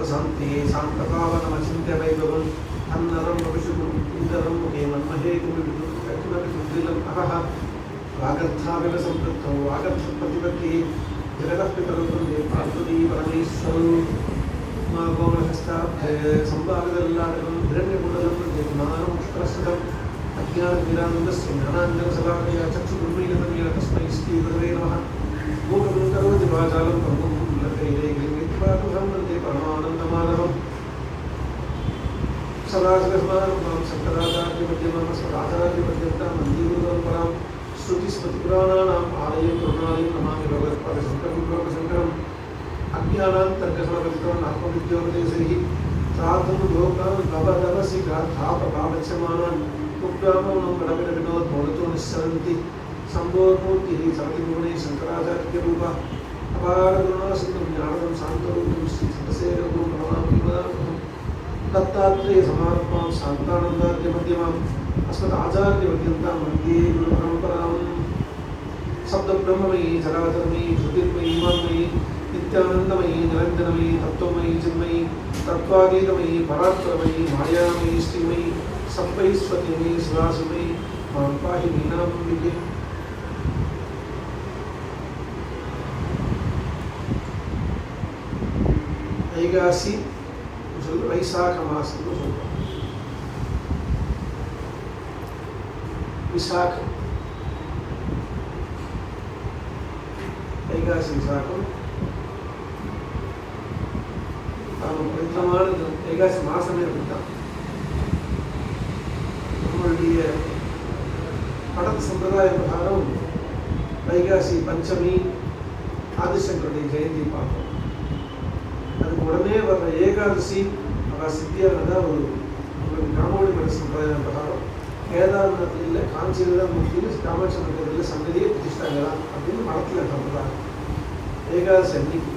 शांति शांतपावनमचिन्त्य वैभवं अन्नरं भविष्यकुं इन्दरं मुखे मन्महे कुमिविदुर्गतिमविदुर्दिलम् अहः वागर्थाविव सम्पृक्तौ वागर्थप्रतिपत्तिः जगतः पितरौ वन्दे पार्वती परमेश्वरौ मा गोमहस्ताब्धे सम्भावितल्लाटकं हिरण्यकुण्डलं वन्दे ज्ञानमुष्करस्थितम् अज्ञानविरानन्दस्य ज्ञानाञ्जनशलाकया चक्षुर्मीलितं येन तस्मै श्रीगुरवे नमः मूकं करोति वाचालं पङ्गुं लङ्घयित्वा वन्दे परमानन्दमाधवम् सदाशिवसमारम्भां शङ्कराचार्यमध्यमां अस्मदाचार्यपर्यन्तां वन्दे गुरुपरम्परां श्रुतिस्मृतिपुराणानाम् आलयं करुणालयं नमामि भगवत्पादशङ्करं लोकशङ्करम् अज्ञानान्तर्गतमपतितं आत्मविद्योपदेशैः साधुं लोकान् भवदवसिगार्थापभावच्यमानान् मुक्तामौनं गणविनोद्भवतो निस्सरन्ति सम्भोर्मूर्तिः सरतिभुवने शङ्कराचार्यरूप अपारगुणासिद्धं ज्ञानदं शान्तरूपं श्रीसदसेवं नमामि दत्तात्रेयसमारम्भां शान्तानन्दार्यमध्यमाम् अस्मदाचार्यपर्यन्तां वन्दे गुरुपरम्परां शब्दब्रह्ममयी जलाचरमयी ज्योतिर्मयी वाङ्मयी नित्यानन्दमयी निरञ्जनमयी तत्त्वमयी चिन्मयी तत्त्वातीतमयी परात्परमयी मायामयी श्रीमयी सम्पैस्वतीमयी सुधासुमयी मां पाहि मीनाम्बिके ऐगासी वैशाख मासं विशाख ऐगासी विशाखं पवित्रமான ஐகாசி மாசமே அப்படித்தான். நம்மளுடைய படத்து சம்பிரதாய பிரகாரம் வைகாசி பஞ்சமி ஆதிசங்கருடைய ஜெயந்தி பார்ப்போம். அதுக்கு உடனே வர்ற ஏகாதசி அவள் சித்தியானதா ஒரு உங்களுக்கு காமோடி மட சம்பிரதாயம் பிரகாரம் கேதார்நாத்தில் இல்லை காஞ்சியில் தான் முக்கியம் காமாட்சி மண்டலத்தில் சன்னதியை பிரதிஷ்டாங்கலாம் அப்படின்னு மடத்தில் நம்புறாங்க. ஏகாதசி அன்னைக்கு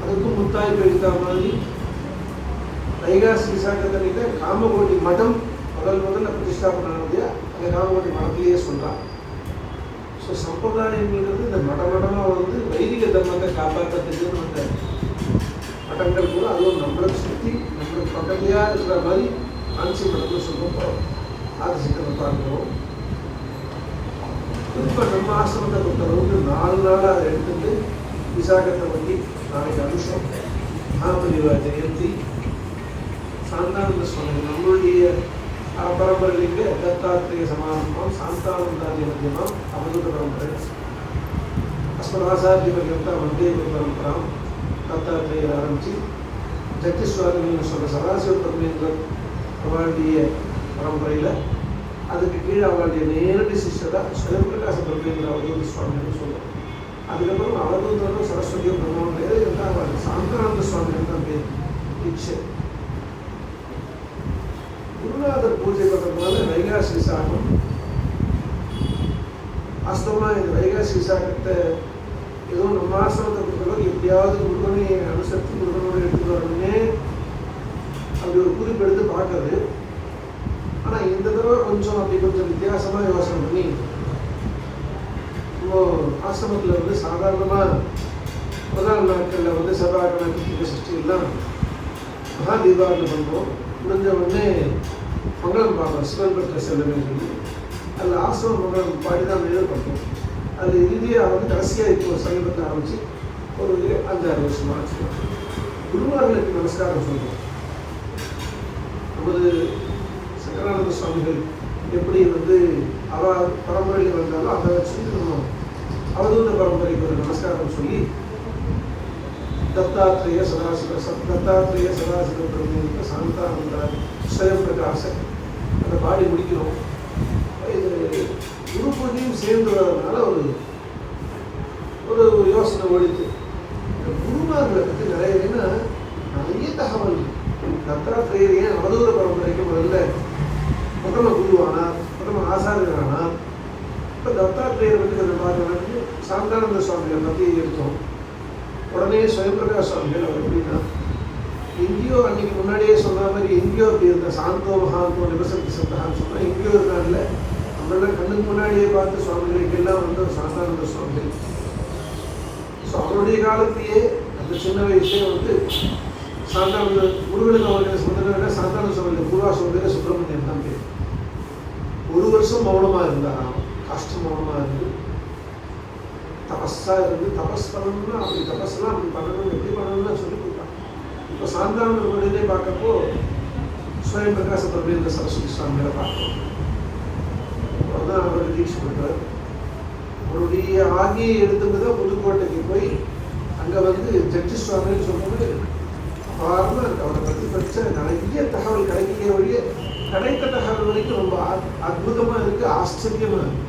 அதுக்கும் முத்தாய் பெய்த மாதிரி வைகாசி விசாகத்தன்னைக்கு காமகோடி மடம் முதல்ல பிரதிஷ்டாபனை இல்லையா, அந்த காமகோடி மடத்திலேயே சொல்கிறான். ஸோ சம்பிரதாயங்கிறது இந்த மடமாக வந்து வைதிக தர்மத்தை காப்பாற்றுறதுக்குன்னு வந்த மடங்கள் கூட அதுவும் நம்மளுக்கு சுற்றி நம்மளுக்கு பக்கத்துலையாக இருக்கிற மாதிரி காஞ்சி மடத்தில் சொல்லுவோம். ஆதிசங்கரை பார்க்குறோம். இப்போ நம்ம ஆசிரமத்தை பொறுத்தளவுக்கு 4 நாளாக அதை எடுத்துட்டு விசாகத்தை வண்டி நாளைக்கு அனுஷம் மகாபலிவா ஜெயந்தி சாந்தானந்த சுவாமி நம்மளுடைய பரம்பரையிலே தத்தாத்திரேய சமாரம்பம் சாந்தானந்தாரிய மத்தியமாம் அவதூத பரம்பரை அஸ்மதாசாரிய பர்யந்தம் வந்தே குரு பரம்பராம் தத்தாத்திரேயர் ஆரம்பித்து ஜக்திஸ்வாமின்னு சொல்கிற சதாசிவ பத்மேந்திரன் அவளுடைய பரம்பரையில் அதுக்கு கீழே அவளுடைய நேரடி சிஷ்யதா ஸ்வயம்பிரகாச பத்மேந்திர அவதூத சுவாமின்னு சொல்லுவோம். அதுக்கப்புறம் அவதூதனும் சரஸ்வதியும் பிரம்மனும் பேர் இருந்தால் சாந்தானந்த சுவாமி தான் பேர் தீட்சை. குருநாதர் பூஜை பண்ணுறதுனால வைகாசி விசாகம் வாஸ்தவமாக இந்த வைகாசி விசாகத்தை ஏதோ நம்ம ஆசிரமத்தை பொறுத்தளவு எப்படியாவது முருகனை அனுசரித்து முருகனோடு எடுத்துட்டு வரணுமே அப்படி ஒரு குறிப்பு எடுத்து பார்க்கறது. ஆனால் இந்த தடவை கொஞ்சம் வித்தியாசமாக யோசனை பண்ணி ஆசிரமத்தில் வந்து சாதாரணமாக முதல் நாட்களில் வந்து செவ்வாய்க்கிழமை சஷ்டி எல்லாம் மகா தீபாவளி பண்ணுறோம். முடிஞ்ச உடனே மங்களம் பார்ப்போம் சிவன் பெற்ற செல்லமே சொல்லி அதில் ஆசிரம மங்களம் பாடி தான் மேலே பண்ணுறோம். அது இறுதியாக வந்து கடைசியாக இப்போ சமீபத்தை ஆரம்பித்து ஒரு 5-6 வருஷமாக ஆச்சுக்கலாம். குருமார்களுக்கு நமஸ்காரம் சொல்கிறோம். நமது சங்கரானந்த சுவாமிகள் எப்படி வந்து அவ பரம்பரையில் வந்தாலும் அதை வச்சுட்டு நம்ம அவதூத பரம்பரைக்கு ஒரு நமஸ்காரம் சொல்லி दत्तात्रेय सदाशिव பிரம்மேந்திர சாந்தானந்தா ஸ்வயம் பிரகாச அந்த பாடி முடிக்கிறோம். இது குரு பூஜையும் சேர்ந்து வரதுனால ஒரு யோசனை ஓடித்து குருமார்களை பற்றி நிறைய தகவல். தத்தாத்திரேயர் ஏன் அவதூத பரம்பரைக்கு முதல்ல குருவானார், பிரதம ஆசாரியரானார். இப்போ தத்தாத்திரேயர் பற்றி கொஞ்சம் பார்க்கணும்னு சாந்தானந்த சுவாமிகளை பற்றி எடுத்தோம். உடனே ஸ்வயம்பிரகாஷ் சுவாமிகள் அவர் எப்படின்னா எங்கேயோ அன்னைக்கு முன்னாடியே சொன்ன மாதிரி எங்கேயோ அப்படி இருந்த சாந்தோ மகாந்தோ நிபசக்தி சப்தான்னு சொன்னால் எங்கேயோ இருந்தாங்கல்ல நம்மளாம் கண்ணுக்கு முன்னாடியே பார்த்து சுவாமிகளுக்கு எல்லாம் வந்து சாந்தானந்த சுவாமிகள். ஸோ அவருடைய காலத்திலேயே அந்த சின்ன வயசுலேயே வந்து சாந்தானந்த முருகனுக்கு அவர்கள் சொந்தங்களை சாந்தான சபையில் பூர்வாசம் பேர் சுப்பிரமணியன் தான் பேர். 1 வருஷம் மௌனமாக இருந்தாராம். கஷ்டம் மௌனமாக இருந்து தபஸாக இருந்து தபஸ் பண்ணணும்னா அப்படி தபஸ்லாம் அப்படி பண்ணணும் எப்படி பண்ணணும்னு சொல்லி கொடுத்தாங்க. இப்போ சாந்தானந்த முருகனே பார்க்கப்போ ஸ்வயம் பிரகாச பிரபேந்திர சரஸ்வதி சுவாமிகளை பார்க்கணும். அதான் அவருக்கு தீட்சை கொடுத்தார். அவருடைய ஆகியை எடுத்துட்டு புதுக்கோட்டைக்கு போய் அங்கே வந்து ஜட்ஜி சுவாமின்னு சொல்லும்போது அபாரமாக இருக்கு. அவரை பற்றி படித்த நிறைய தகவல் கிடைக்கக்கூடிய வழிய கிடைத்த தகவல் வரைக்கும் ரொம்ப அற்புதமாக இருக்குது, ஆச்சரியமாக இருக்கு.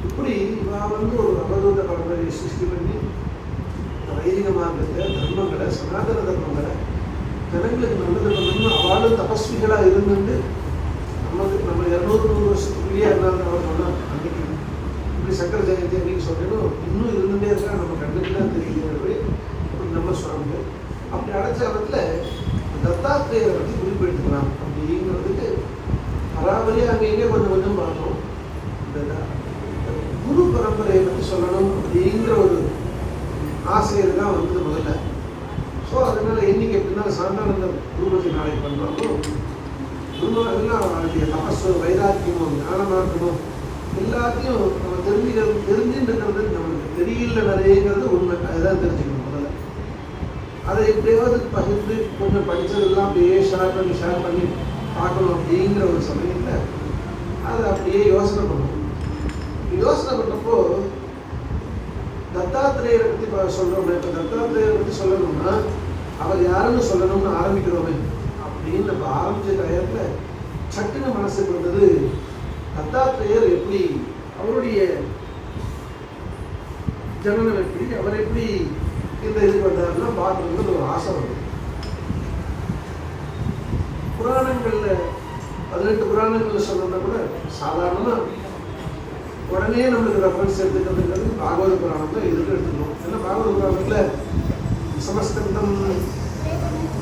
இப்படி இவன் வந்து ஒரு அவதூத பரம்பரையை சிருஷ்டி பண்ணி வைதிக மார்க்கத்தை தர்மங்களை சனாதன தர்மங்களை ஜனங்களுக்கு நல்லது பண்ணணும்னு அவளும் தபஸ்விகளாக இருந்துட்டு நம்ம 200 வருஷத்துக்குள்ளேயே இருந்தாலும் அவர் சொன்னார். அன்னைக்கு இப்படி சக்கர ஜெயந்தி அன்னைக்கு சொல்றேனும் இன்னும் இருந்துகிட்டே இருக்கா, நம்ம கண்ணுக்கு தான் தெரியுது நம்ம சுவாமிகள். அப்படி அடைச்சாலத்தில் தத்தாத்திரேயரை பற்றி குறிப்பிட்டுக்கலாம் அப்படிங்கிறதுக்கு பராபரியாக அங்கே இங்கே கொஞ்சம் கொஞ்சம் பார்த்தோம். இந்த குரு பரம்பரையை பற்றி சொல்லணும் அப்படிங்கிற ஒரு ஆசையில் தான் வந்து முதல்ல. ஸோ அதனால இன்னைக்கு எப்படின்னா சாந்தானந்த குருபதி நாளைக்கு பண்ணுறோமோ குருமாரெல்லாம் அவருடைய தபஸோ வைராக்கியமோ ஞானமாக்கமோ எல்லாத்தையும் நம்ம தெரிஞ்சுன்றது நம்மளுக்கு தெரியல நிறையங்கிறது உண்மை. அதுதான் தெரிஞ்சுக்கணும் முதல்ல. அதை எப்படியாவது பகிர்ந்து கொஞ்சம் படித்ததெல்லாம் அப்படியே ஷேர் பண்ணி பார்க்கணும் அப்படிங்கிற ஒரு சமயத்தில் அதை அப்படியே யோசனை பண்ணணும். யோசனை பண்ணப்போ தத்தாத்திரேயரை பற்றி சொல்கிறோமே. இப்போ தத்தாத்திரேயரை பற்றி சொல்லணும்னா அவர் யாருன்னு சொல்லணும்னு ஆரம்பிக்கிறோமே அப்படின்னு நம்ம ஆரம்பிச்ச டயத்தில் சட்டுன்னு மனசுக்கு வந்தது தத்தாத்திரேயர் எப்படி, அவருடைய ஜனனம் எப்படி, அவர் எப்படி இந்த இதுக்கு வந்தாருன்னா பார்க்கணுங்கிறது ஒரு ஆசை வருது. புராணங்களில் 18 புராணங்களில் சொல்லணும்னா கூட சாதாரணமாக உடனே நம்மளுக்கு ரெஃபரன்ஸ் எடுத்துக்கிறதுங்கிறது பாகவத புராணம் தான் எதுக்கு எடுத்துக்கணும். ஏன்னா பாகவத புராணத்தில் சமஸ்கந்தம்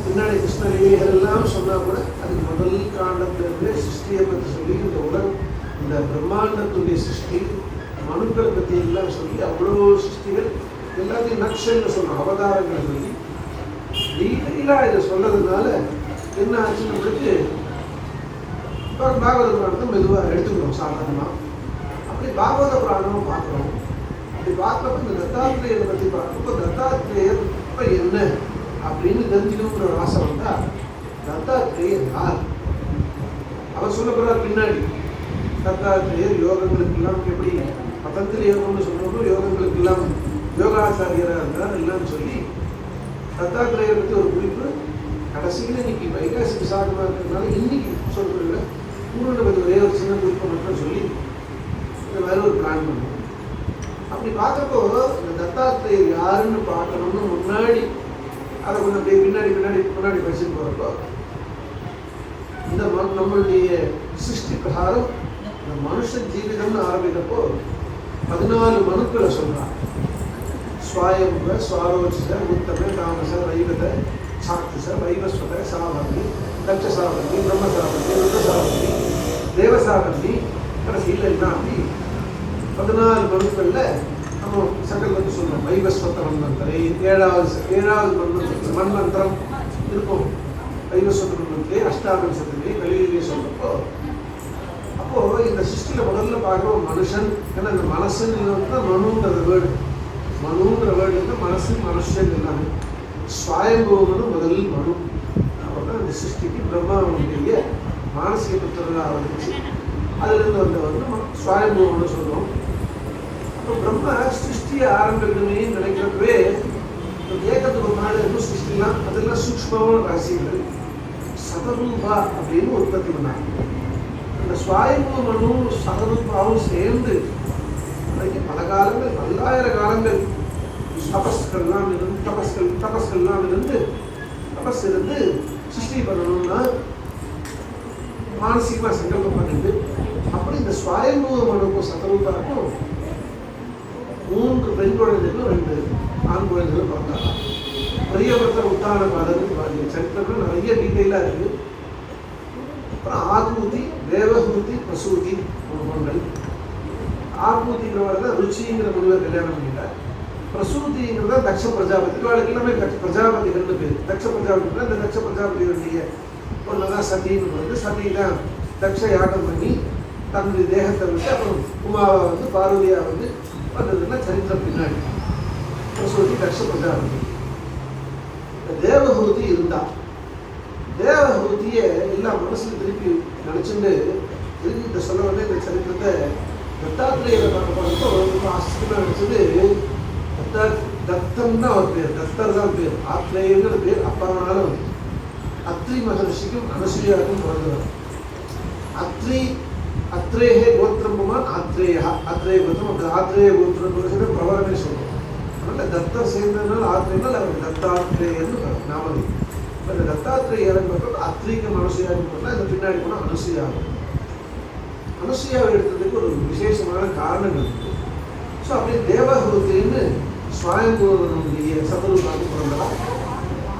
பின்னாடி கிருஷ்ணலீலைகள் எல்லாம் சொன்னால் கூட அதுக்கு முதல் காண்டத்திலிருந்தே சிருஷ்டியை பற்றி சொல்லி இந்த உலகம் இந்த பிரம்மாண்டத்துடைய சிருஷ்டி மனுக்களை பற்றி எல்லாம் சொல்லி அவ்வளோ சிருஷ்டிகள் எல்லாத்தையும் நக்ஷன்னு சொல்லணும், அவதாரங்களை சொல்லி டீட்டெயிலாக இதை சொல்றதுனால என்ன ஆச்சு நம்மளுக்கு பாகவத புராணத்தை மெதுவாக எடுத்துக்கிறோம் சாதாரணமாக. அப்படி பாகவத புராணமும் பார்க்குறோம். அப்படி பார்க்குறப்ப இந்த தத்தாத்திரேயரை பற்றி பார்க்குறப்போ தத்தாத்திரேயர் இப்போ என்ன அப்படின்னு தெரிஞ்சுக்கணுங்கிற ஒரு ஆசை வந்தால் தத்தாத்திரேயர் யார் அவர் சொல்ல போகிறார் பின்னாடி. தத்தாத்திரேயர் யோகங்களுக்கெல்லாம் எப்படி பதந்திர யோகம்னு சொல்கிறோம், யோகங்களுக்கெல்லாம் யோகாச்சாரியராக இருந்தார் எல்லாம் சொல்லி தத்தாத்திரேயரை பற்றி ஒரு குறிப்பு கடைசியில் இன்னைக்கு வைகாசி விசாகமாக இருக்கிறதுனால இன்னைக்கு சொல்கிறதில்ல பூரண பற்றி ஒரே ஒரு சின்ன குறிப்பை மட்டும் சொல்லி இந்த மாதிரி ஒரு பிளான் பண்ணுவோம். அப்படி பார்க்குறப்போ இந்த தத்தாத்திரேயர் யாருன்னு பார்க்கணும்னு முன்னாடி அதை கொஞ்சம் அப்படியே முன்னாடி படிச்சுட்டு போகிறப்போ இந்த நம்மளுடைய சிருஷ்டி பிரகாரம் இந்த மனுஷ ஜீவிதம்னு ஆரம்பிக்கிறப்போ 14 மனுக்களை சொல்கிறார். ஸ்வாயம்புவ ஸ்வாரோச்சித உத்தம தாமச வைவத சாத்துச வைவஸ்வத சாவர்ணி தட்சசாவர்ணி பிரம்மசாவர்ணி ருத்ரசாவர்ணி தேவசாவர்ணி கடைசியில் எல்லாம் அப்படி 14 மனுக்களில் நம்ம சங்கல்பத்தை சொல்கிறோம். வைவஸ்வத மன்வந்தரை 7வது மன்வந்தரம் இருக்கும். வைவஸ்வத மன்வந்தரை அஷ்டாவிம்சத்திலே கலியிலே சொல்கிறப்போ அப்போது இந்த சிருஷ்டியில் முதல்ல பார்க்குறோம் மனுஷன். ஏன்னா இந்த மனசுன்னு வந்து மனுங்கிற வேர்டு, மனுங்கிற வேர்டு வந்து மனசு மனுஷன் எல்லாமே. ஸ்வாயம்புவனும் முதல் மனு. அவர் தான் இந்த சிருஷ்டிக்கு பிரம்மாவுடைய மானசிக புத்தகங்களாக வந்துச்சு. அதுலேருந்து வந்து ஸ்வாயம்புவன்னு சொல்லுவோம். அப்போ பிரம்மா சிருஷ்டியை ஆரம்பிக்கணுமே நினைக்கிறப்பவே ஏக்கத்துக்கு ஒரு நாள் இன்னும் சிருஷ்டிலாம் அதெல்லாம் சூக்ஷ்மமான ராசிகள் சதரூபா அப்படின்னு உற்பத்தி பண்ணாங்க. அந்த ஸ்வாயம்பு மனு சதரூபாவும் சேர்ந்து பல காலங்கள் 1000 காலங்கள் தபஸ்கள்லாம் இருந்து தபஸ் இருந்து சிருஷ்டி பண்ணணும்னா மானசீகமாக சங்கல்பம் பண்ணிட்டு அப்படி இந்த ஸ்வாயம்பு மனுக்கும் சதரூபாக்கும் 3 பெண் குழந்தைகளும் 2 ஆண் குழந்தைகளும் பிறந்தாங்க. பிரியபர்த்தர் உத்தான பாதத்துக்கு சரித்திரங்கள் நிறைய டீட்டெயிலாக இருக்குது. அப்புறம் ஆகூதி தேவகூதி பிரசூதி 3 பொண்கள். ஆகூதிங்கிறவர் தான் ருச்சிங்கிற முனிவர் கல்யாணம் பண்ணிட்டார். பிரசூதிங்கிறத தக்ஷ பிரஜாபதி, இவளுக்கு எல்லாமே பிரஜாபதிகள்னு பேர். தக்ஷ பிரஜாபதினா இந்த தக்ஷ பிரஜாபதிகளுடைய ஒன்றுதான் சதின்னு வந்து, சதி தான் தக்ஷ யாகம் பண்ணி தன்னுடைய தேகத்தை விட்டு அப்புறம் உமாவை வந்து பார்வதியா வந்து வந்ததுன்னா சரித்திரம் பின்னாடி. பிரசூதி தக்ஷ பிரஜாபதி. தேவஹூதி இருந்தா தேவஹூதியை எல்லாம் மனசுல திருப்பி நினைச்சுட்டு திருப்பி இந்த சொல்ல வந்து இந்த சரித்திரத்தை தத்தாத்திரேயரை பார்க்க போனப்போ ரொம்ப ஆச்சரியமா நினைச்சது. தத்தம் தான் அவர் பேர், தத்தர் தான் பேர், ஆத்ரேயங்கிற பேர் அப்பாவனாலும் அத்ரி மகர்ஷிக்கும் அனசூயாவுக்கும் பிறந்தவர். அத்ரேஹே கோத்திரம்புமான் ஆத்ரேயா, ஆத்ரேய கோத்திரம். அப்படி ஆத்ரேய கோத்திரம் பிரபலமே சொல்லுவோம். அதனால தத்தர் சேர்ந்ததுனால ஆத்ரேயனால் அவருக்கு தத்தாத்ரேயன்னு நாமதி. இப்போ இந்த தத்தாத்ரேயன் பார்த்தோம் அத்ரிக்கும் அனசூயாவுக்கும் போனால் இந்த பின்னாடி போனால் அனசூயாவும். அனசூயாவை எடுத்ததுக்கு ஒரு விசேஷமான காரணங்கள் இருக்கு. ஸோ அப்படியே தேவஹூதின்னு ஸ்வயம்பூவனுடைய சத்ருவாக பிறந்தா.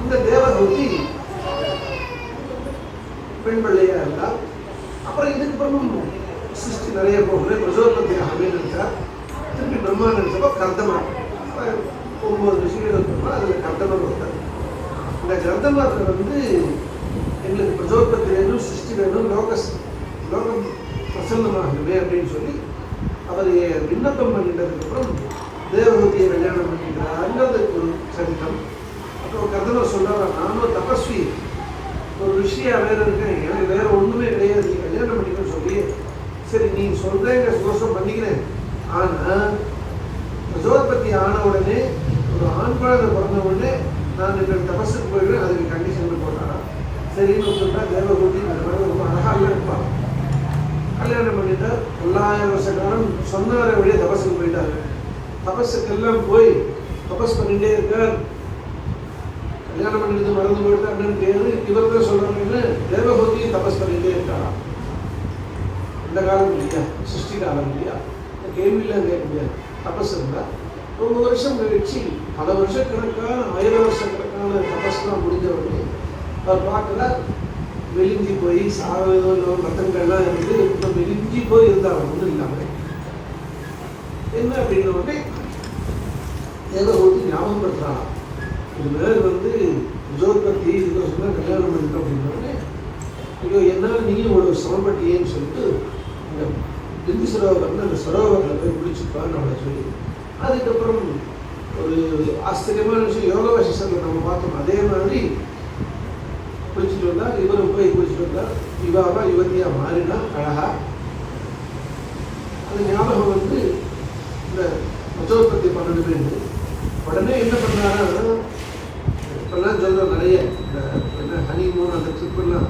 இந்த தேவஹூதி பெண் பிள்ளையா இருந்தா. அப்புறம் இதுக்கு அப்புறமும் சிருஷ்டி நிறைய போகணும். பிரஜோபதி அப்படின்னு நினைச்சா திருப்பி பிரம்மா நினைச்சப்போ கர்தமர் 9 ரிஷிகள் இருக்கோம்னா அதில் கர்தமர் ஒருத்தர். இந்த கர்தமர் வந்து எங்களுக்கு பிரஜோபதி வேணும், சிருஷ்டி வேணும், லோகம் பிரசன்னமாகவே அப்படின்னு சொல்லி அவர் விண்ணப்பம் பண்ணிட்டதுக்கப்புறம் தேவஹூதியை கல்யாணம் பண்ணிக்கிறாருங்கிறது ஒரு சரித்திரம். அப்புறம் கர்தமர் சொல்றாரு, நானும் தபஸ்வி, ஒரு ரிஷியா வேற இருக்கேன், எனக்கு வேற ஒண்ணுமே கிடையாது, நீ கல்யாணம் பண்ணிக்கணும்னு சொல்லி சரி நீ சொல்றேங்க சுதோஷம் பண்ணிக்கிறேன். ஆனா பிரஜோபதி ஆன உடனே ஒரு ஆண் குழந்தை பிறந்த உடனே நான் என்னோட தபஸுக்கு போயிடுவேன், அதுக்கு கண்டிஷன் போட்டாரா. சரின்னு சொல்றா. தேவஹூதி ரொம்ப அழகாக இருப்பான். கல்யாணம் பண்ணிட்டார். 9,000 வருஷ காலம் சொன்னார வழியே தபஸுக்கு போயிட்டாரு. தபஸுக்கெல்லாம் போய் தபஸ் பண்ணிட்டே இருக்கார். கல்யாணம் பண்ணிட்டு மறந்து போயிட்டு அண்ணன் பேரு இவர் தான் சொல்றாங்கன்னு தேவஹூதியும் தபஸ் பண்ணிட்டே இருக்காரா. இந்த காலம் இல்லையா, சிருஷ்டி காலம் இல்லையா, கேள்வியெல்லாம் கேட்க முடியாது. தபஸ் இருந்தா ரொம்ப வருஷம் கழிச்சு பல வருஷக்கணக்கான 1000 வருஷக்கணக்கான தபஸ்லாம் முடிஞ்ச உடனே அவர் பார்க்கல வெளிஞ்சி போய் சாவதோ மத்தங்கள்லாம் இருந்து இப்போ வெளிஞ்சி போய் இருந்தாங்க ஒன்றும் இல்லாமல். என்ன அப்படின்ன உடனே தேவஹூதி ஞாபகப்படுத்துறாங்க, இது மேலே வந்து பிரஜோபதி இதுக்கு சொன்னால் கல்யாணம் பண்ணிட்டோம் அப்படின்ன உடனே ஐயோ என்னால் நீயும் ஒரு சிரமப்பட்டியேன்னு சொல்லிட்டு இந்த பிந்து சரோவர்னு அந்த சரோவரில் போய் குளிச்சுப்பான்னு அவளை சொல்லி. அதுக்கப்புறம் ஒரு ஆச்சரியமான விஷயம் யோக வசிஷ்டத்தில் நம்ம பார்த்தோம். அதே மாதிரி குளிச்சுட்டு வந்தார், இவரும் போய் குளிச்சுட்டு வந்தார். யுவாவா யுவதியா மாறினா அழகா. அது ஞாபகம் வந்து இந்த பிரஜோபதி 12 பேர் உடனே என்ன பண்ணாரா, இப்பெல்லாம் சொல்ற நிறைய இந்த என்ன ஹனிமூன் அந்த ட்ரிப்பெல்லாம்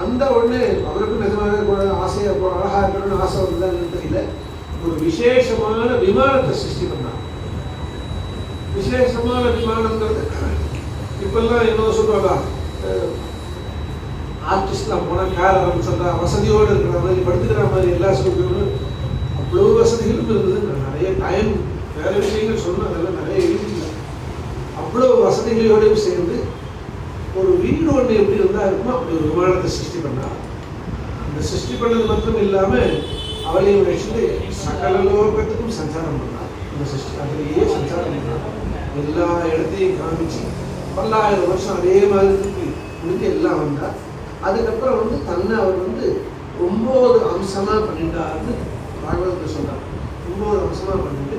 அந்த உடனே அவருக்கும் நிஜமாக ஆசையா அழகா இருக்கணும்னு ஆசை வந்ததான்னு தெரியல. ஒரு விசேஷமான விமானத்தை சிருஷ்டி பண்ணார். விசேஷமான விமானங்கிறது இப்பெல்லாம் என்ன சொல்றாங்க, ஆர்டிஸ்ட்லாம் போனால் கார் ஆரம்பிச்சா வசதியோடு இருக்கிற மாதிரி படுத்துக்கிற மாதிரி எல்லா சௌகரியங்களும் அவ்வளோ வசதிகளும் இருந்தது. நிறைய டைம் வேற விஷயங்கள் சொன்னால் அதெல்லாம் நிறைய இருந்துச்சு. அவ்வளோ வசதிகளோடையும் சேர்ந்து ஒரு வீடு ஒன்று எப்படி இருந்தால் இருக்குமோ அப்படி ஒரு விமானத்தை சிருஷ்டி பண்ணார். அந்த சிருஷ்டி பண்ணது மட்டும் இல்லாமல் அவளையும் வச்சுட்டு சகல லோகத்துக்கும் சஞ்சாரம் பண்ணார். அந்த சிருஷ்டி அதிலேயே சஞ்சாரம் பண்ணார். எல்லா இடத்தையும் காமிச்சு 10,000 வருஷம் அதே மாதிரி முடிஞ்சு எல்லாம் வந்தார். அதுக்கப்புறம் வந்து தன்னை அவர் வந்து 9 அம்சமாக பண்ணிட்டாருன்னு பாகவதத்தை சொல்றார். 9 அம்சமாக பண்ணிட்டு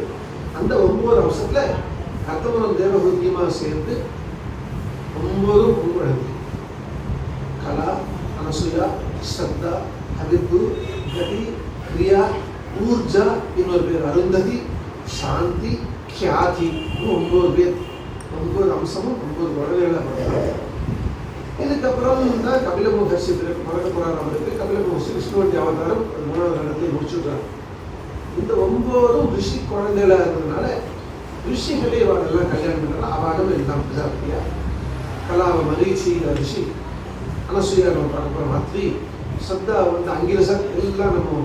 அந்த 9 அம்சத்தில் கர்தமரும் தேவஹூதியுமாக சேர்ந்து 9 பொங்குழந்தை கலா, அனசூயா, ஸ்ரத்தா, ஹவிப்பு, கதி, கிரியா, ஊர்ஜா, இன்னொரு பேர் அருந்ததி, சாந்தி, கியாதி, 9 பேர். 9 அம்சமும் 9 குழந்தைகளை பண்ணுறாங்க. இதுக்கப்புறம் தான் கபில மகர்ஷி பிறக்க போறார். அவருக்கு கபில மகர்ஷி விஷ்ணுவந்தி அவதாரம் 3வது இடத்தை முடிச்சுடுறாரு. இந்த 9 ரிஷி குழந்தைகளா இருந்ததுனால ரிஷிகளே அவளெல்லாம் கல்யாணம் பண்ணாலும் அவளும் எல்லாம் பிரஜாபதியா. கலாவ மரீச்சி ரிஷி, அனசூயா நம்ம பார்க்க போறோம், அத்ரி, சத்தா வந்து அங்கிரசர் எல்லாம் நம்ம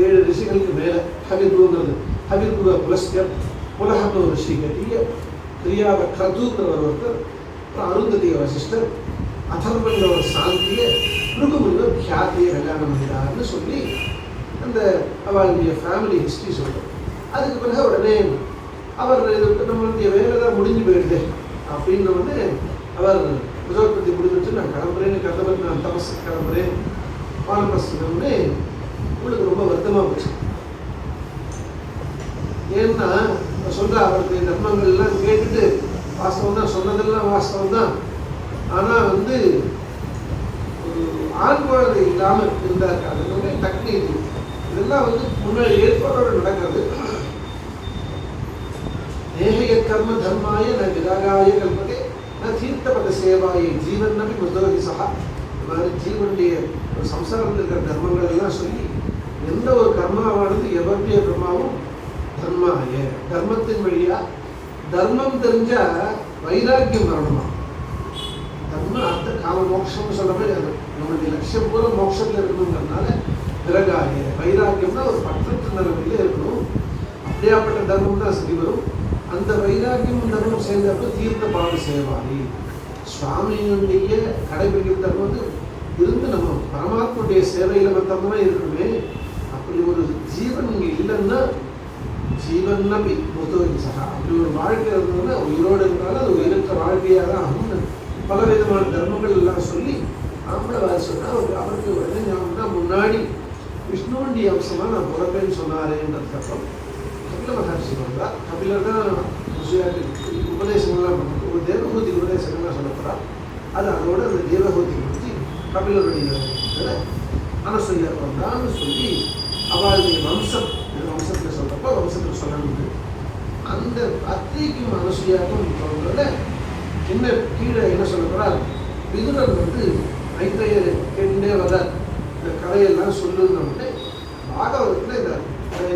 7 ரிஷிகளுக்கு மேலே. ஹவிர்புங்கிறது ஹவிர்புவ புலஸ்தியம், புலகம்னு ஒரு ரிஷி கட்டிய, கிரியாவை கிரதுங்கிற ஒருத்தர், அருந்ததிய வசிஷ்டர், அதர்வங்கிற ஒரு சாந்தியை, பிருகுமுனிவர் கியாத்தியை கல்யாணம் பண்ணினார்னு சொல்லி அந்த அவளுடைய ஃபேமிலி ஹிஸ்ட்ரி சொல்கிறோம். அதுக்கு பிறகு உடனே அவர் நம்மளுடைய வேலை தான் முடிஞ்சு போயிடுது அப்படின்னு வந்து அவர் பிரஜோத்பத்தி முடிஞ்சிட்டு நான் கிளம்புறேன்னு கதவர் நான் தபஸ் கிளம்புறேன் வானப்பிரஸ்தம்னு உங்களுக்கு ரொம்ப வருத்தமாக போச்சு. ஏன்னா சொல்ற அவருக்கு தர்மங்கள்லாம் கேட்டுட்டு வாஸ்தவம் தான், சொன்னதெல்லாம் வாஸ்தவம் தான். ஆனால் வந்து ஆண் குழந்தை இல்லாமல் இருந்தார். அதனுடைய டெக்னிக் இதெல்லாம் வந்து முன்னாடி ஏற்பாடோடு நடக்கிறது. நேகைய கர்ம தர்மாய ந விராகாய கல்பதே ந தீர்த்தபத சேவாயை ஜீவன் நபி முதலகி சகா. இந்த மாதிரி ஜீவனுடைய ஒரு சம்சாரத்தில் இருக்கிற தர்மங்கள் எல்லாம் சொல்லி எந்த ஒரு கர்மாவானது எவருடைய கர்மாவும் தர்மாய தர்மத்தின் வழியா தர்மம் தெரிஞ்சா வைராக்கியம் வரணுமா. தர்மம் அர்த்த காம மோட்சம்னு சொல்ற மாதிரி அது நம்மளுடைய லட்சியம் பூரா மோட்சத்தில் இருக்கணுங்கிறதுனால விரகாய வைராக்கியம்னா ஒரு பற்றற்ற நிலைமையில இருக்கணும். அப்படியாப்பட்ட தர்மம் தான் சரி வரும். அந்த வைராக்கியம் தர்மம் சேர்ந்தப்ப தீர்த்த பாடு சேவாரி சுவாமியினுடைய கடைபிடிக்கிற தர்மம் வந்து இருந்து நம்ம பரமாத்மனுடைய சேவையில மத்தமா இருக்கணுமே. அப்படி ஒரு ஜீவன் இங்க இல்லைன்னா ஜீவன் நபி முத்தோகி சகா அப்படி ஒரு வாழ்க்கை இருந்ததுன்னா உயிரோடு இருந்தாலும் அது உயிரற்ற வாழ்க்கையாக தான் ஆகும்னு பல விதமான தர்மங்கள் எல்லாம் சொல்லி ஆம்பளை சொன்னா அவருக்கு உடனே ஞாபகம் முன்னாடி விஷ்ணுவண்டி அம்சமா நான் பிறப்பேன்னு சொன்னாரேன்றதுக்கப்புறம் கபில மகர்ஷி வந்தார். கபிலர் தான் உபதேசங்கள்லாம் பண்ணுறது ஒரு தேவகூதி உபதேசங்கள்லாம் சொல்லப்படுறா. அது அதோட அந்த தேவகூதி பற்றி கபிலருடைய அனசூயர் வந்தான்னு சொல்லி அவளுடைய வம்சம் வம்சத்தில் சொல்றப்ப வம்சத்தில் சொல்லணும். அந்த அத்திரிக்கும் அனசூயாக்கும் சொல்றதுல என்ன கீழே என்ன சொல்லப்படுறா, விதுரன் வந்து மைத்ரேயர் கேட்டுட்டே வர்றார். இந்த கதையெல்லாம் சொல்லணும்னு பாகவதத்தில் இந்த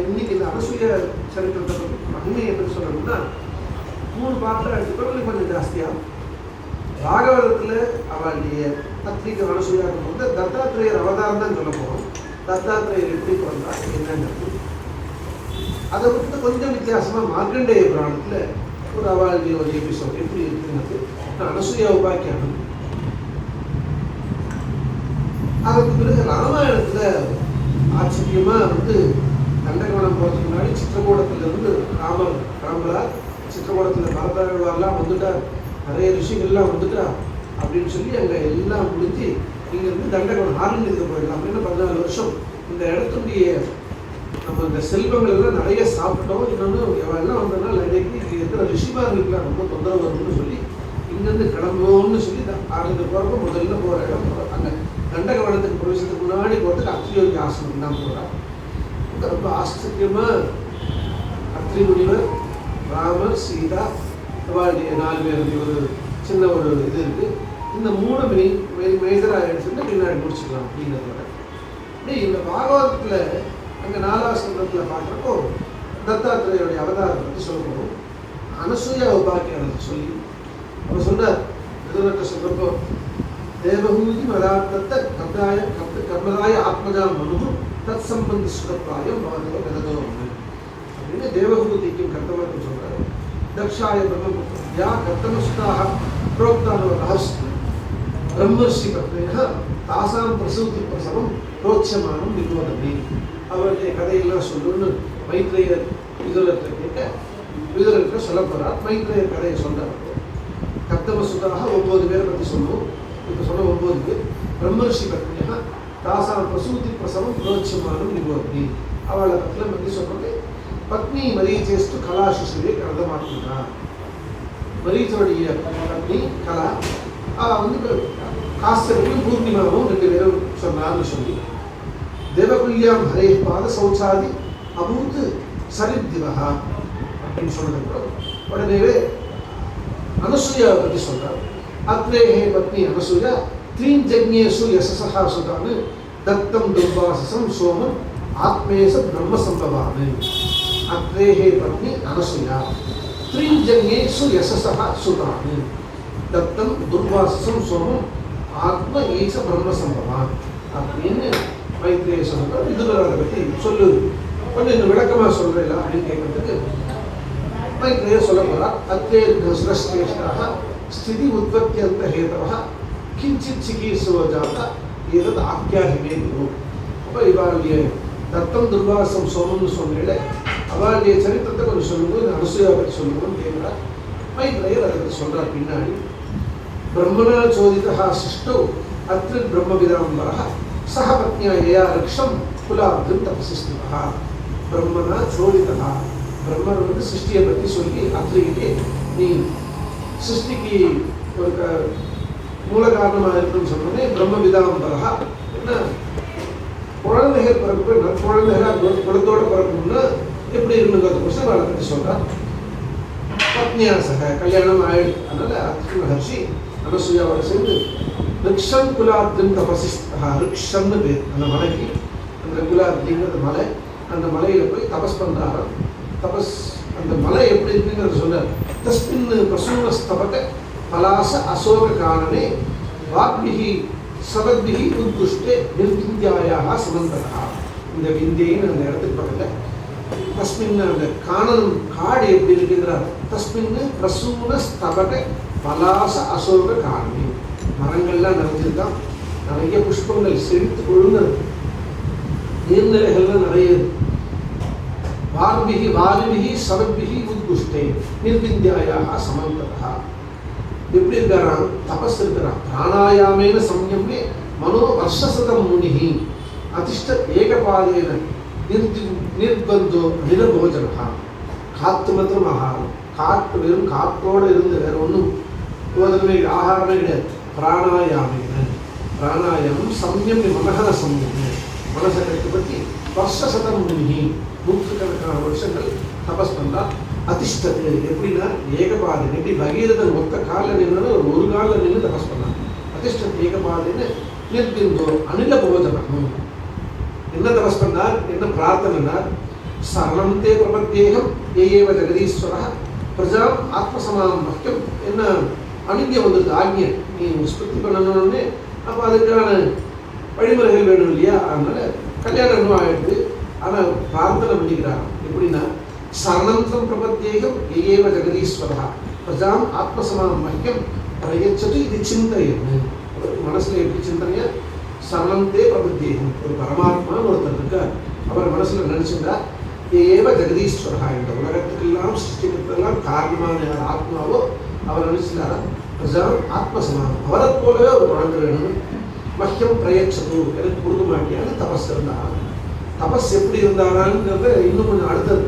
இன்னைக்கு இந்த அனசூய சரித்திரத்தை மகிமை எப்படி சொல்லணும்னா 3 பாட்டில் எடுத்துக்கிறவங்க கொஞ்சம் ஜாஸ்தியாகும். பாகவதத்தில் அவளுடைய பத்திரிகை அனசூயாக்கும் வந்து தத்தாத்திரேயர் அவதாரம் தான் சொல்ல போகிறோம். தத்தாத்திரேயர் எப்படி பிறந்தார் என்னங்கிறது அதை விட்டு கொஞ்சம் வித்தியாசமாக மார்க்கண்டேய புராணத்தில் ஒரு அவளுடைய ஒரு எபிசோட் எப்படி இருக்குங்கிறது அனசூயா உபாக்கியானம். அதுக்கு பிறகு ராமாயணத்துல ஆச்சரியமா வந்து தண்டகவனம் போறதுக்கு முன்னாடி சித்திரகூடத்துல இருந்து ராமர் கிளம்புறார். சித்திரகூடத்துல பரதாழ்வார்லாம் வந்துட்டார், நிறைய ரிஷிகள்லாம் வந்துட்டா அப்படின்னு சொல்லி அங்க எல்லாம் முடிஞ்சு இங்க இருந்து தண்டகவனம் ஆரம்பிக்க போயிடலாம் அப்படின்னு 14 வருஷம் இந்த இடத்துடைய நம்ம இந்த செல்வங்கள் எல்லாம் நிறைய சாப்பிட்டோம். இன்னொன்று எல்லாம் வந்ததுனால இங்கே இருக்கிற ரிஷிமார்களுக்குலாம் ரொம்ப தொந்தரவு வரும்னு சொல்லி இங்கேருந்து கிளம்புவோம்னு சொல்லி ஆரம்பிக்க போகிறப்ப முதல்ல போகிற இடம் அங்கே தண்டகவனத்துக்கு பிரவேசத்துக்கு முன்னாடி போகிறதுக்கு அத்ரியோகி ஆசிரமம் தான் போகிறார். ரொம்ப ஆச்சரியமாக அத்ரி முனிவர், ராமர், சீதா, அவளுடைய 4 பேருடைய ஒரு சின்ன ஒரு இது இருக்குது. இந்த 3 மேஜராக எடுத்துட்டு பின்னாடி முடிச்சுக்கலாம் அப்படிங்கிறதோட இந்த பாகவதத்தில் அங்கே 4ஆவது ஸ்கந்தத்தில் பார்க்குறப்போ தத்தாத்திரேயோடைய அவதாரத்தை பற்றி சொல்லப்படும். அனசூயா உபாக்கியானத்தை சொல்லி அவர் சொன்னார். எதிர்கிட்ட சொல்கிறப்போ தேவகூதி மதார்த்தத்தை கர்மதாய ஆத்மஜா மனு தத் சம்பந்தி சுகப்பிராயம் பவதோ கததோ அப்படின்னு தேவகூதிக்கும் கர்த்தவர்க்கும் சொல்கிறார். தக்ஷாய பிரம்மபுத்தியா கர்த்தமசுதாக புரோக்தானவராக பிரம்மர்ஷி பத்னேக தாசாம் பிரசூதி பிரசவம் புரோட்சமானம் வினோதமே. அவருடைய கதையெல்லாம் சொல்லணும்னு மைத்ரேயர் விதுரத்தை கேட்க விதுரத்தை சொல்ல போகிறார். மைத்ரேயர் கதையை சொல்கிறார். கர்த்தமசுதாக 9 பேரை பற்றி சொல்லுவோம். இப்போ சொன்ன 9 பேர் பிரம்மர்ஷி பத்னியா தாசாம் பிரசூதி பிரசவம் புரோட்சமானம் வினோதமே. அவளை பற்றி சொல்றது பத்னி மரீச்சேஸ்து கலாசிசுவே கருதமாக்குறா. மரீச்சோடைய பத்னி கலா வந்து காஸ்தரும் பூர்ணிமாவும் 2 பேரும் சொன்னார்னு சொல்லி தேவகுல்யாம் ஹரே பாத சௌச்சாதி அபூத் சரித்திவஹா அப்படின்னு சொன்னதுக்கப்புறம் உடனேவே அனசூயாவை பற்றி சொல்றார். அத்ரேஹே பத்னி அனசூயா 3 ஜக்ஞேஷு யசசஹா சுதானு தத்தம் துர்வாசசம் சோமம் ஆத்மேச பிரம்ம சம்பவானு. அத்ரேஹே பத்னி அனசூயா 3 ஜக்ஞேஷு யசசஹா சுதானு தத்தம் துர்வாசசம் சோமம் ஆத்ம ஈச பிரம்ம சம்பவான் அப்படின்னு மைத்ரேய சொல்றார். விதுரரை பற்றி சொல்லுது. கொஞ்சம் இன்னும் விளக்கமாக சொல்றீங்களா அப்படின்னு கேட்கறதுக்கு மைத்ரேய சொல்ல போறார். அத்தே சுரஸ்ரேஷ்டாக ஸ்திதி உற்பத்தியந்த ஹேதவ கிஞ்சித் சிகீர்ஷோ ஜாதா ஏதது ஆக்கியாகிமே குரு. அப்போ இவருடைய தத்தம் துர்வாசம் சோமம்னு சொன்னேன். அவளுடைய சரித்திரத்தை கொஞ்சம் சொல்லும்போது அனுசூயா பற்றி சொல்லணும்னு கேட்கிறார். மைத்ரேயர் அதை பற்றி சொல்றார் பின்னாடி. பிரம்மணா சோதிதா சிஷ்டோ அத்ரி பிரம்மவிதாம்பரா சக பத்னியா ஏயா ரிக்ஷம் குலாப்திம் தபசிஸ்துவா. பிரம்மணா சோதிதா, பிரம்மன் வந்து சிருஷ்டியை பற்றி சொல்லி அத்ரிகிட்டே நீ சிருஷ்டிக்கு ஒரு மூல காரணமாக இருக்குன்னு சொன்னோடனே பிரம்மவிதாம்பரா என்ன குழந்தைகள் பிறப்பு குழந்தைகள் குலத்தோட பிறக்கணும்னா எப்படி இருக்கணுங்கிறத கொஸ்டின் அதை பற்றி சொல்றார். பத்னியாசக கல்யாணம் ஆயிடுது. அதனால அத்ரி மகர்ஷி அனசூயாவோட சேர்ந்து ரிக்ஷம் குலாப்திம் தபசிஸ்தா, ரிக்ஷம்னு பேர் அந்த மலைக்கு. அந்த குலாப்திங்கிறது மலை, அந்த மலையில போய் தபஸ் பண்றாரு. தபஸ் அந்த மலை எப்படி இருக்குங்கிறத சொன்னார். தஸ்மின் பிரசூனஸ்தபக பலாச அசோக காணனே வாக்பிஹி சவத்பிஹி உத்குஷ்டே நிர்விந்தியாயாக சமந்ததா. இந்த விந்தியின்னு அந்த இடத்துக்கு பக்கத்தில் தஸ்மின் அந்த காணனம் காடு எப்படி இருக்குங்கிறார். தஸ்மின் பிரசூனஸ்தபக பலாச அசோக காணனே, மரங்கள்லாம் நிறைஞ்சிருக்கான், நிறைய புஷ்பங்கள் செழித்து கொழுந்தது, நீர்நிலைகள்லாம் நிறைய. வார்பிஹி வாரிபிஹி சவத்பிஹி உத்குஷ்டே நிர்விந்தியாயாக சமந்ததா. எப்படி இருக்கிறான்? தபஸ் இருக்கிறான். பிராணாயாமேன சம்யமே மனோ வர்ஷசதம் முனிஹி அதிஷ்ட ஏகபாதேன நிர்பந்தோ நிரபோஜனா. காத்து மாத்திரம் ஆகாரம், காற்று வெறும் காற்றோடு இருந்து வேற ஒன்றும் போதமே ஆகாரமே கிடையாது. பிராணாயாமேன, பிராணாயாமம் சம்யம் மனகன சம்யம், மனசை கட்டுப்படுத்தி வர்ஷசதம் முனிஹி நூற்றுக்கணக்கான வருஷங்கள் தபஸ் பண்ணா. அதிஷ்டத்து எப்படின்னா ஏகபாதன், எப்படி பகீரதன் மொத்த காலில் நின்று ஒரு காலில் நின்று தபஸ் பண்ணான். அதிஷ்டத்து ஏகபாதன்னு நிர்பிந்தோ அனில போஜனம். என்ன தபஸ் பண்ணார், என்ன பிரார்த்தனார்? சரணம் தே பிரபத்தேகம் ஏவ ஜெகதீஸ்வர பிரஜாம் ஆத்மசமானம் மக்கியம். என்ன அணிங்க வந்திருக்கு ஆக்ஞை, நீ உற்பத்தி பண்ணணும்னு. அப்போ அதுக்கான வழிமுறைகள் வேணும் இல்லையா? அதனால கல்யாணம் இன்னும் ஆயிடுது. ஆனால் பிரார்த்தனை பண்ணிக்கிறார். எப்படின்னா சரணந்தம் பிரபத்தேகம் ஏவ ஜெகதீஸ்வரா பிரஜாம் ஆத்மசமானம் மக்கியம் பிரயச்சது இது சிந்தையன்னு. மனசுல எப்படி சிந்தனையா? சரணந்தே பிரபத்தேகம், ஒரு பரமாத்மான்னு ஒருத்தர் இருக்கார், அவர் மனசுல நினைச்சுட்டா ஏவ ஜெகதீஸ்வரா, இந்த உலகத்துக்கெல்லாம் சிருஷ்டிக்கிறதுக்கெல்லாம் காரணமான யார் ஆத்மாவோ அவர் நினைச்சுட்டாரா பிரஜாம் ஆத்மசமானம், அவரை போலவே ஒரு குழந்தை வேணும். மக்கியம் பிரயச்சது, எனக்கு கொடுக்க மாட்டியான்னு தபஸ் இருந்தார். தபஸ் எப்படி இருந்தாராங்கிறத இன்னும் கொஞ்சம் அடுத்தது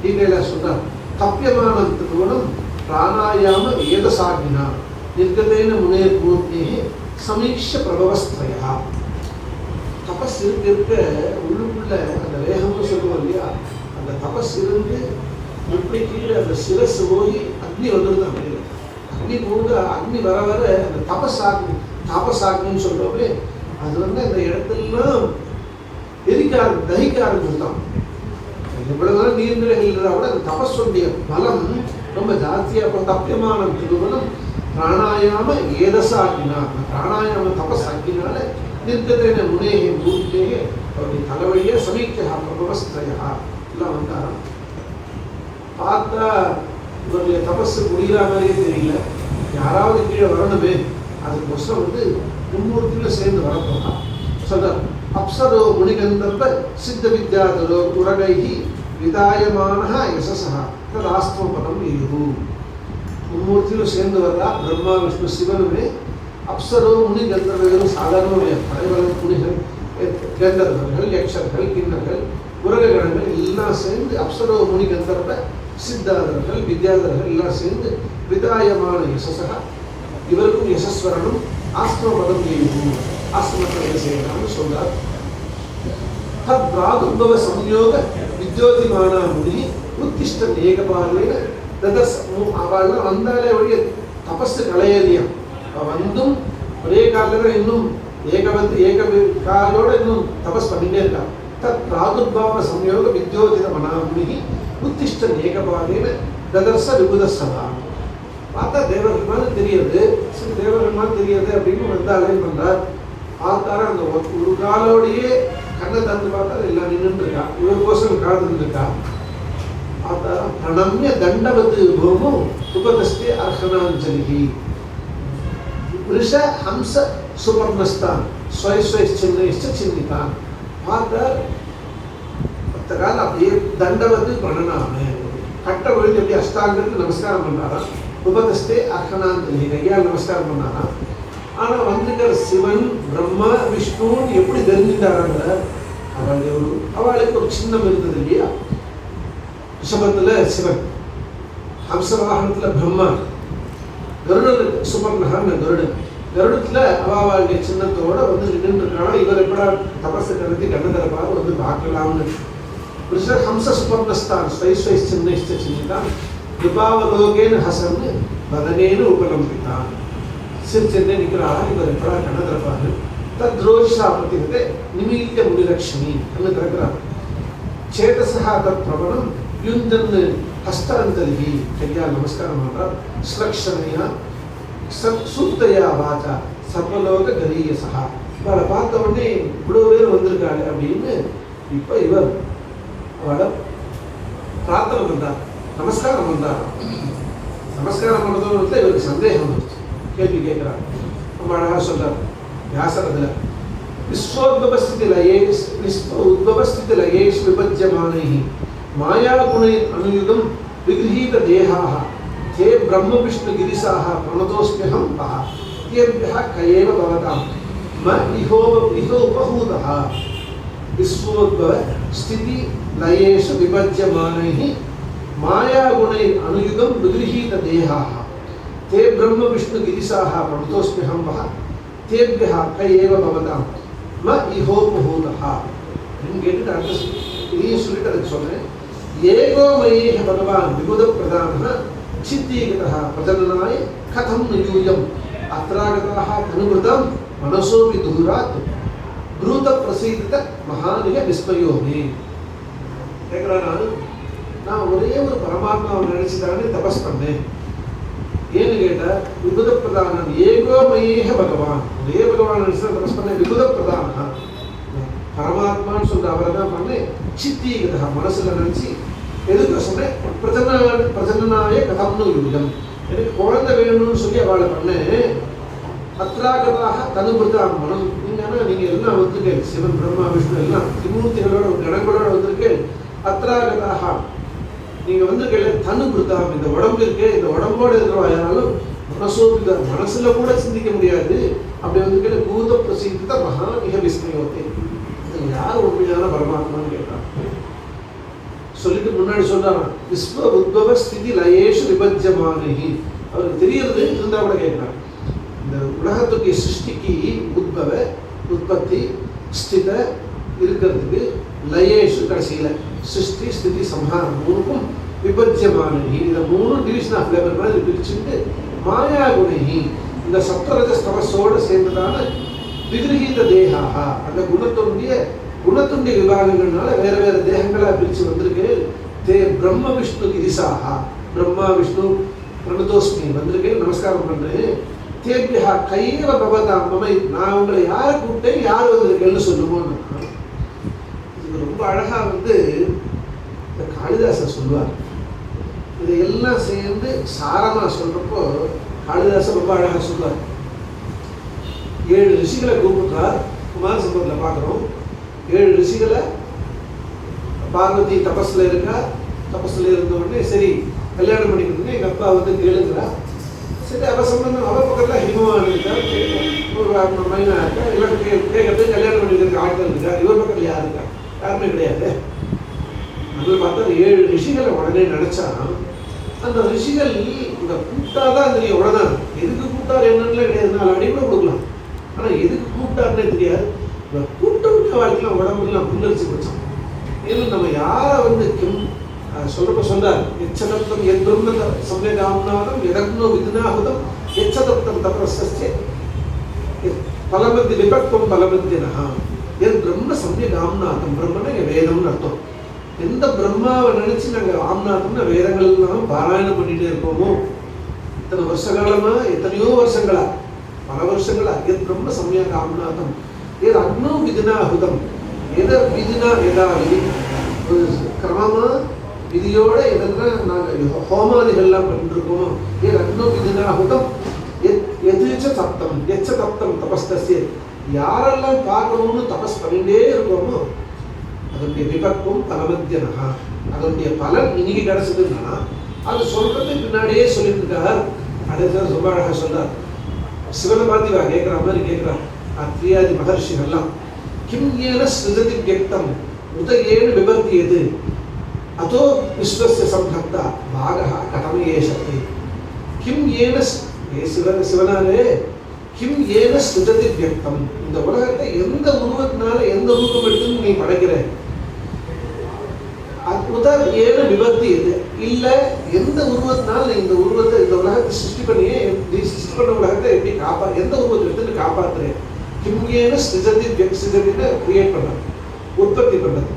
டீட்டெயிலாக சொல்றார். தப்பியமான திருவனம் பிராணாயாம ஏதசாகினா நிர்கதேன முனேர் பூர்த்தியே சமீட்ச பிரபவஸ்திரயா. தபஸ் இருக்க உள்ளுக்குள்ள அந்த வேகம்னு சொல்லுவோம் இல்லையா, அந்த தபஸ் இருந்து எப்படி கீழே அந்த சிரசு போய் அக்னி வந்துடுது. அப்படி அக்னி போக அக்னி வர வர அந்த தபசாக்னின்னு சொல்றோமே, அது வந்து அந்த இடத்துலாம் தகிக்க ஆரம்பிச்சுதான். இவ்வளவுதான் நீர்நிலைகள் இருந்தால் கூட அந்த தபஸுடைய பலம் ரொம்ப ஜாஸ்தியாக. தப்பியமான திருமணம் பிராணாயாம ஏதசாக்கினா, பிராணாயாம தபஸாக்கினால நிர்கதேன முனேகே பூர்த்தேகே அவருடைய தலைவழியே சமீட்சா பிரபவஸ்திரயா எல்லாம் வந்தாராம். பார்த்தா இவருடைய தபஸ் முடிகிற மாதிரியே தெரியல. யாராவது கீழே வரணுமே, அதுக்கொசரம் வந்து மும்மூர்த்தியில சேர்ந்து வரப்போனா சொல்றார். அப்சரோ முனிகந்தர்ப சித்த வித்யாதரோ உரகைஹி விதாயமான யசசா ததாஸ்தமபதம் ஏது. மும்மூர்த்தியிலும் சேர்ந்து வர்றா பிரம்மா விஷ்ணு சிவனுமே. அப்சரோ முனி கந்தர்வர்களும் சாதாரண படைவர்கள், முனிகள், கந்தர்வர்கள், யக்ஷர்கள், கிண்ணர்கள், உரகணங்கள் எல்லாம் சேர்ந்து அப்சரோ முனி கந்தர்வ சித்தாதர்கள் வித்யாதர்கள் எல்லாம் சேர்ந்து விதாயமான யசசா, இவருக்கும் யசஸ்வரனும் ஆஸ்தமபதம் ஏது, ஆஸ்தமத்தை செய்யலாம்னு சொல்றார். தத்ராதுர்பவ சம்யோக வித்யோதிமான முனி உத்திஷ்டன் ஏகபாலேன ததஸ். அவள்லாம் வந்தாலே வழிய தபஸ் கலையலியம். வந்தும் ஒரே காலில் தான் இன்னும் ஏக காலோட இன்னும் தபஸ் பண்ணிட்டே இருக்கான். தத் பிராதுர்பாவ சம்யோக வித்யோதித மனாமுனி உத்திஷ்டன் ஏகபாலேன ததர்ச விபுதசதா. பார்த்தா தேவர்கள் மாதிரி தெரியுது, சரி தேவர்கள் மாதிரி தெரியுது அப்படின்னு வந்து அலைன் பண்றார். பார்த்தாரா அந்த ஒரு காலோடையே கண்ணை தந்து பார்த்தா எல்லாம் நின்று இருக்கா, இவர் கோஷம் காதுன்னு இருக்கா. பார்த்தாரா பிரணம்ய தண்டவத்து பூமோ உபதஸ்தே அர்ஹனாஞ்சலி ரிஷ ஹம்ச சுபர்ணஸ்தான் ஸ்வை சின்னிதான். பார்த்தார் அத்த காலம் அப்படியே தண்டவத்து பண்ணனாம கட்ட விழுந்து எப்படி அஷ்டாங்கத்துக்கு நமஸ்காரம் பண்ணாராம். உபதஸ்தே அர்ஹனாந்தலி கையால் நமஸ்காரம் பண்ணாராம். ஆனால் வந்திருக்கிற சிவன் பிரம்மா விஷ்ணுன்னு எப்படி தெரிஞ்சுட்டாராங்க? அவளுக்கு ஒரு சின்னம் இருந்தது இல்லையா? ரிஷபத்தில் சிவன், ஹம்சவாகனத்தில் பிரம்மா, கருடன் சுபர்ணகான்னு கருடத்தில் அவளுடைய சின்னத்தோட வந்து நின்றுருக்கானா. இவர் எப்படா தபசு கருதி கண்ணதரப்பாக வந்து பார்க்கலாம்னு ஹம்ச சுபர்ணஸ்தான் ஸ்வைஸ்வை சின்னைஷ்ட சின்னிதான் கிருபாவலோகேன்னு ஹசன்னு வதனேன்னு உபலம்பித்தான். சிரிச்சென்னே நிற்கிறாளா இவர் எப்படா கண்ணதரப்பாக தத்ரோஷா பிரதிகத்தை நிமித்த முனிலட்சுமி என்று திறக்கிறார். சேதசா தத் பிரபலம் யுந்தன் ஹஸ்தாந்தலி கையால் நமஸ்காரம் பண்றார். ஸ்லக்ஷனையா சூக்தையா வாச்சா சர்வலோக கரீயசா. இவளை பார்த்த உடனே இவ்வளோ பேர் வந்திருக்காரு அப்படின்னு இப்போ இவர் அவளை பிரார்த்தனை பண்றார், நமஸ்காரம் பண்றார். நமஸ்காரம் பண்ணுறதுல இவருக்கு சந்தேகம் வந்துச்சு, கேள்வி கேட்கிறார். ரொம்ப அழகா சொல்றார் வியாசரதுல. விஸ்வோத்பவஸ்திதி லயேஷ் விபஜ்யமானைஹி மாயாகுணை அனுயுகம் விகிரஹீத தேஹாஹ தே பிரம்ம விஷ்ணு கிரிசாஹ பிரணதோஸ்மிஹம் பஹ தேப்யஹ கயேவ பவதாம் ம இஹோபஹூதஹ. விஸ்வோத்பவ ஸ்திதி லயேஷ் விபஜ்யமானைஹி மாயாகுணை அனுயுகம் விகிரஹீத தேஹாஹ தே பிரம்ம விஷ்ணு கிரிசாஹ பிரணதோஸ்மிஹம் பஹ தேப்யா கையேவ பவதாம் ம இஹோபஹூதஹ. கேட்டுட்டு அடுத்த இதையும் சொல்லிட்டு அதுக்கு சொல்றேன். ஏகோ மயேஹ பகவான் விபுத பிரதான சித்தீகதா பிரஜனனாய கதம் நியூயம் அத்ராகதாக அனுபதம் மனசோபி தூராத் ப்ரூத பிரசீதித மகானிக விஸ்மயோகி. கேட்குறானா, நான் ஒரே ஒரு பரமாத்மாவை நினைச்சுதானே தபஸ் பண்ணேன். ஏன்னு கேட்டால் விபுத பிரதானம் ஏகோ மயேஹ பகவான், ஒரே பகவான் நினைச்சு தபஸ் பண்ணேன். விபுத பிரதானா பரமாத்மான்னு சொல்ற அவரை தான் பண்ணேன். சித்தீகதா மனசுல நினைச்சு எதுக்கு சொன்னேன், பிரஜனாய கதம்னு யூயம், எனக்கு குழந்தை வேணும்னு சொல்லி அவளை பண்ணேன். அத்ராகதாக தனுபிரதாம் மனம். நீங்க எல்லாம் வந்திருக்கேன், சிவன் பிரம்மா விஷ்ணு எல்லாம் திமூர்த்திகளோட கணங்களோட வந்திருக்கேன். அத்ராகதாக நீங்க வந்திருக்கல தனுபிரதாம், இந்த உடம்பு இருக்கு, இந்த உடம்போட இருக்கிறவாயாலும் மனசோபித மனசுல கூட சிந்திக்க முடியாது. அப்படி வந்திருக்கல பூத பிரசித்த மகா மிக விஸ்மயோத்தை. யார் உண்மையான பரமாத்மான்னு கேட்டான். சொல்லிட்டு முன்னாடி சொல்றாங்க விஸ்வ உத்பவ ஸ்திதி லயேஷு விபஜ்யமானஹி. அவருக்கு தெரியறது இருந்தா கூட கேட்கிறார். இந்த உலகத்துடைய சிருஷ்டிக்கு உத்பவ உற்பத்தி ஸ்தித இருக்கிறதுக்கு லயேஷு கடைசியில சிருஷ்டி ஸ்திதி சம்ஹாரம் மூணுக்கும் விபஜ்யமானஹி. இந்த மூணு டிவிஷன் ஆஃப் லேபர் மாதிரி பிரிச்சுட்டு மாயா குணஹி இந்த சப்தரஜ ஸ்தமஸோடு சேர்ந்ததான விகிரஹீத தேகாக அந்த குணத்துடைய விபாகங்கள்னால வேற வேற தேகங்களா பிரிச்சு வந்திருக்கு. தே பிரம்ம விஷ்ணு கிரிசாக பிரம்மா விஷ்ணு பிரணதோஸ்மி வந்திருக்கேன், நமஸ்காரம் பண்றேன். தேபியா கையவ பவதாம் மமை, நான் உங்களை யாரை கூப்பிட்டேன், யார் வந்திருக்கேன்னு சொல்லுவோன்னு. இது ரொம்ப அழகா வந்து இந்த காளிதாசர் சொல்லுவார். இதையெல்லாம் சேர்ந்து சாரமா சொல்றப்போ காளிதாசர் ரொம்ப அழகா சொல்லுவார். 7 ரிஷிகளை கூப்பிட்டார். குமார சம்பவத்தில் பார்க்குறோம். 7 ரிஷிகளை பார்வதி தபஸ்ல இருக்கா. தபஸ்ல இருந்த உடனே சரி கல்யாணம் பண்ணிக்கணும்னு எங்கள் அப்பா வந்து கேளுங்கிறா. சரி அவ சம்பந்தம் அவ பக்கத்தில் ஹிமவான் இருக்கா, ஒரு மைனா இருக்கா, இவன் கேட்கறது கல்யாணம் பண்ணிக்கிறதுக்கு ஆட்கள் இருக்கா. இவர் பக்கத்தில் யார் இருக்கா? யாருமே கிடையாது. அதில் பார்த்தா 7 ரிஷிகளை உடனே நினைச்சா அந்த ரிஷிகள் இந்த கூட்டாதான் தெரியும். உடனே எதுக்கு கூட்டார் என்னன்னு கிடையாது, 4 அடி கூட கொடுக்கலாம். ஆனால் எதுக்கு கூப்பிட்டாருன்னே தெரியாது. கூட்டமிட்ட வாழ்க்கையில் உடம்புலாம் புல்லரிச்சு போச்சான். ஏன்னா நம்ம யாரை வந்து சொல்றப்ப சொல்றார் எச்சதப்தம் என் பிரம்ம சம்யகாம்நாதம் எதக்னோ விதினாகுதம் எச்சதப்தம் தபஸ்ய பலமத்தி விபக்தம் பலமத்தியனஹா. என் பிரம்ம சம்யகாம்நாதம், பிரம்மனா வேதம்னு அர்த்தம். எந்த பிரம்மாவை நினைச்சு நாங்கள் ஆம்நாதம்னா வேதங்கள் எல்லாம் பாராயணம் பண்ணிட்டே இருக்கோமோ இத்தனை வருஷ காலமா, எத்தனையோ வருஷங்களா, பல வருஷங்களா என் பிரம்ம சம்யகாம்நாதம் ஏது அக்னோ விதினாகுதம் எதை விதினா எதா விதி கிரமமா விதியோட எதெல்லாம் நாங்கள் ஹோமாதிகள்லாம் பண்ணிருக்கோமோ ஏது அக்னோ விதினாகுதம் எதிர்ச்ச தப்தம் எச்ச தப்தம் தபஸ்தஸ்ய யாரெல்லாம் பார்க்கணும்னு தபஸ் பண்ணிட்டே இருக்கோமோ அதனுடைய விபக்கும் பலமத்தியனகா, அதனுடைய பலன் இன்னைக்கு கிடைச்சதுன்னா அது சொல்றதுக்கு பின்னாடியே சொல்லிட்டு இருக்கார். அடுத்த ரொம்ப அழகாக சொல்றார். சிவனை பார்த்து கேட்குற மாதிரி கேட்குறார் அத்ரியாதி மகர்ஷிகள்லாம். கிம் ஏன ஸ்ருததி வியக்தம் உத ஏன விபர்த்தியது அதோ விஸ்வஸ்ய சம்பக்தா பாகா கடமையேஷத்தை. கிம் ஏன சிவனாலே கிம் ஏன ஸ்ருததி வியக்தம், இந்த உலகத்தை எந்த உருவத்தினால எந்த ரூபம் எடுத்து நீ படைக்கிற, உதர் ஏன விபத்து எது இல்ல எந்த உருவத்தினால நீ இந்த உருவத்தை இந்த உலகத்தை சிருஷ்டி பண்ணியே நீ சிருஷ்டி பண்ண உலகத்தை எப்படி எந்த உருவத்தை எடுத்து காப்பாத்துற. கிம் ஏன ஸ்ருததி வியக்தின்னு கிரியேட் பண்ண உற்பத்தி பண்ணது,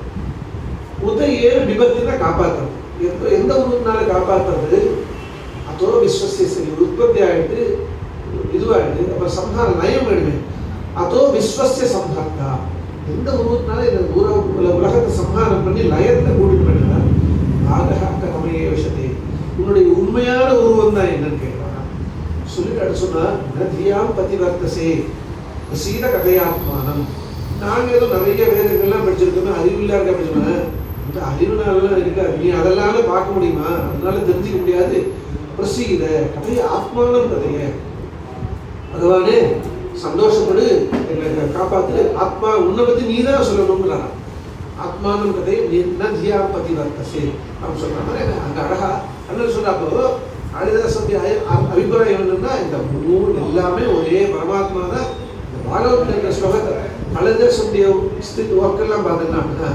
உத ஏன விபத்தினா காப்பாற்றுறது, எந்த உருவத்தினால காப்பாற்றுறது. அதோ விஸ்வசிய சரி உற்பத்தி ஆகிட்டு இதுவாகிட்டு அப்புறம் சம்ஹார நயம் வேணுமே. அதோ விஸ்வசிய சம்ஹார்த்தா, எந்த உருவத்தினால இந்த உலகத்தை சம்ஹாரம் பண்ணி லயத்தை கூட்டிட்டு பண்ணினா பாகா கடமையே விஷயத்தை உன்னுடைய உண்மையான உருவம் தான் என்னன்னு கேட்கிறான். சொல்லிட்டு அடுத்து சொன்னா நதியாம் பதிவர்த்தசே சீத கதையாத்மானம். நாங்கள் ஏதோ நிறைய வேதங்கள்லாம் படிச்சிருக்கோம், அறிவில்லா இருக்க படிச்சோம். இந்த அறிவுனாலாம் இருக்காது, நீ அதெல்லாம் பார்க்க முடியுமா, அதனால தெரிஞ்சுக்க முடியாது. பிரசீத கதையை ஆத்மானம் கதையை அதுவானே சந்தோஷப்படு, எங்களை காப்பாத்து, ஆத்மா உன்னை பற்றி நீ தான் சொல்லணுங்கிறான். ஆத்மானம் கதையை நதியா பத்தி வர்த்தசே அப்படின்னு சொல்ற மாதிரி அங்கே அழகா அண்ணன் சொல்றப்போ காளிதாசனுடைய அபிப்பிராயம் என்னன்னா இந்த மூணு எல்லாமே ஒரே பரமாத்மா தான். இந்த பாகவத ஸ்லோகத்தை காளிதாசனுடைய ஒர்க்கெல்லாம் பார்த்தீங்கன்னா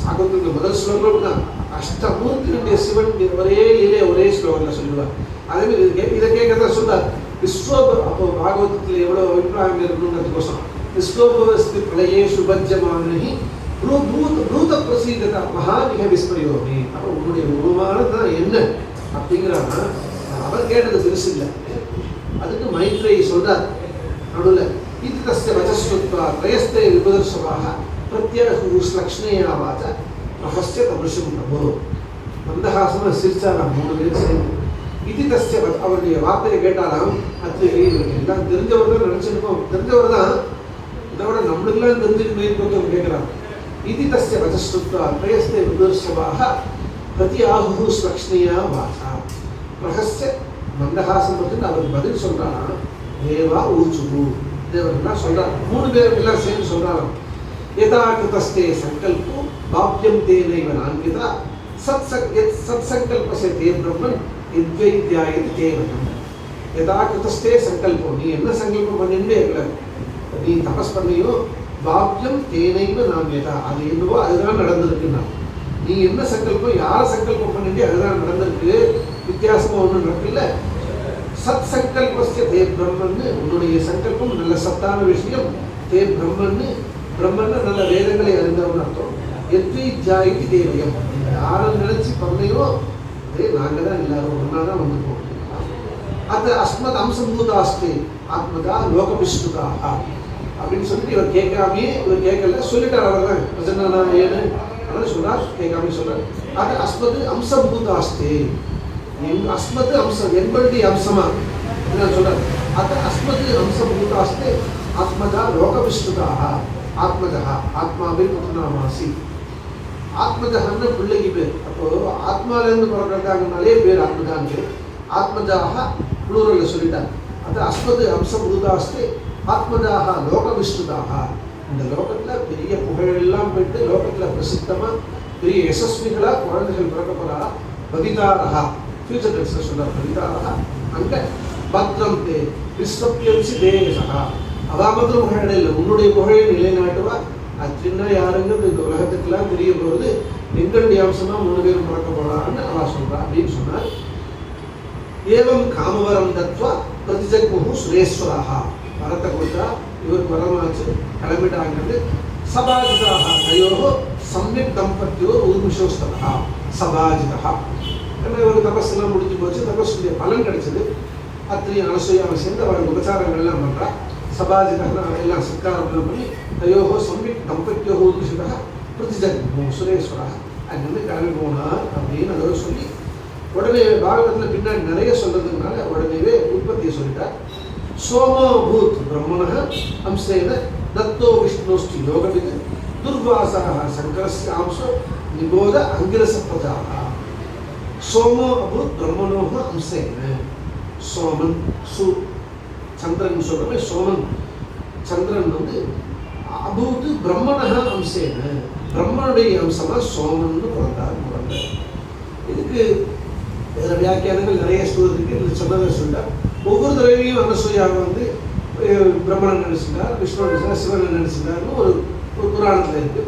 சாகவத்துக்கு முதல் ஸ்லோகம் தான் அஷ்டமூர்த்தியுடைய சிவன் ஒரே லீலையை ஒரே ஸ்லோகத்தில் சொல்லுவார். அதே மாதிரி இதை கேட்கறதா சொல்றார். அப்போ பாகவதத்தில் எவ்வளோ அபிப்பிராயம் இருக்கணுங்கிறதுக்கோசம் விஸ்வோபவஸ்தி பிரளயே சுபஜ்யமானி ப்ரூத பிரசீதா மகாநிக விஸ்மயோமி. அப்போ உன்னுடைய உருவானது தான் என்ன அப்படிங்கிறாங்க. அவர் கேட்டது பெருசு இல்லை. அதுக்கு மைத்ரேயி சொல்றார் நடுவில் இது தஸ்ய வச்சஸ்வத்வா திரயஸ்தே விபதர்ஷவாக பிரத்யேகூஸ்லக்ஷ்ணையா வாச்ச ரகஸ்ய தபுஷம் பிரபோ. மந்தஹாசன சிரிச்சாராம் மூணு பேரும் சேர்ந்து. இது தஸ்ய அவருடைய வார்த்தையை கேட்டாலாம் அது எல்லாம் தெரிஞ்சவர் தான் நினைச்சிருக்கோம், தெரிஞ்சவர் தான், இதோட நம்மளுக்கெல்லாம் தெரிஞ்சுட்டு கேட்கிறான். இது தஸ்ய வச்சஸ்வத்வா திரயஸ்தே விபதர்ஷவாக பிரத்யேகூஸ்லக்ஷ்ணையா வாச்சா ரகஸ்ய. மந்தஹாசன் வந்து அவருக்கு பதில் சொல்றானா தேவா ஊச்சுரு தேவர்லாம் சொல்றாரு. மூணு பேர் எல்லாம் சேர்ந்து சொல்றாராம். யதா கிருதஸ்தே சங்கல்போ பாப்யம் தேனைவ நான்கிதா சத்சங்கல்பசே தே பிரம்மன் யத்வைத்யாயதி தேவனம். யதா கிருதஸ்தே சங்கல்போ, நீ என்ன சங்கல்பம் பண்ணிட்டு நீ தபஸ் பண்ணியோ பாப்யம் தேனைவ நான்கிதா, அது என்னவோ அதுதான் நடந்திருக்குன்னா. நீ என்ன சங்கல்பம் யார சங்கல்பம் பண்ணிட்டு அதுதான் நடந்திருக்கு, வித்தியாசமா ஒன்றும் நடக்கல. சத் சங்கல்பஸ்ய தே பிரம்மன்னு, உன்னுடைய சங்கல்பம் நல்ல சத்தான விஷயம். தே பிரம்மன்னு, பிரம்மன்னு நல்ல வேதங்களை அறிந்தவன் அர்த்தம். யத்வைத்யாயதி தேவயம், யாரை நினைச்சு பண்ணையோ அதே நாங்கள் தான் எல்லாரும் ஒன்றா தான் வந்துப்போம். அது அஸ்மத் அம்சபூதாஸ்தே ஆத்மதா லோகவிஷ்ணுதாக அப்படின்னு சொல்லிட்டு இவர் கேட்காமே, இவர் கேட்கல சொல்லிட்டார். அவர் தான் பிரசன்னா ஏன்னு அப்படின்னு சொல்றார், கேட்காமே சொல்றார். அது அஸ்மத் அம்சபூதாஸ்தே, அஸ்மத் அம்சம் எங்களுடைய அம்சமா என்ன சொல்றாரு. அது அஸ்மத் அம்சபூதாஸ்தே ஆத்மதா லோகவிஷ்ணுதாக ஆத்மஜா ஆத்மாவில் புத்தனாமாசி. ஆத்மஜான்னு பிள்ளைக்கு பேர். அப்போ ஆத்மாலேருந்து பிறக்கிறாங்கனாலே பேர் ஆத்மஜான்னு பேர். ஆத்மஜாக புளூரலில் சொல்லிட்டாங்க. அது அஸ்மது அம்சபூதாஸ்தே ஆத்மஜாக லோகவிஷ்ணுதாக. இந்த லோகத்தில் பெரிய புகழெல்லாம் போயிட்டு லோகத்தில் பிரசித்தமாக பெரிய யசஸ்விகளாக குழந்தைகள் பிறக்கப்படுறா. பவிதாரகா ஃபியூச்சர் டென்ஸில் சொல்கிறார். பவிதாரகா அங்கே பத்ரம் தே விஸ்வப்யம்சி தேசகா. அவா மாத்திரம் புகழ இல்லை, உன்னுடைய புகழை நிலைநாட்டுவா. அச்சின்னா யாருங்கிறது இந்த உலகத்துக்கெல்லாம் தெரிய போகிறது. எங்களுடைய அம்சமா மூணு பேரும் பறக்க போறான்னு அவா சொல்றா அப்படின்னு சொன்னார். ஏவம் காமவரம் தத்வா பிரதிஜக்முகு சுரேஸ்வராக. வரத்தை கொடுத்தா இவருக்கு வரமாச்சு, கிளம்பிட்டாங்கிறது. சபாஜிதாக தயோகோ சம்யக் தம்பத்தியோ ஊர்மிஷோஸ்ததா சபாஜிதா. ஏன்னா இவருக்கு தபஸ்லாம் முடிஞ்சு போச்சு, தபஸுடைய பலன் கிடைச்சது. அத்திரி அனசூயாவை சேர்ந்து அவருக்கு உபச்சாரங்கள்லாம் பண்றா. சபாஜிதா எல்லாம் சத்காரம் பண்ணி தயோகோ சம்யக் தம்பத்தியோ ஊர்மிஷதா பிரதிஜக்முகு சுரேஸ்வராக அங்கிருந்து கிளம்பி போனார் அப்படின்னு அதை சொல்லி உடனே பாகவத்தில் பின்னாடி நிறைய சொல்றதுனால உடனேவே உற்பத்தியை சொல்லிட்டார். சோமோ பூத் பிரம்மண அம்சேன தத்தோ விஷ்ணுஸ்டி யோகவித் दुर्वासः शङ्करस्य अंशो निबोध अंगिरसप्रजाः सोमो अभूत् ब्रह्मणोः अंशेन सोमन सु चंद्रन சொல்றமே சோமன் சந்திரன் வந்து அபூத் பிரம்மணः अंशेन பிரம்மனுடைய அம்சமா சோமன் பிறந்தார். இதுக்கு வேற வியாக்கியானங்கள் நிறைய ஸ்டோரி இருக்கு. இது சொன்னதை சொல்ல ஒவ்வொரு தடவையும் அனசூயாவை வந்து பிரம்மணன் நினைச்சிட்டார், விஷ்ணு நினைச்சார், சிவன் நினைச்சிட்டார்னு ஒரு புராணத்தில் இருக்கு.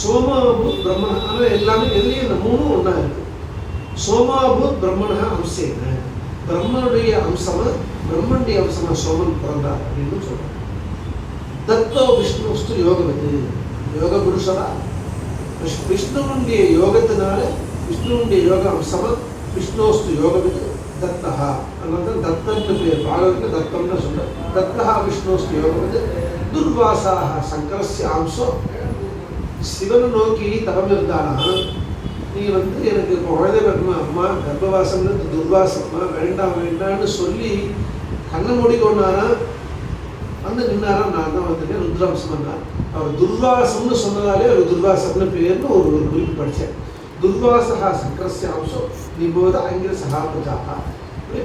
சோமாபூத் பிரம்மண, ஆனால் எல்லாமே எதுலேயும் இந்த மூணும் ஒன்றா இருக்கு. சோமாபூத் பிரம்மண அம்சேன பிரம்மனுடைய அம்சமா பிரம்மனுடைய அம்சமா சோமன் பிறந்தார் அப்படின்னு சொல்றாங்க. தத்தோ விஷ்ணுஸ்து யோகவதி யோக புருஷரா விஷ்ணுவுடைய யோகத்தினால விஷ்ணுவுடைய யோக அம்சமா விஷ்ணோஸ்து யோகவதி தத்தஹா அதனால தத்தன்னு பேர். பாகவதற்கு தத்தம்னு சொல்ற. தத்தஹா விஷ்ணோஸ்து யோகவதி துர்வாசாக சங்கரஸ்ய அம்சோ சிவனை நோக்கி தவம் இருந்தானா நீ வந்து எனக்கு குழந்தை பிறகுமா அம்மா கர்ப்பவாசம்னு துர்வாசம்மா வேண்டாம் வேண்டாம்னு சொல்லி கண்ணை மூடிக்கொண்டாரா வந்து நின்னாரா நான் தான் வந்துட்டேன் ருத்ராம்சம் பண்ணார். அவர் துர்வாசம்னு சொன்னதாலே அவர் துர்வாசம்னு பேர்னு ஒரு குறிப்பு படித்தேன். துர்வாசகா சங்கரஸ்ய அம்சம் நிபோத அங்கிர சகாபஜாகா.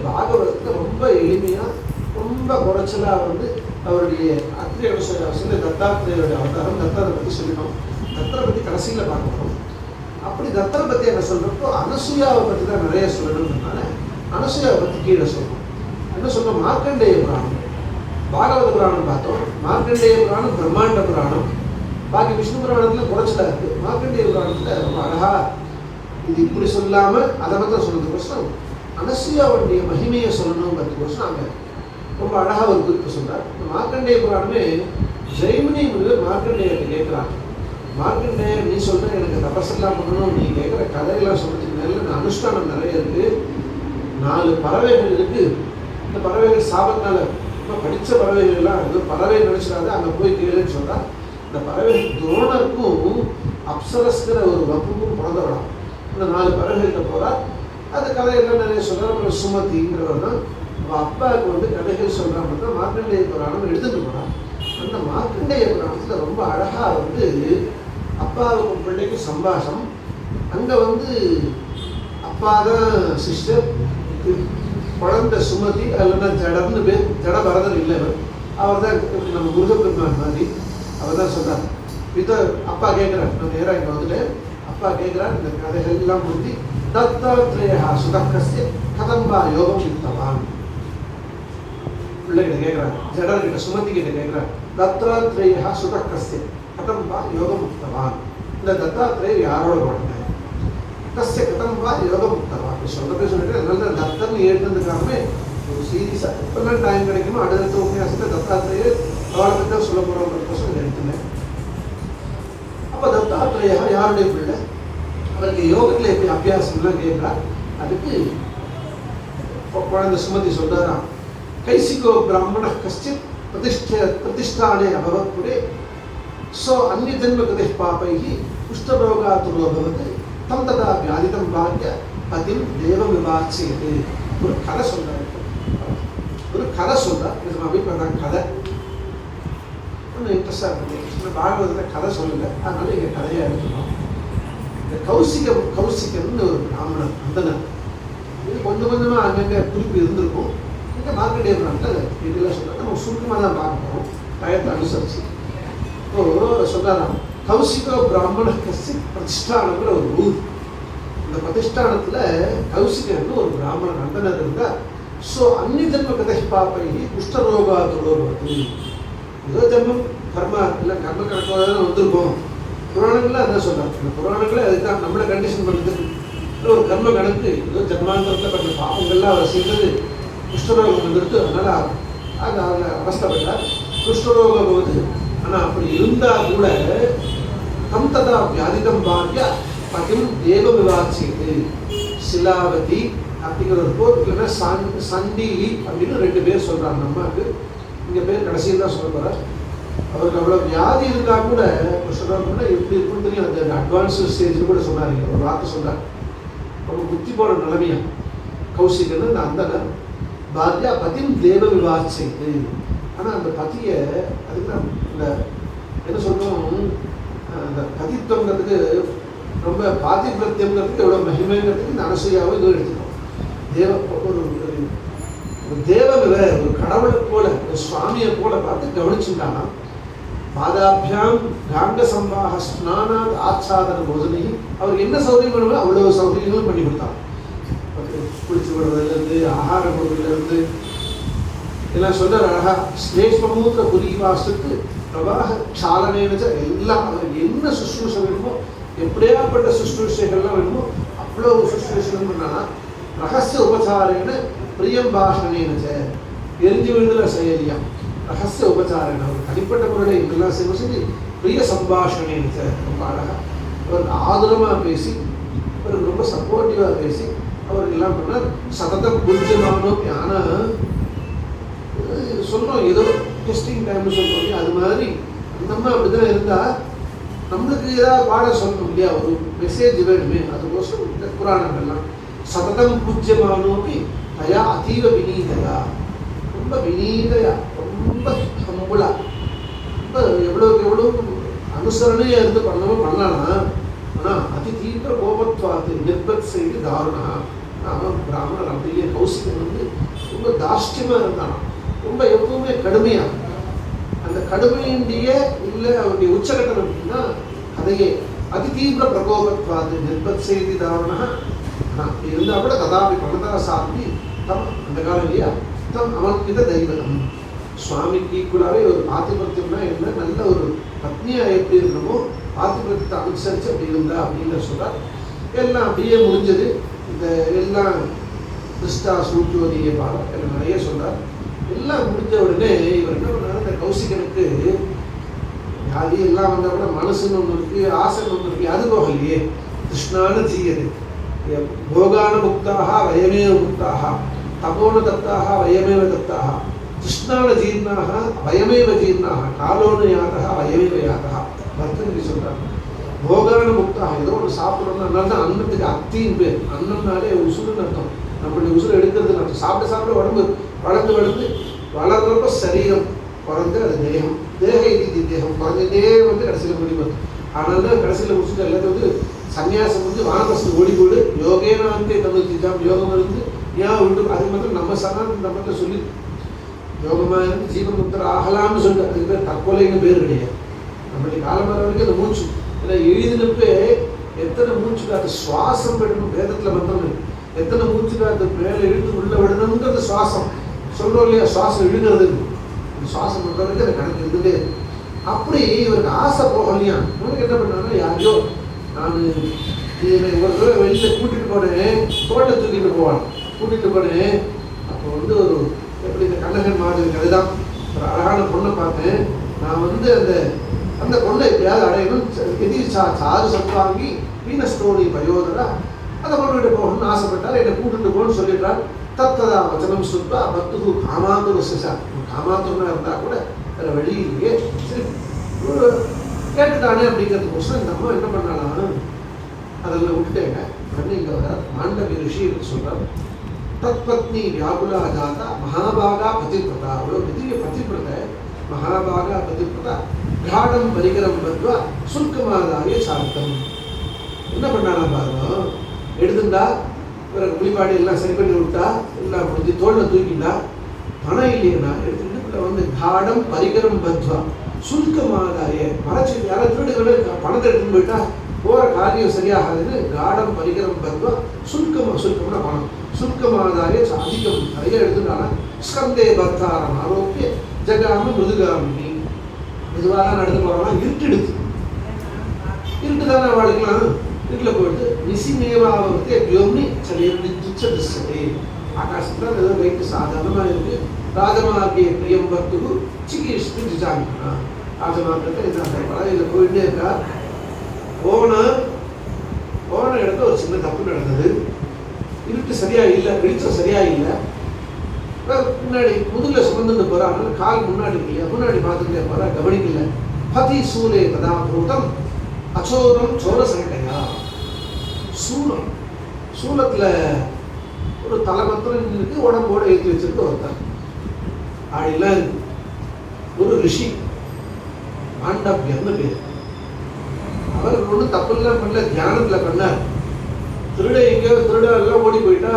பாகவதத்தில் ரொம்ப எளிமையாக ரொம்ப குறைச்சலாக வந்து அவருடைய அத்திரிய அவசியம் தத்தாத்திரேயோடைய அவதாரம் தத்தரை பற்றி சொல்லிட்டோம். தத்தரை பற்றி கடைசியில் பார்க்கணும். அப்படி தத்தரை பற்றி என்ன சொல்கிறப்போ அனசூயாவை பற்றி தான் நிறைய சொல்லணும்னால அனசூயாவை பற்றி கீழே சொல்லணும். என்ன சொல்லணும்? மார்க்கண்டேய புராணம், பாகவத புராணம் பார்த்தோம். மார்க்கண்டேய புராணம் பிரம்மாண்ட புராணம். பாக்கி விஷ்ணு புராணத்தில் குறைச்சலாக இருக்குது. மார்க்கண்டேய புராணத்தில் ரொம்ப அழகாக இது இப்படி சொல்லாமல் அதை மட்டும் சொல்கிறதுக்கோசரம் அனசூயாவுடைய மகிமையை சொல்லணுங்கிறதுக்கோசரம் அங்கே ரொம்ப அழகாக ஒரு குறிப்பு சொல்கிறார். மார்க்கண்டேய புராணமே ஜெய்மினி முனிவர் மார்க்கண்டேயத்தை கேட்குறாங்க. மார்க்கண்டேயர் நீ சொல்கிற எனக்கு தபஸெல்லாம் பண்ணணும், நீ கேட்குற கதையெல்லாம் சொல்கிறதுக்கு நல்ல அனுஷ்டானம் நிறைய இருக்குது. 4 பறவைகள் இருக்குது. இந்த பறவைகள் சாபத்தினால இப்போ படித்த பறவைகள்லாம் அது பறவை நினச்சிடாது அங்கே போய் கேளுன்னு சொன்னால் இந்த பறவைகள் துரோணருக்கும் அப்சரஸ்கிற ஒரு வப்புக்கும் பிறந்தவராம். இந்த 4 பறவைகிட்ட போகிறார். அந்த கதையெல்லாம் நிறைய சொல்கிறார். அப்புறம் சுமதிங்கிறவர் தான் அப்பாவுக்கு வந்து கதைகள் சொல்கிறாங்க தான் மார்க்கண்டேய புராணம் எடுத்துகிட்டு போகிறான். அந்த மார்க்கண்டேய புராணத்தில் ரொம்ப அழகாக வந்து அப்பாவுக்கும் பிள்ளைக்கும் சம்பாஷம். அங்கே வந்து அப்பா தான் சிஸ்டர், குழந்தை சுமதி, அல்லனா ஜடம்னு பேர். ஜட பரதர் இல்லைவர். அவர் தான் நம்ம முருகப்பெருமான் மாதிரி. அவர் தான் சொன்னார். இதை அப்பா கேட்குறார். நான் நேராக இங்கே வந்துட்டேன். அப்பா கேட்குறார். இந்த கதைகள் எல்லாம் முந்தி தத்தாத்ரேயா சுதக்கஸ்ய கதம்பா யோகம் யுக்தவான். பிள்ளைகிட்ட கேட்குறாங்க, ஜடர்கிட்ட சுமதி கிட்ட கேட்குறாங்க. தத்தாத்ரேயா சுதக்கஸ்ய கதம்பா யோகம் யுக்தவான். இந்த தத்தாத்ரேயர் யாரோட குழந்தை? கஸ்ய கதம்பா யோகம் யுக்தவான் சொல்றதே சொல்லிட்டு அதனால தத்தன் ஏற்றுறதுக்காகவே ஒரு சீரியஸாக எப்பெல்லாம் டைம் கிடைக்குமோ அடுத்த உபன்யாசத்தை தத்தாத்ரேயர் அவரை பற்றி தான் சொல்ல போகிறோம் எடுத்துனேன். அப்போ தத்தாத்ரேயா யாருடைய பிள்ளை? அவருக்கு யோகத்தில் எப்படி அபியாசம்லாம் கேட்குறார். அதுக்கு குழந்தை சுமதி சொல்றாராம். கைசிகோ பிராமண கஷ்டித் பிரதிஷ்டானே அபவத் புரே சோ அந்நிய ஜென்ம கதை பாபைகி குஷ்டரோகாத்துரு அபவத் தம் ததா வியாதிதம் பாக்கிய பதிம் தேவம் விவாச்சியது. ஒரு கதை சொல்றாரு. ஒரு கதை சொல்றார். இது நம்ம வீட்டில் வந்தாங்க கதை ஒன்றும் இன்ட்ரெஸ்டாக இருந்தது. பாகவதத்தில் கதை சொல்லுங்க, அதனால இங்கே கதையாக எடுத்துக்கணும். இந்த கௌசிகன்னு ஒரு பிராமணன் அந்தனர். இது கொஞ்சம் கொஞ்சமாக அங்கங்கே குறிப்பு இருந்திருக்கும். இங்கே மார்க்கண்டேய புராணத்தில் இதெல்லாம் சொல்கிறாங்க. நம்ம சுருக்கமாக தான் பார்க்கணும் டயத்தை அனுசரிச்சு. இப்போது சொல்கிறாராம், கௌசிக பிராமண கசி பிரதிஷ்டானங்கிற ஒரு ஊர். இந்த பிரதிஷ்டானத்தில் கௌசிகன்னு ஒரு பிராமணன் அந்தனர் இருந்தார். ஸோ அந்நிய ஜென்ம கதை பாப்பை குஷ்டரோகா தொடர்பது. ஏதோ ஜென்மம் கர்மா இல்லை கர்ம கணக்காக தான் வந்திருக்கோம். புராணங்களில் அதான் சொல்கிறாங்க. இந்த புராணங்களே அதுதான் நம்மளை கண்டிஷன் பண்ணுறது. ஒரு கர்ம கணக்கு ஏதோ ஜன்மாந்தரத்தில் பண்ண பாவங்கள்லாம் அவர் செய்தது குஷ்டரோகம் வந்துருக்கு. அதனால் அது அதில் அவஸ்தப்பட்டார். குஷ்டரோகம் போது ஆனால் அப்படி இருந்தால் கூட தம் ததா வியாதிதம் பாக்கிய பதிம் தேவ விவாச்சியது. சிலாவதி அப்படிங்கிற ஒரு போர் இல்லைன்னா சண்டீலி அப்படின்னு 2 பேர் சொல்கிறாங்க. நம்மளுக்கு இங்கே பேர் கடைசியில் தான் சொல்ல போகிறார். அவருக்கு அவ்வளோ வியாதி இருந்தால் கூட குஷ்டரோகம்னா எப்படி இருக்குன்னு தெரியும். அந்த அட்வான்ஸ் ஸ்டேஜில் கூட சொன்னார். ஒரு வார்த்தை சொன்னார். ரொம்ப புத்தி போன நிலைமையா கௌசிகன்னு அந்த அந்தனர் பாரியா பதிம் தேவ விவாச்சியது. ஆனால் அந்த பதியை அதுக்கு இந்த என்ன சொல்கிறோம், அந்த பதித்துவங்கிறதுக்கு ரொம்ப பாதிபிரத்தியங்கிறதுக்கு எவ்வளோ மகிமைங்கிறதுக்கு இந்த அனசூயாவை இது எடுத்துக்கணும். ஒரு தேவனை ஒரு கடவுளை போல ஒரு சுவாமியை போல பார்த்து கவனிச்சுட்டானா பாதாபியாம் காங்க சம்பாக ஸ்நானாத் ஆச்சாதன போதனை அவருக்கு என்ன சௌகரியம் பண்ணுவோம் அவ்வளோ சௌகரியங்களும் பண்ணி கொடுத்தாங்க. குளிச்சு விடுறதுலேருந்து ஆகாரம் கொடுக்கறதுலேருந்து எல்லாம் சொல்ற அழகா ஸ்லேஷ்மூத்திர புரிவாசத்துக்கு பிரவாக சாலனேனச்ச எல்லாம் அவருக்கு என்ன சுஷ்ரூஷை வேணுமோ எப்படியாப்பட்ட சுஷ்ரூஷைகள்லாம் வேணுமோ அவ்வளோ சுஷ்ரூஷைகள் பண்ணானா ரகசிய உபச்சாரேன பிரியம் பாஷணேனச்ச எரிஞ்சு விழுந்துல செயலியா ரகசிய உபச்சாரேன அவர் தனிப்பட்ட முறையில் எங்கெல்லாம் செய்வோம் செஞ்சு பிரிய சம்பாஷணேனச்ச ரொம்ப அழகா அவருக்கு ஆதரமாக பேசி அவருக்கு ரொம்ப சப்போர்ட்டிவாக பேசி அவருக்கு எல்லாம் பண்ணார். சததம் புரிஞ்சமானோம் ஆனால் சொல்கிறோம் ஏதோ டெஸ்டிங் டைம்னு சொல்கிறோம் அது மாதிரி அந்தம்மா அப்படிதான் இருந்தால் நம்மளுக்கு ஏதாவது பாட சொல்லணும் இல்லையா ஒரு மெசேஜ் வேணுமே அதுக்கோசரம் இந்த புராணங்கள்லாம் சததம் பூஜ்யமானோப்பி தயா அதீவ வினீதையா ரொம்ப வினீதையா ரொம்ப ஹம்புளா ரொம்ப எவ்வளோக்கு எவ்வளோ அனுசரணையாக இருந்து பண்ணலாம். ஆனால் அதி தீவிர கோபத்வாத்து நிர்பத் செய்து தாருணா அவன் பிராமணர் அப்படியே கௌசிகன் வந்து ரொம்ப தாஷ்டியமாக இருந்தானா ரொம்ப எப்பவுமே கடுமையாக அந்த கடுமையின்றிய இல்லை அவருடைய உச்சகட்டம் அப்படின்னா அதையே அதி தீவிர பிரகோபத்வாது நிர்பத் செய்தி தாரணா இருந்தால் கூட கதாபி பணதா சாப்பி தம் அந்த காலம் இல்லையா தம் அவன்கிட்ட தெய்வம் சுவாமிக்கு ஈக்குவலாகவே ஒரு பாத்திபத்தியம்னா என்ன நல்ல ஒரு பத்னியாக எப்படி இருக்கணுமோ பாத்திபத்தியத்தை அனுசரித்து அப்படி இருந்தா அப்படின்னு சொல்கிறார். எல்லாம் அப்படியே முடிஞ்சது. இந்த எல்லாம் கிருஷ்ணா சூழ்ச்சிவதியை பாடம் எல்லாம் நிறைய சொல்கிறார். எல்லாம் முடிஞ்ச உடனே இவர் என்ன பண்ணார் இந்த கௌசிகனுக்கு அது எல்லாம் வந்தால் கூட மனசுன்னு ஒன்று இருக்குது ஆசைன்னு ஒன்று இருக்குது அது போகலையே கிருஷ்ணான ஜீயது போகான முக்தாக வயமேவ முக்தாக தபோன தத்தாக வயமேவ தத்தாக கிருஷ்ணான ஜீர்ணாக வயமேவ ஜீர்ணாக காலோன யாத்தகா வயமேவ யாத்தகா பர்த்தனி சொல்கிறாங்க. போகான முக்தாக ஏதோ ஒன்று சாப்பிடணும்னா அதனால தான் அன்னத்துக்கு அத்தின்னு பேர். அன்னம்னாலே உசுருன்னு அர்த்தம். நம்மளுடைய உசுரை எடுக்கிறதுன்னு அர்த்தம். சாப்பிட சாப்பிட உடம்பு வளர்ந்து வளர்றப்ப சரீரம் குறைந்து அது தேகம் தேக இது தேகம் குறைஞ்சதே வந்து கடைசியில் முடிவு. ஆனால் தான் கடைசியில் முடிச்சுட்டு எல்லாத்தையும் வந்து சன்னியாசம் வந்து வானபஸ்து ஓடி போடு யோகேனாந்தே தமிழ்ச்சாம் யோகம் இருந்து ஏன் விட்டு அது மாத்திரம் நம்ம சனாதன நம்மகிட்ட சொல்லி யோகமாக இருந்து ஜீவன் முக்தர் ஆகலாம்னு சொல்லிட்டு அதுக்கு பேர் தற்கொலைன்னு பேர் கிடையாது. நம்மளுடைய காலமாக வரைக்கும் அந்த மூச்சு ஏன்னா எழுதினப்பே எத்தனை மூச்சுக்கு அது சுவாசம் விடணும் வேதத்தில் மந்திரம் எத்தனை மூச்சுக்கு அது மேலே இழுத்து உள்ள விடணுங்கிறது சுவாசம் சொல்கிறோம் இல்லையா சுவாசம் இழுக்கிறது சுவாசம் பண்ணுறதுக்கு அது கணக்கு இருந்துட்டே அப்படி இவருக்கு ஆசை போகலையா இவனுக்கு என்ன பண்ணாங்கன்னா யாரையோ நான் ஒரு தடவை வெளியில் கூட்டிகிட்டு போனேன் தோட்டை தூக்கிட்டு போவான் கூட்டிகிட்டு போனேன். அப்போ வந்து ஒரு எப்படி இந்த கண்ணகன் மாதிரி கதை தான் ஒரு அழகான பொண்ணை பார்த்தேன். நான் வந்து அந்த பொண்ணை எப்படியாவது அடையணும் எதிர் சாறு சத்வாங்கி வீணஸ்தோனி பயோதரா அதை கொண்டுகிட்டு போகணும்னு ஆசைப்பட்டார். என்னை கூட்டிட்டு போகணும்னு சொல்லிட்டார். தத்ததா வச்சனம் சுத்தா பத்து காமாத்துரு சிசா காமாத்துருனா இருந்தால் கூட வேறு வழி இல்லையே சரி கேட்டுட்டானே அப்படிங்கிறதுக்கோசரம் இந்த அம்மா என்ன பண்ணலாம் அதில் விட்டுட்டேங்க. உடனே இங்கே வர மாண்டவி ரிஷி சொல்கிறார் தத் பத்னி வியாகுலா ஜாதா மகாபாகா பதிப்பிரதா அவ்வளோ பெரிய பதிப்பிரத மகாபாகா பதிப்பிரதா காடம் பரிகரம் பத்வா சுல்கமாதாய சார்த்தம் என்ன பண்ணானா பாருங்க எடுத்துட்டா பிறகு குளிப்பாடி எல்லாம் சரி பண்ணி விட்டா எல்லாம் முடிஞ்சு தோளில் தூக்கிட்டா பணம் இல்லைன்னா எடுத்துட்டு வந்து காடம் பரிகரம் பத்வா சுல்கமாதாய மறைச்சி யாராவது திருடுகளை பணத்தை எடுத்துன்னு போயிட்டா போகிற காரியம் சரியாகாதுன்னு காடம் பரிகரம் பத்வா சுல்கம்னா பணம் சுல்கமாதாய அதிகம் நிறைய எடுத்துட்டானா ஸ்கந்தே பர்த்தாரம் ஆரோக்கிய ஜகாம மிருதுகாமினி இதுவாக நடந்து போகிறோம்னா இருட்டுடுது இருட்டு தானே வாழ்க்கலாம் வீட்டில் போயிட்டு நிசிமேவாவத்தை யோம்னி சரீரடி துச்சதிசதே ஆகாசத்தில் ஏதோ லைட்டு சாதாரணமாக இருக்குது. ராஜமார்க்கிய பிரியம் பக்துகு சிகிஷ்டு ஜிஜாங்கனா ராஜமார்க்கத்தை இதில் போயிட்டே இருக்கா. போன இடத்துல ஒரு சின்ன தப்பு நடந்தது. இருட்டு சரியாக இல்லை வெளிச்சம் சரியாக இல்லை. முன்னாடி முதுகில் சுமந்துட்டு போகிறாங்க கால் முன்னாடி இல்லையா முன்னாடி பார்த்துட்டே போகிறா கவனிக்கல. பதி சூலே கதா பூதம் அச்சோரம் சோர சண்டையா சூலத்தில் ஒரு தலைமத்திரம் இருக்கு உடம்போட ஏற்றி வச்சிருக்கு ஒருத்தர் ஆடிலாம் இருக்கு. ஒரு ரிஷி மாண்டவியம்னு பேர் அவர் ஒன்றும் தப்புலாம் பண்ணல, தியானத்தில் பண்ணார். திருட எங்கேயோ திருடெல்லாம் ஓடி போயிட்டா,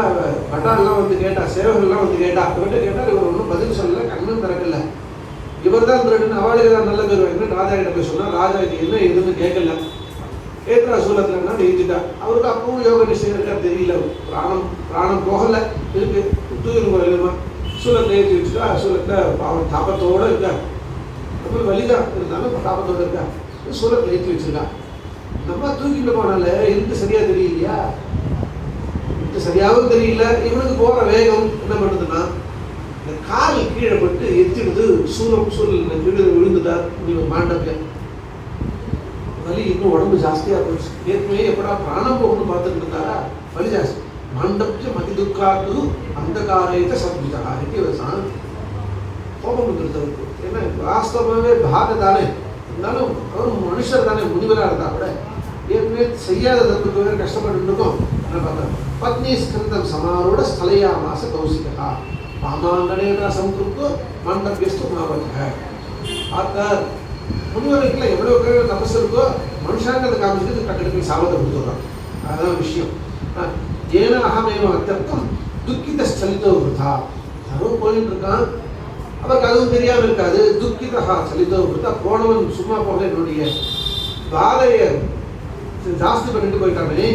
பட்டாலாம் வந்து கேட்டா, சேவகர்கள்லாம் வந்து கேட்டா, இவர்கிட்ட கேட்டால் இவர் ஒன்றும் பதில் சொல்லலை, கண்ணும் திறக்கல. இவர் தான் திருடுன்னு அவளுக்கு தான் நல்ல பேர் வாங்கினு ராஜா கிட்ட போய் சொன்னா, ராஜா இது என்ன எதுன்னு கேட்கல. ஏத்ரா சூலத்துல எழுதிட்டா. அவருக்கு அப்பவும் யோக நிச்சயம் இருக்கா தெரியல, பிராணம் போகல, இருக்கு தூக்கிட்டு போயிடுமா, சூலத்தை ஏற்றி வச்சுட்டா. சூலத்தை அவன் தாபத்தோடு இருக்கா, ரொம்ப வலிதான் இருந்தாலும் தாபத்தோடு இருக்கா, சூலத்தை ஏற்றி வச்சிருக்கா. நம்ம தூக்கிட்டு போனால இருந்து சரியா தெரியலையா, இது சரியாகவும் தெரியல. இவனுக்கு போற வேகம் என்ன பண்ணுதுன்னா, இந்த கால் கீழே பட்டு எத்திடுது, சூழல் விழுந்துட்டார். மாண்டவியம் வலி இன்னும் உடம்பு ஜாஸ்தியா போச்சு. ஏற்கனவே எப்படா பிராணம் போகணும்னு பார்த்துட்டு இருந்தாரா, வலி ஜாஸ்தி. மாண்டவிய மதி துக்காது அந்த காரியத்தை சத்விதா விவசாயம் கோபம் வந்துருந்தவருக்கு. ஏன்னா வாஸ்தவமாகவே பாக தானே, இருந்தாலும் அவர் மனுஷர் தானே, முனிவராக இருந்தா கூட ஏற்கனவே செய்யாத தப்புக்கு வேறு கஷ்டப்பட்டு இருக்கும். என்ன பார்த்தா பத்னி ஸ்கந்தம் சமாரோட ஸ்தலையா மாச கௌசிகா பாமாங்கனேனா சம்பிருத்தோ மாண்டவியஸ்து மாவக. பார்த்தார் முனிவருக்குள்ள எவ்வளோ பேர் தபஸ் இருக்கோ, மனுஷாங்கிறத காமிச்சுட்டு டக்கு போய் சாபத்தை கொடுத்துடுறான். அதுதான் விஷயம். ஏன்னா அகமேவ அத்தியர்த்தம் துக்கித சலிதோ விருதா. யாரோ போயிட்டு இருக்கான், அவருக்கு அதுவும் தெரியாமல் இருக்காது. துக்கிதா சலிதோ விருதா, போனவன் சும்மா போகல, என்னுடைய பாதையை ஜாஸ்தி பண்ணிட்டு போயிட்டானே.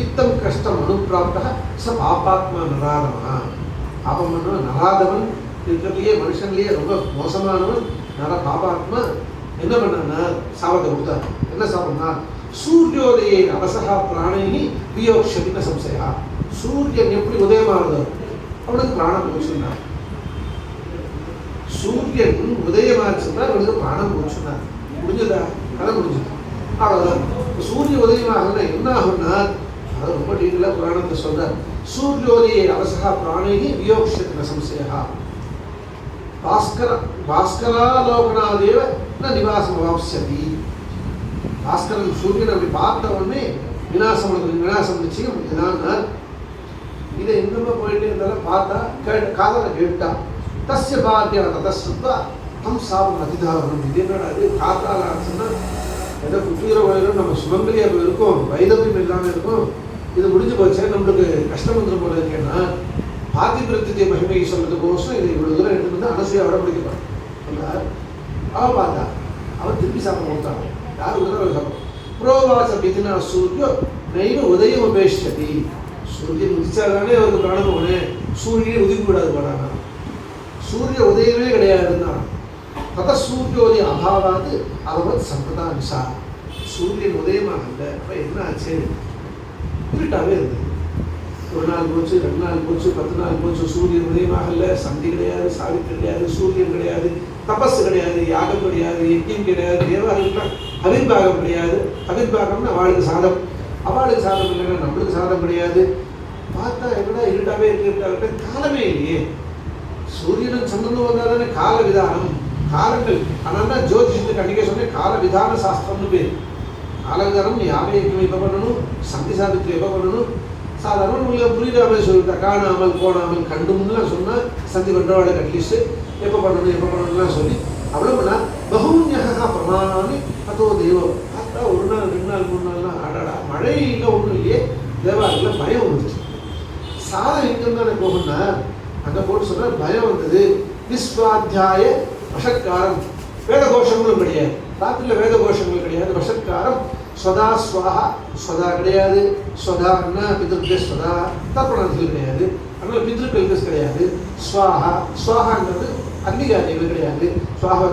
இத்தம் கஷ்டம் அனுப்பிராப்த ச பாபாத்மா நராதமா. பாபம் பண்ணவன் நராதவன், இருக்கிறதுலையே மனுஷன்லேயே ரொம்ப மோசமானவன் பாபாத்மா. என்ன பண்ணா சாபத்தை கொடுத்தார். என்ன சாபம்னா, சூரியோதயே அவசகா பிராணி வியோக்ஷமின சம்சயா. சூரியன் எப்படி உதயமாகுதோ அவனுக்கு பிராணம் போச்சுன்னார். சூரியன் உதயமாச்சுன்னா அவனுக்கு பிராணம் போச்சுன்னார். முடிஞ்சதா? கதை முடிஞ்சது, அவ்வளவுதான். சூரிய உதயமாகனா என்ன ஆகும்னா, அது ரொம்ப டீட்டெயிலாக புராணத்தை சொல்றார். சூரியோதயே அவசகா பிராணி வியோக்ஷமின சம்சயா. பாஸ்கராலோகனாதேவ நிவாசம் வாப்சதி. பாஸ்கரன் சூரியன் அப்படி பார்த்த உடனே விநாசம் நிச்சயம். இதுதான் இதை எங்கேயுமே போயிட்டே இருந்தாலும் பார்த்தா காதலை கேட்டா தஸ்ய பாக்கியா ததஸ்ருத்வா தம் சாபம் அதிதாரணம். இது என்னடா அது, காத்தால ஆச்சுன்னா எதை குட்டீர வயலும் நம்ம சுமங்கலியா இருக்கும், வைதவியம் இல்லாமல் இருக்கும். இது முடிஞ்சு போச்சே, நம்மளுக்கு கஷ்டம் வந்துடும் போல இருக்கேன்னா பாதிபிரத்திய மகிமையை சொல்றதுக்கோசம் இதை இவ்வளவு தூரம் எடுத்து வந்து அனசூயாவோட பிடிக்கிறான். அவன் பார்த்தா அவன் திருப்பி சாப்பிட கொடுத்தான். யார் உதவ சாப்பிடும். புரோவாச பிதினா சூரியோ நைவ உதயம் உபேஷதி. சூரியன் உதிச்சாதானே அவருக்கு பிராணம் போனே, சூரியனே உதிக்க கூடாது போனாங்க. சூரிய உதயமே கிடையாதுன்னா தத சூரியோதய அபாவாது அவன் சம்பதா நிசா. சூரியன் உதயமாக இல்லை. அப்ப என்ன ஆச்சு, இருட்டாவே இருந்தது. ஒரு நாள் போச்சு, 2 நாள் போச்சு, 10 நாள் போச்சு, சூரியன் உதயமாக இல்லை. சந்தி கிடையாது, சாவித்திரி கிடையாது, சூரியன் கிடையாது, தபஸ் கிடையாது, யாகம் கிடையாது, யஜ்யம் கிடையாது, தேவாலயம்னா அவிர்வாகம் கிடையாது. அவிர்வாகம்னா அவளுக்கு சாதம், அவளுக்கு சாதம் இல்லைன்னா நம்மளுக்கு சாதம் கிடையாது. பார்த்தா என்னடா இருட்டாவே இருக்கு, காலமே இல்லையே. சூரியனும் சந்திரனும் வந்தால் தானே கால விதானம், காலங்கள். ஆனால் தான் ஜோதிஷத்துக்கு அன்றைக்கே சொன்னேன், கால விதான சாஸ்திரம்னு பேர். கால விதானம் யாவே எப்போ பண்ணணும், சந்தி சாவித்திரி எப்போ பண்ணணும், சாதாரண உங்களுக்கு புரியாமல் சொல்லிட்டா. காணாமல் போனாமல் கண்டும்லாம் சொன்னால் சந்தி பண்ணுறவாளுக்கு அட்லீஸ்ட் எப்போ பண்ணணும்லாம் சொல்லி அவ்வளோனா பகுஞகா பிரமாணி அதோ தெய்வம். பார்த்தா 1 நாள் 2 நாள் 3 நாள்லாம் ஆடாடா மழையில் ஒன்றும் இல்லையே. தேவாலயத்தில் பயம் வந்துச்சு. சாதம் எங்கேருந்து எனக்கு போகணும்னா அங்கே போட்டு சொன்னால் பயம் வந்தது. விஸ்வாத்தியாய வஷத்காரம், வேத கோஷங்களும் கிடையாது. ராத்திரியில் வேத கோஷங்கள் கிடையாது. வஷத்காரம் ஸ்வதா ஸ்வாஹா, ஸ்வதா கிடையாது. ஸ்வதான்னா பித்ருக்கே ஸ்வதா, தர்ப்பணத்தில் கிடையாது. அதனால் பித்ருக்களுக்கு கிடையாது. ஸ்வாஹா, ஸ்வாஹாங்கிறது அக்னிகாரியங்கள் கிடையாது. ஸ்வாஹா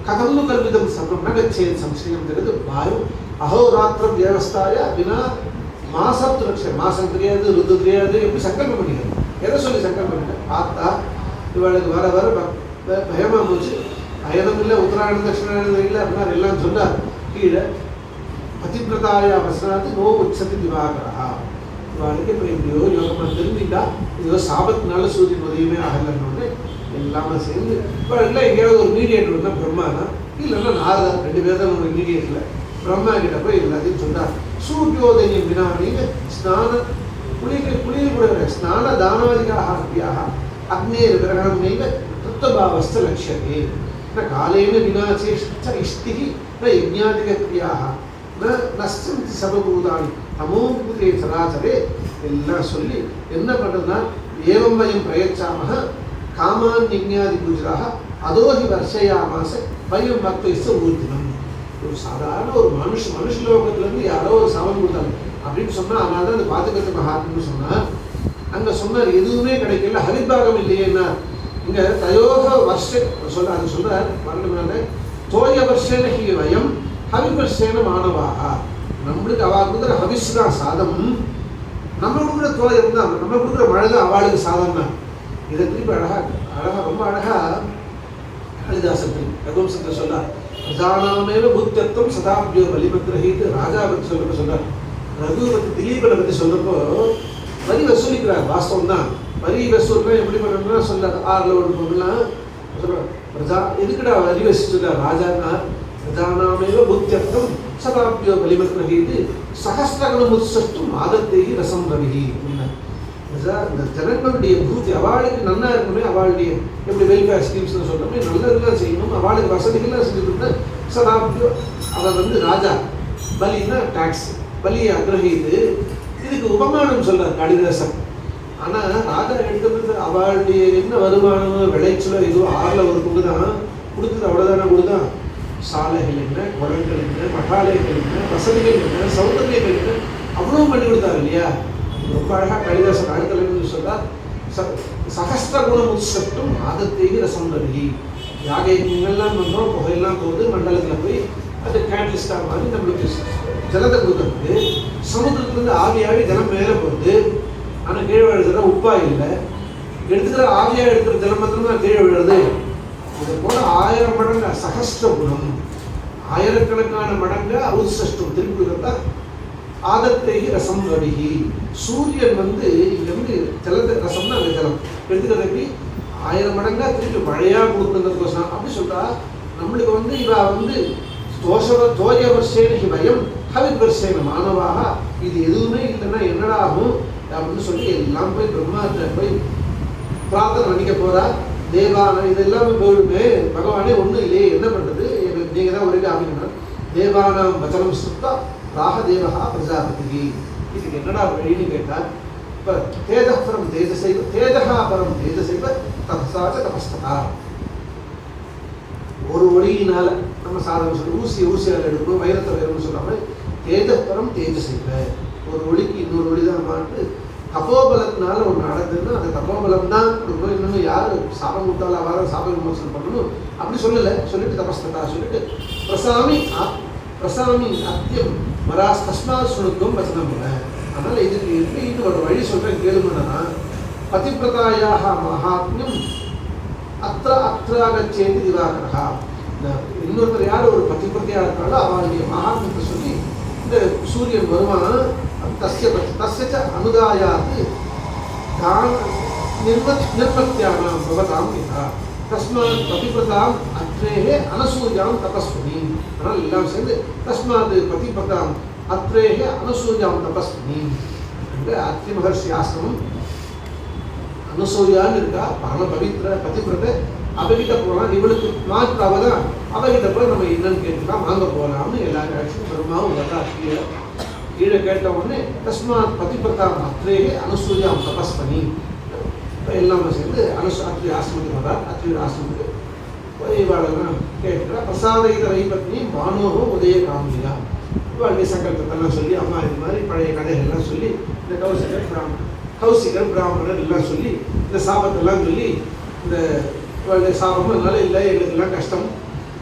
கதம்னு கல்விதம் சர்வம் நகச்சேது சம்சயம்ங்கிறது வாயு. அஹோராத்திரம் வியவஸ்தாய வினா மாசத்து லட்சம். மாசம் தெரியாது, ருது தெரியாது. எப்படி சங்கல்பம் பண்ணிக்கிறது, எதை சொல்லி சங்கல்பம் பண்ணிக்க. பார்த்தா இவளுக்கு வர வர பயமாக போச்சு. அயனம் இல்லை, உத்தராயணம் தட்சிணாயணம் இல்லை அப்படின்னா எல்லாம் சொன்னார். கீழே பதிவிரதாய வசனாத்து நோ உச்சதி திவாகரா. இவளுக்கு இப்போ இப்படியோ யோகமாக தெரிஞ்சுட்டா, இதோ சாபத்தினால சூரியன் உதயமே ஆகலன்னு எல்லாமே சேர்ந்து இப்போ எல்லாம் எங்கேயாவது ஒரு மீடியேட்டர் இருந்தால் பிரம்மானா, இல்லைன்னா நாரதர், 2 பேர் தான் ஒரு மீடியேட்டில். பிரம்மா கிட்ட போய் எல்லாத்தையும் சொன்னார். சூரியோதயம் வினா நீங்கள் ஸ்நான குளிர் கூட ஸ்நான தானாதிகாக அக்னேர் கிரகணம் நைவ தத்துவபாவஸ்த லட்சத்தே. காலேன வினா சேஷ்ட இஷ்டிகி ந யஜ்ஞாதிக கிரியாக. நஷ்டந்தி சபபூதானி தமோபூதே சராச்சரே எல்லாம் சொல்லி என்ன பண்ணுறதுன்னா ஏவம் வயம் பிரயச்சாமக காமான் யஜ்ஞாதி பூஜராக அதோஹி வர்ஷயாமாச வயம் பக்திஸ்த ஊர்த்தினம். ஒரு சாதாரண ஒரு மனுஷ லோகத்துலேருந்து யாரோ ஒரு சமம் கொடுத்தாங்க அப்படின்னு சொன்னால், அதனால தான் அந்த பாதுகாத்த மகாத்மன்னு சொன்னால் அங்கே சொன்னார் எதுவுமே கிடைக்கல, ஹரிபாகம் இல்லையேன்னா இங்கே தயோக வருஷ சொல்ல அது சொல்கிறார் வரணும்னால தோய வருஷேன ஹி வயம் ஹவிவர்ஷேன மாணவாக. நம்மளுக்கு அவள் கொடுக்குற ஹவிஸ் தான் சாதம், நம்ம கொடுக்குற தோயம் தான், நம்ம கொடுக்குற மழை தான் அவளுக்கு சாதம் தான். இதை திருப்பி ரொம்ப அழகாக காளிதாசன் ரகுவம்சத்தை சொன்னார். பிரதானமேவ புத்தத்துவம் சதாபியோ வலிமந்திரஹீத்து ராஜா பற்றி சொல்றார். ரகு பற்றி திலீபனை பற்றி சொல்றப்போ வரி வசூலிக்கிறார். வாஸ்தவம் தான், வரி வசூல்னா எப்படி பண்ணணும்னா சொல்றார். 6ல் 1 பொருள்லாம் சொல்றார். பிரஜா எதுக்குடா வரி வசூலிக்கிறார் ராஜான்னா, பிரதானமேவ புத்தத்துவம் சதாபியோ வலிமந்திரஹீத்து சகஸ்ரகணம் உத்சஷ்டும் ஆதத்தேகி ரசம் ரவிஹி. இந்த ஜனங்களுடைய பூர்த்தி அவளுக்கு நல்லா இருக்கணும், அவளுடைய எப்படி வெல்ஃபேர் ஸ்கீம்ஸ்னு சொல்கிறோமே நல்லதுலாம் செய்யணும், அவளுக்கு வசதிகள்லாம் செஞ்சு கொடுத்தா சதாபியோ. அவள் ராஜா பலின்னா டாக்ஸ் பலியை அக்ரஹித்து இதுக்கு உபமானம் சொல்கிறார் காளிதாசன். ஆனால் ராஜா எடுக்கிறது அவளுடைய என்ன வருமானமோ விளைச்சலோ இதுவோ 6ல் 1 பங்கு தான் கொடுக்குது, அவ்வளோதானே கொடுதான். சாலைகள் என்ன, குளங்கள் என்ன, மட்டாலைகள் என்ன, வசதிகள் என்ன, சௌகரியங்கள் என்ன, அவ்வளோ பண்ணி கொடுத்தாரு இல்லையா. ரொம்ப அழகாக காளிதாசன் அடுத்த சொல்றார். சகஸ்ர குணம் உத்சட்டும் ஆதத்தேகி ரசம் ரவி. யாகைங்கள்லாம் பண்ணுறோம், புகையெல்லாம் போகுது, மண்டலத்தில் போய் அது கேட்டலிஸ்டாக மாதிரி நம்மளுக்கு ஜலத்தை கொடுக்கறது. சமுத்திரத்துலேருந்து ஆவியாகி ஜலம் மேலே போகுது, ஆனால் கீழே விழுதுனா உப்பா இல்லை. எடுத்துக்கிற ஆவியாக எடுக்கிற ஜலம் மாத்திரம் கீழே விழுறது. இது போல 1000 மடங்கு சகஸ்ர குணம், ஆயிரக்கணக்கான மடங்கு உத்சஷ்டம் திருப்பி தான் ஆதத்தேகி ரசம் ரவிஹி. சூரியன் இங்கே ஜலத்தை ரசம்னா அந்த ஜலம் எடுத்துக்கிறதுக்கு 1000 மடங்கா திருப்பி மழையாக கொடுக்குறதுக்கோசம் அப்படி சொல்றா. நம்மளுக்கு இவ தோய வருஷேன வயம் ஹவித் வருஷேன மாணவாக. இது எதுவுமே இல்லைன்னா என்னடா ஆகும் அப்படின்னு சொல்லி எல்லாம் போய் பிரம்மாட்ட போய் பிரார்த்தனை பண்ணிக்க போறா. தேவான இது எல்லாமே போயிடுமே, பகவானே ஒன்றும் இல்லையே என்ன பண்ணுறது, நீங்கள் தான் ஒரே ஆகணும். தேவானாம் வச்சனம் சுத்தா ராகதேவா பிரஜாபதி. இதுக்கு என்னடா வழின்னு கேட்டால், இப்போ தேஜப்பரம் தேஜசைவ தேஜகா பரம் தேஜசைவ தபசாச்ச தபஸ்தா. ஒரு ஒளியினால நம்ம சாதனை சொல்லி ஊசியால் எடுக்கணும், வைரத்தை வைரம்னு சொல்லாமல் தேஜப்பரம் தேஜசைவ. ஒரு ஒளிக்கு இன்னொரு ஒளி தான் மாட்டு. தபோபலத்தினால ஒன்று நடந்ததுன்னா அந்த தபோபலம் தான் கொடுக்கணும். இன்னொன்று யார் சாபம் கொடுத்தாலும் அவ்வாறு சாப விமோசனம் பண்ணணும் அப்படி சொல்லலை. சொல்லிட்டு தபஸ்தா சொல்லிட்டு பிரசாமி அத்தியம் மராஸ் தஸ்மாத் சுணுக்கும் வச்சனம் இல்லை. அதனால் இதுக்கு எப்படி ஒரு வழி சொல்கிறேன் கேளுங்கன்னா, பதிப்பிரதாயாக மகாத்மியம் அத்திராகச்சேதி திவாகரா. இன்னொருத்தர் யார் ஒரு பதிப்பிரதையாக இருக்காளோ அவளுடைய மகாத்மியத்தை சொல்லி இந்த சூரியன் வருவான். தஸ்ய அனுதாயாது நிர்மத்தியானாம் பவதாம் இதா தஸ்மாத் பதிபிரதாம் அத்ரேஹே அனசூயாம் தபஸ்வினி. அதனால் எல்லாம் சேர்ந்து தஸ்மாத் பதிபிரதாம் அத்ரேஹே அனசூயாம் தபஸ்வினி. அத்ரி மகர்ஷி ஆசிரமம் அனசூயான்னு இருக்கா, பரம பவித்ர பதிபிரத. அவகிட்ட போகலாம், இவளுக்கு மாற்று அவ தான். அவகிட்ட போய் நம்ம என்னன்னு கேட்டுக்கலாம், வாங்க போகலாம்னு எல்லாரும் ஆக்சுவலி பெருமாவும் வரா. கீழே கேட்ட உடனே தஸ்மாத் பதிபிரதாம் அத்ரேஹே அனசூயாம் தபஸ்வினி. எல்லாமே சேர்ந்து அத்ரி ஆசிரமத்துக்கு வர்றார். அத்ரி ஆசிரமத்துக்கு போய் இவாளெல்லாம் கேட்கிறா. பிரசாதித வைபத்னி பானோகோ உதய காமியா. இவாளுடைய சங்கல்பத்தெல்லாம் சொல்லி, அம்மா இது மாதிரி பழைய கதைகள்லாம் சொல்லி, இந்த கௌசிகர் பிராமணர் எல்லாம் சொல்லி, இந்த சாபத்தெல்லாம் சொல்லி, இந்த இவாளுடைய சாபமும் அதனால இல்லை, எங்களுக்கெல்லாம் கஷ்டம்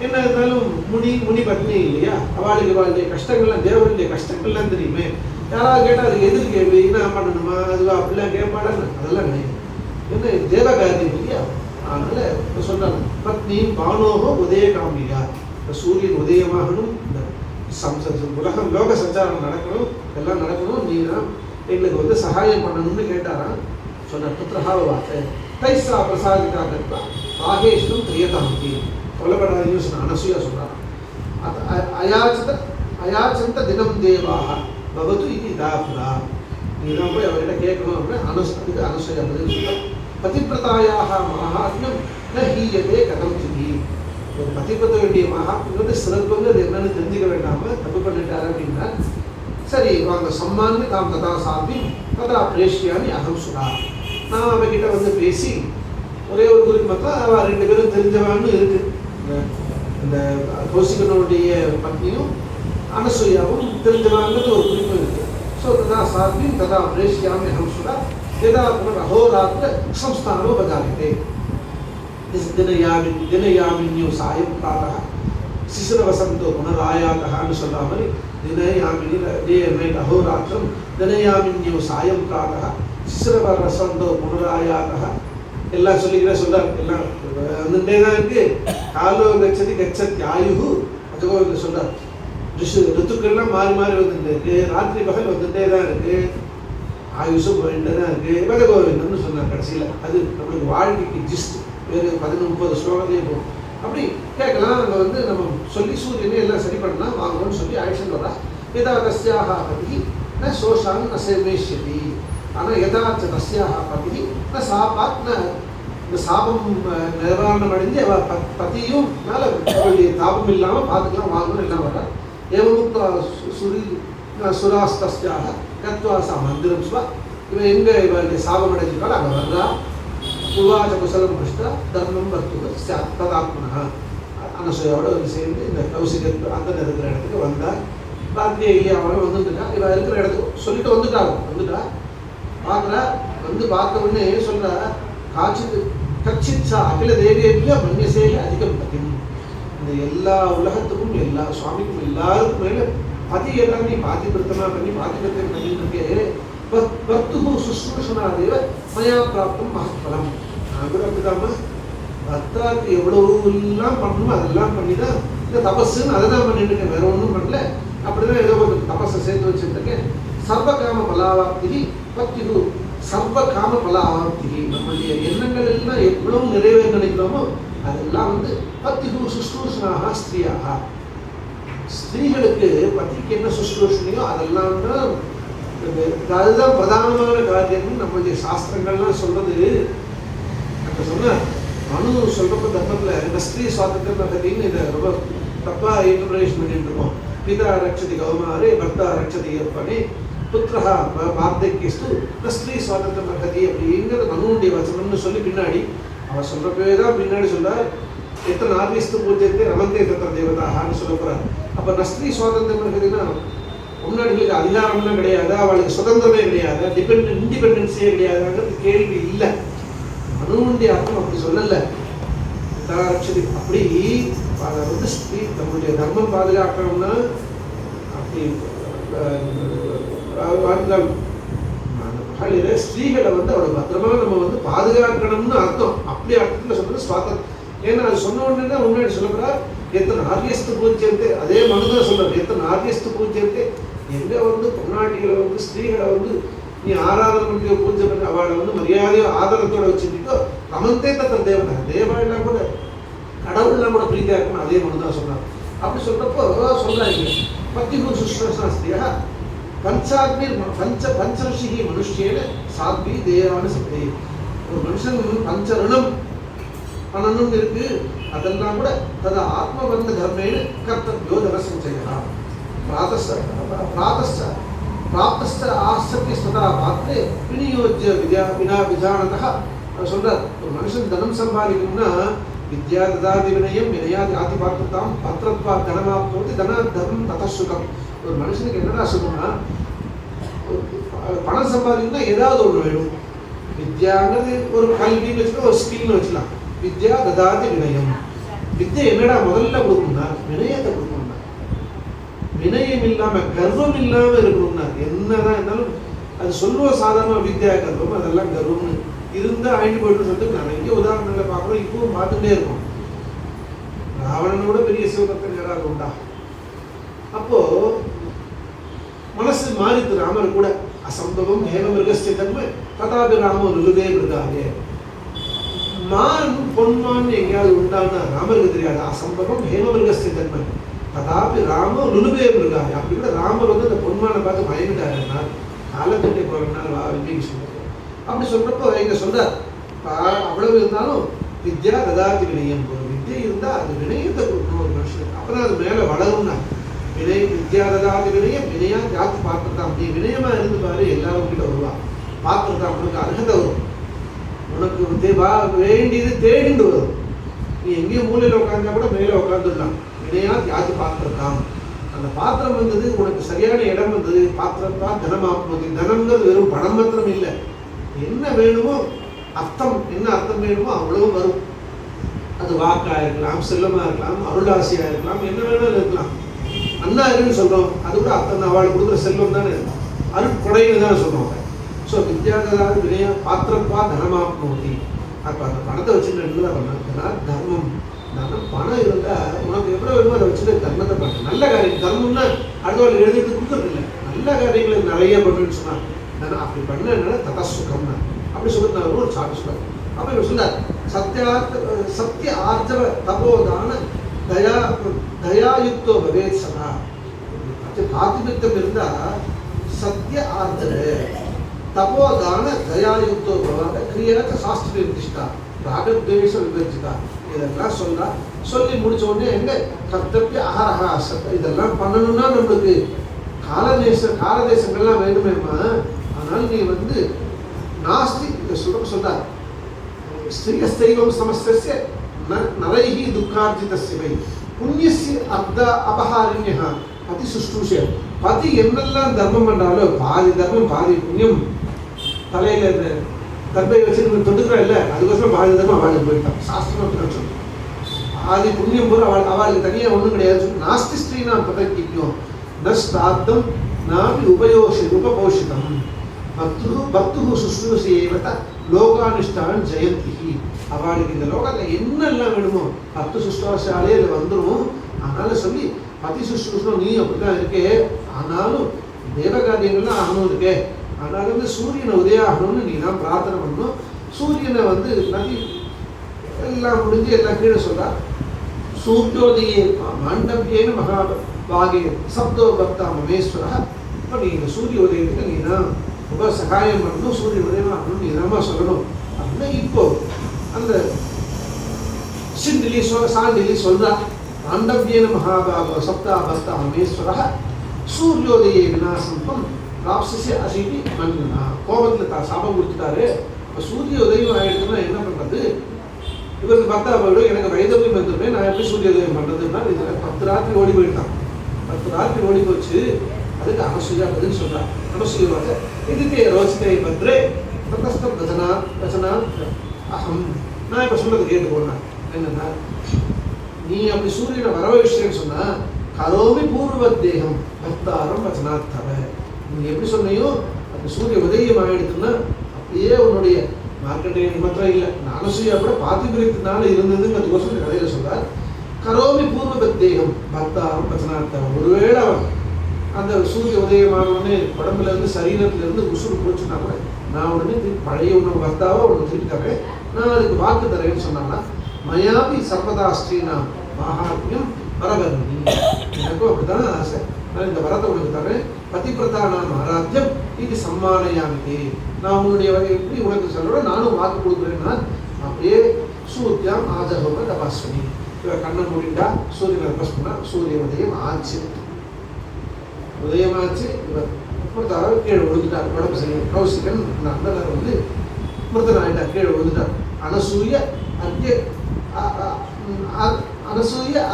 என்ன இருந்தாலும் முனி பத்னி இல்லையா, அவளுக்கு இவாளுடைய கஷ்டங்கள்லாம் தேவனுடைய கஷ்டங்கள்லாம் தெரியுமே. யாராவது கேட்டால் அதுக்கு எதிர் கேள்வி என்ன பண்ணணுமா அதுவா அப்படிலாம் கேட்பாடன்னு அதெல்லாம் கிடையாது. என்ன தேவகாரியம் இல்லையா. அதனால இப்போ சொல்றாங்க, பத்னி பானோகோ உதய காமியா. இந்த சூரியன் உதயமாகணும், இந்த உலகம் லோக சஞ்சாரம் நடக்கணும், எல்லாம் நடக்கணும், நீ தான் எங்களுக்கு சகாயம் பண்ணணும்னு கேட்டாராம். சொன்ன புத்திரஹாவ வார்த்தை தைசா பிரசாதிக்கா கற்பா ஆகேஷ்ணும் பிரியதாமி. கொல்லப்படாதீங்கன்னு சொன்ன அனசூயா சொல்றாராம். அயாச்சந்த தினம் தேவாக பவது இது இதாபுரா. நீதான் போய் அவர்கிட்ட கேட்கணும் அப்படின்னு அதுக்கு அனசூயா பதில் சொல்றார். பதிப்பிரதாயாக மகாத்மியம் ந ஹீயதே கதம் சிதி. ஒரு பதிப்பத்த வேண்டிய மகாத்மாவோட சிறப்புங்கிறது என்னன்னு தெரிஞ்சுக்க வேண்டாம தப்பு பண்ணிட்டாரு அப்படின்னா, சரி வாங்க சம்மான்னு தாம் ததா சாமி ததா பிரேஷியாமி அகம் சுடா. நான் அவகிட்ட வந்து பேசி ஒரே ஒரு குறிப்பு மட்டும் அவ 2 பேரும் தெரிஞ்சவான்னு இருக்கு. இந்த கௌசிகனுடைய பத்னியும் அனசூயாவும் தெரிஞ்சவாங்கிறது ஒரு குறிப்பு இருக்கு. ஸோ ததா சாமி ததா பிரேஷியாமி அகம் சுடா यदा पुनरहोरात्र संस्थानो बजाते दिनयामिन्यो सायं प्रातः शिशिरवसंतो पुनरायातः சொல்ற மாதிரி दिनयामिनी डे एंड नाइट अहोरात्रम दिनयामिन्यो सायं प्रातः शिशिरवसंतो पुनरायातः எல்லாம் சொல்றாரு. எல்லாம் வந்துட்டே தான் இருக்கு. காலோ கச்சதி கச்சத்யாயுஹு அதுவும் சொல்றாரு. ரித்துக்கள்லாம் மாறி மாறி வந்துட்டு இருக்கு. ராத்திரி பகல் வந்துட்டே தான் இருக்கு. ஆயுஷும் போயிட்டு தான் இருக்கு. பககோவிந்தம்னு சொன்னார் கடைசியில். அது நம்மளுக்கு வாழ்க்கைக்கு ஜிஸ்ட் வேறு 13-30 ஸ்லோகத்தையே போகும். அப்படி கேட்கலாம். அங்கே வந்து நம்ம சொல்லி சூரியனே எல்லாம் சரி பண்ணலாம் வாங்கணும்னு சொல்லி ஆயுஷன் வரா. எதா தஸ்யாக பதி ந சோஷான் ந சேமேஷ்யதி. ஆனால் எதாச்ச தஸ்யாக பதி ந சாபாத் ந இந்த சாபம் நிவாரணம் அடைஞ்சு அவ பத்தியும் மேலே அவளுடைய தாபம் இல்லாமல் பார்த்துக்கலாம் வாங்கணும் எல்லாம் வரா. ஏவமுக்தா சுரி சுராஸ்தியாக கத்வாசா மந்திரம் ஸ்வா. இவன் எங்கே இவருடைய சாபம் அடைஞ்சிருக்காள் அங்கே வர்றா. உருவாச்ச குசலம் புஷ்டா தர்மம் வர்த்துவ ததாத்மனா. அனசூயோட வந்து சேர்ந்து இந்த கௌசிக அந்த இருக்கிற இடத்துக்கு வந்தா. ராத்திரி ஐயா அவனும் வந்துட்டுட்டா. இவன் இருக்கிற இடத்துக்கு சொல்லிட்டு வந்துட்டா பார்க்குறா. வந்து பார்த்த உடனே சொல்ற காட்சி கச்சிச்சா அகில தேவியபிய மன்யசேக அதிகம் பதி. இந்த எல்லா உலகத்துக்கும் எல்லா சுவாமிக்கும் எல்லாருக்கும் மேலே பதி எல்லாம் நீ பாதிபிருத்தமா பண்ணி பாதிபிருத்தம் பண்ணிட்டு பர்த்து சுஷ்ரூஷனாதேவ மயா பிராப்தம் மகத்பலம். நான் கூட அப்படிதாம்மா பர்த்தாவுக்கு எவ்வளவு எல்லாம் பண்ணணும் அதெல்லாம் பண்ணிதான் இந்த தபஸுன்னு அதை தான் பண்ணிட்டு இருக்கேன். வேற ஒன்றும் பண்ணல. அப்படிதான் ஏதோ ஒரு தபஸை சேர்த்து வச்சுருக்கேன். சர்வகாம பலாவாப்தி பத்திகு சர்வகாம பலாவாப்தி. நம்மளுடைய எண்ணங்கள் எல்லாம் எவ்வளவு நிறைவேற நினைக்கிறோமோ அதெல்லாம் வந்து பத்திகு சுஷ்ரூஷனாக ஸ்திரீயாக. ஸ்திரீகளுக்கு பத்திக்கு என்ன சுஷ்ரூஷனையோ அதெல்லாம் தான் அதுதான் பிரதானமான காரியம்னு நம்மளுடைய சாஸ்திரங்கள்லாம் சொல்றது. அப்போ சொன்ன மனு சொல்றப்ப தர்மத்தில் ஸ்திரீ சுவாதந்திரம் பத்தின்னு இதை ரொம்ப தப்பா இன்டர்பிரேஷன் பண்ணிட்டு இருக்கோம். பிதா ரட்சதி கௌமாரே பர்த்தா ரட்சதி அப்பனே புத்திரஹா வார்த்தைக்கு ஸ்திரீ சுவாதந்திரம் பகதி அப்படிங்கிறது மனுடைய வச்சனம்னு சொல்லி பின்னாடி அவர் சொல்றப்பவே தான் பின்னாடி சொல்றார் எத்தனை ஆர்விஸ்து பூஜ்யத்தை ரமந்தே தத்திர தேவதான்னு சொல்ல போறார். அப்போ நஸ்திரீ சுவாதந்திரம் இருக்குதுன்னா முன்னாடிகளுக்கு அதிகாரம்லாம் கிடையாது, அவளுக்கு சுதந்திரமே கிடையாது, இண்டிபெண்டன்ஸே கிடையாதுங்கிறது கேள்வி இல்லை. மனுவுடைய அர்த்தம் அப்படி சொல்லலை. அப்படி அதை வந்து ஸ்திரீ நம்மளுடைய தர்மம் பாதுகாக்கணும்னா அப்படி மகளிர ஸ்திரீகளை வந்து அவளை பத்திரமா நம்ம வந்து பாதுகாக்கணும்னு அர்த்தம். அப்படி அர்த்தத்தில் சொல்றது சுவாதந்திரம். ஏன்னா அது சொன்ன உடனே முன்னாடி சொல்லப்படுறா எத்தனை ஆர்யஸ்து பூஜ்யத்தை அதே மனுதான் சொல்றாரு. எத்தனை ஆர்யஸ்து பூஜ்யத்தை எங்க வந்து பொன்னாட்டிகளை வந்து ஸ்திரீகளை வந்து நீ ஆராதனை பண்ணி பூஜை பண்ணி அவளை வந்து மரியாதையோ ஆதரத்தோட வச்சுட்டோ ரமந்தே தத்திர தேவனா தேவாயெல்லாம் கூட கடவுள்லாம் கூட பிரீதியா இருக்கணும் அதே மனுதான் சொல்றாரு. அப்படி சொல்றப்போ சொல்றாங்க பத்திகு சுஷ்ரஸ்திரியா பஞ்சாக்னி பஞ்சரிஷி மனுஷியேன சாத்வி தேவான சக்தி. ஒரு மனுஷன் பஞ்சரணம் பண்ணணும்னு இருக்கு. அதெல்லாம் கூட தது ஆத்மவந்த தர்மேன கர்த்தவ்யோ தனசஞ்சயா பிராப்தஸ்ட ஆசக்தி ஸ்ததா பாத்திரே விநியோஜ்ய வினா விதானதா. சொல்றார் ஒரு மனுஷன் தனம் சம்பாதிக்கணும்னா வித்யா ததாதி வினயம் வினயாதி ஆதி பாத்திரத்தாம் பத்திரத்வா தனமாப்தோதி தன தர்மம் ததசுகம். ஒரு மனுஷனுக்கு என்னடா சுகம்னா பணம் சம்பாதிக்கணும்னா ஏதாவது ஒன்று வேணும். வித்யாங்கிறது ஒரு கல்வின்னு வச்சுக்கலாம், ஒரு ஸ்கில்னு வச்சுக்கலாம். வித்யா ததாதி வினயம். வித்யா என்னடா முதல்ல கொடுக்கணும்னா வினயத்தை கொடுக்கணும்னா, வினயம் இல்லாம கர்வம் இல்லாம இருக்கணும்னா என்னதான் இருந்தாலும் அது சொல்லுவோம் சாதாரண வித்யா கர்வம் அதெல்லாம் கர்வம்னு இருந்தா ஆயிட்டு போயிட்டு சொல்லிட்டு நிறைய உதாரணங்களை பார்க்குறோம். இப்பவும் பார்த்துட்டே இருக்கோம். ராவணனோட பெரிய சிவபக்தன் யாராவது உண்டா? அப்போ மனசு மாறித்து. ராமர் கூட அசம்பவம் ஹேமமிருகஸ்ய தன்மை ததாபி ராமோ ருகுதே மிருகாதே. மான் பொன்மான் எங்கேயாவது உண்டான்னா ராமருக்கு தெரியாது. அசம்பவம் ஹேமமிருகஸ்ய தன்மை ததாபி ராமோ லுலுபே மிருகாதே. அப்படி கூட ராமர் வந்து அந்த பொன்மானை பார்த்து மயங்கிட்டாருன்னா காலக்கட்டை போறதுனால வெள்ளிக்கு சொல்லுவோம். அப்படி சொல்றப்போ எங்க சொல்றார் அவ்வளவு இருந்தாலும் வித்யா ததாதி வினயம். வித்யை இருந்தால் அது வினயத்தை கொடுக்கணும் ஒரு மனுஷனுக்கு. அப்பதான் அது மேலே வளரும்னா. வினய வித்யாரதாதி வினயம் வினயா ஜாத்து பார்த்துதான். நீ வினயமா இருந்து பாரு, எல்லாரும் கிட்ட வருவான். பார்த்துருதான் உனக்கு அர்ஹதை வரும். உனக்கு வேண்டியது தேடிண்டு வரும். நீ எங்கேயும் மூலையில் உட்காந்தா கூட மேலே உட்காந்துடலாம். வினையா யாத்து பாத்திரம். அந்த பாத்திரம் வந்தது உனக்கு சரியான இடம் வந்தது. பாத்திரத்தா தனமாக்குவது. தனம்ங்கிறது வெறும் பணம் மாத்திரம் இல்லை. என்ன வேணுமோ அர்த்தம், என்ன அர்த்தம் வேணுமோ அவ்வளவு வரும். அது வாக்கா இருக்கலாம், செல்லமா இருக்கலாம், அருளாசியா இருக்கலாம், என்ன வேணாலும் இருக்கலாம். அண்ணா இருக்குன்னு சொல்றோம், அது கூட அர்த்தம் தான். அவளுக்கு கொடுக்குற செல்வம் தானே, அருட்கொடைன்னு தானே சொல்றோம். ஸோ வித்யாகதாது வினய பாத்திரப்பா தனமாப்னோதி. அப்போ அந்த பணத்தை வச்சுட்டு என்ன பண்ணா தர்மம். தர்மம் பணம் இருந்தால் உனக்கு எவ்வளோ வேணுமோ அதை வச்சுட்டு தர்மத்தை பண்ண. நல்ல காரியம் தர்மம்னா அடுத்தவர்கள் எழுதிட்டு கொடுக்கறது இல்லை. நல்ல காரியங்களை நிறைய பண்ணுன்னு சொன்னார். நான் அப்படி பண்ண ததசுகம்னா அப்படி சொல்லிருந்தாரு ஒரு சாமி சொல்றாரு. அப்போ இவர் சொன்னார் சத்திய ஆர்ஜவ தபோதான தயாயுக்தோ பவேத் சதா. பாத்திமித்தம் இருந்தால் சத்திய ஆர்ஜவ தபோதான தயாயுக்தோ பவாத கிரியத சாஸ்திர நிர்திஷ்டா ராகத்வேஷ விவர்ஜிதா. இதெல்லாம் சொல்லி முடிச்ச உடனே எங்க கர்த்தவிய அகரஹா சத்த இதெல்லாம் பண்ணணும்னா நம்மளுக்கு காலதேசங்கள்லாம் வேணுமேம்மா. அதனால நீ நாஸ்தி சொல்றார். ஸ்ரீயஸ்தைவம் சமஸ்தஸ்ய நரைஹி துக்கார்ஜிதஸ்ய புண்ணியஸ்ய அர்த்த அபஹாரிண்யா பதி சுஷ்டூஷ. பதி என்னெல்லாம் தர்மம் பண்ணாலும் பாதி தர்மம் பாதி புண்ணியம். தலையில தர்பை வச்சு தொட்டுக்கிறா இல்லை, அதுக்கோசரம் பாதி தர்மம் அவளுக்கு போயிட்டான். சாஸ்திரம் சொல்லு பாதி புண்ணியம் போல அவளுக்கு தனியாக ஒன்றும் கிடையாது. நாஸ்தி ஸ்ரீ நான் பதக்கிக்கும் நாத்தம் நாபி உபபோஷிதம் பக்து சுஷ்ரூஷேவத லோகானுஷ்டான் ஜெயந்தி. அவளுக்கு இந்த லோகத்தில் என்னெல்லாம் வேணுமோ பக்து சுஷ்ரூஷாலே அதில் வந்துடும். அதனால சொல்லி பதி சுஷ்ரூஷம் நீ அப்படிதான் இருக்கே. ஆனாலும் தேவகாரியங்கள்லாம் ஆகணும் இருக்கே. அதனால சூரியனை உதயாகணும்னு நீ தான் பிரார்த்தனை பண்ணணும். சூரியனை நதி எல்லாம் முடிஞ்சு எல்லாம் கீழே சொல்றா. சூரியோதயே மாண்டவியேன மகாபாகே சப்தோ பக்தா மமேஸ்வரா. இப்போ நீ இந்த சூரிய உதயத்துக்கு நீ தான் ரொம்ப சகாயம் பண்ணணும். சூரிய உதயம் ஆகணும் நீ தான் சொல்லணும் அப்படின்னா இப்போ அந்த சாண்டிலி சொல்றா. மாண்டவியேன மகாபாகோ சப்தா பக்தா மமேஸ்வரா சூரியோதயே விநாசம் ராப்சசி அசிட்டி மன்னா. கோபத்தில் சாபம் கொடுத்துட்டாரு. இப்போ சூரிய உதயம் ஆயிடுச்சுன்னா என்ன பண்ணுறது? இவருக்கு பக்தா போயிடும், எனக்கு வைதவியம் வந்துடுவேன், நான் எப்படி சூரிய உதயம் பண்ணுறதுன்னா இதில் 10 ராத்திரி ஓடி போயிட்டான். 10 ராத்திரி ஓடி போச்சு. அதுக்கு அனசூயா பதில் சொல்கிறான். அனசூயாவாக இதுக்கே ரோச்சிதை பத்ரே தத்தஸ்தம் ரச்சனா அகம். நான் இப்போ சொல்றது கேட்டு போனேன் என்னன்னா, நீ அப்படி சூரியனை வரவழைச்சேன்னு சொன்னால் கரோமி பூர்வத் தேகம் பக்தாரம் வச்சனாத்தவ. நீ எப்படி சொன்னையோ அந்த சூரிய உதயம் ஆகிடுதுன்னா அப்படியே உன்னுடைய மார்க்கெட்டிங் மாத்திரம் இல்லை, அனசூயா கூட பாத்திபிரியத்தினால இருந்ததுங்கிறதுக்கோசம் கதையில் சொல்றார். கரோமி பூர்வத் தேகம் பக்தாரம் வச்சனாத்தவ. ஒருவேளை அவன் அந்த சூரிய உதயமானவனே உடம்புல இருந்து சரீரத்துல இருந்து உசுறு போச்சுன்னா கூட நான் உடனே பழைய உணவு பக்தாவை உனக்கு திருப்பி தரேன், நான் அதுக்கு வாக்கு தரேன்னு சொன்னான்னா மயாபி சர்வதா ஸ்ரீனா மகாத்மியம் வரவர்ணி. எனக்கும் அப்படித்தான் ஆசை. நான் இந்த வரத்தை உனக்கு தரேன். பதிபிரதா நான் ஆராத்தியம் இது சம்மானையாமிதே. நான் உன்னுடைய எப்படி உனக்கு சொல்றேன், நானும் வாக்கு கொடுக்குறேன்னா அப்படியே சூத்தியம் ஆஜகோக தபாஸ்வனி. இவர் கண்ணை மூடிண்டா சூரியனை தபஸ் பண்ணா சூரிய உதயம் ஆச்சு. உதயமாச்சு. இவர் ஒருத்தர் கீழே விழுந்துட்டார். உடம்பு செய்யும் கௌசிகன் அந்த மிருதன் ஆயிட்டார், கீழே விழுந்துட்டார். அனசூய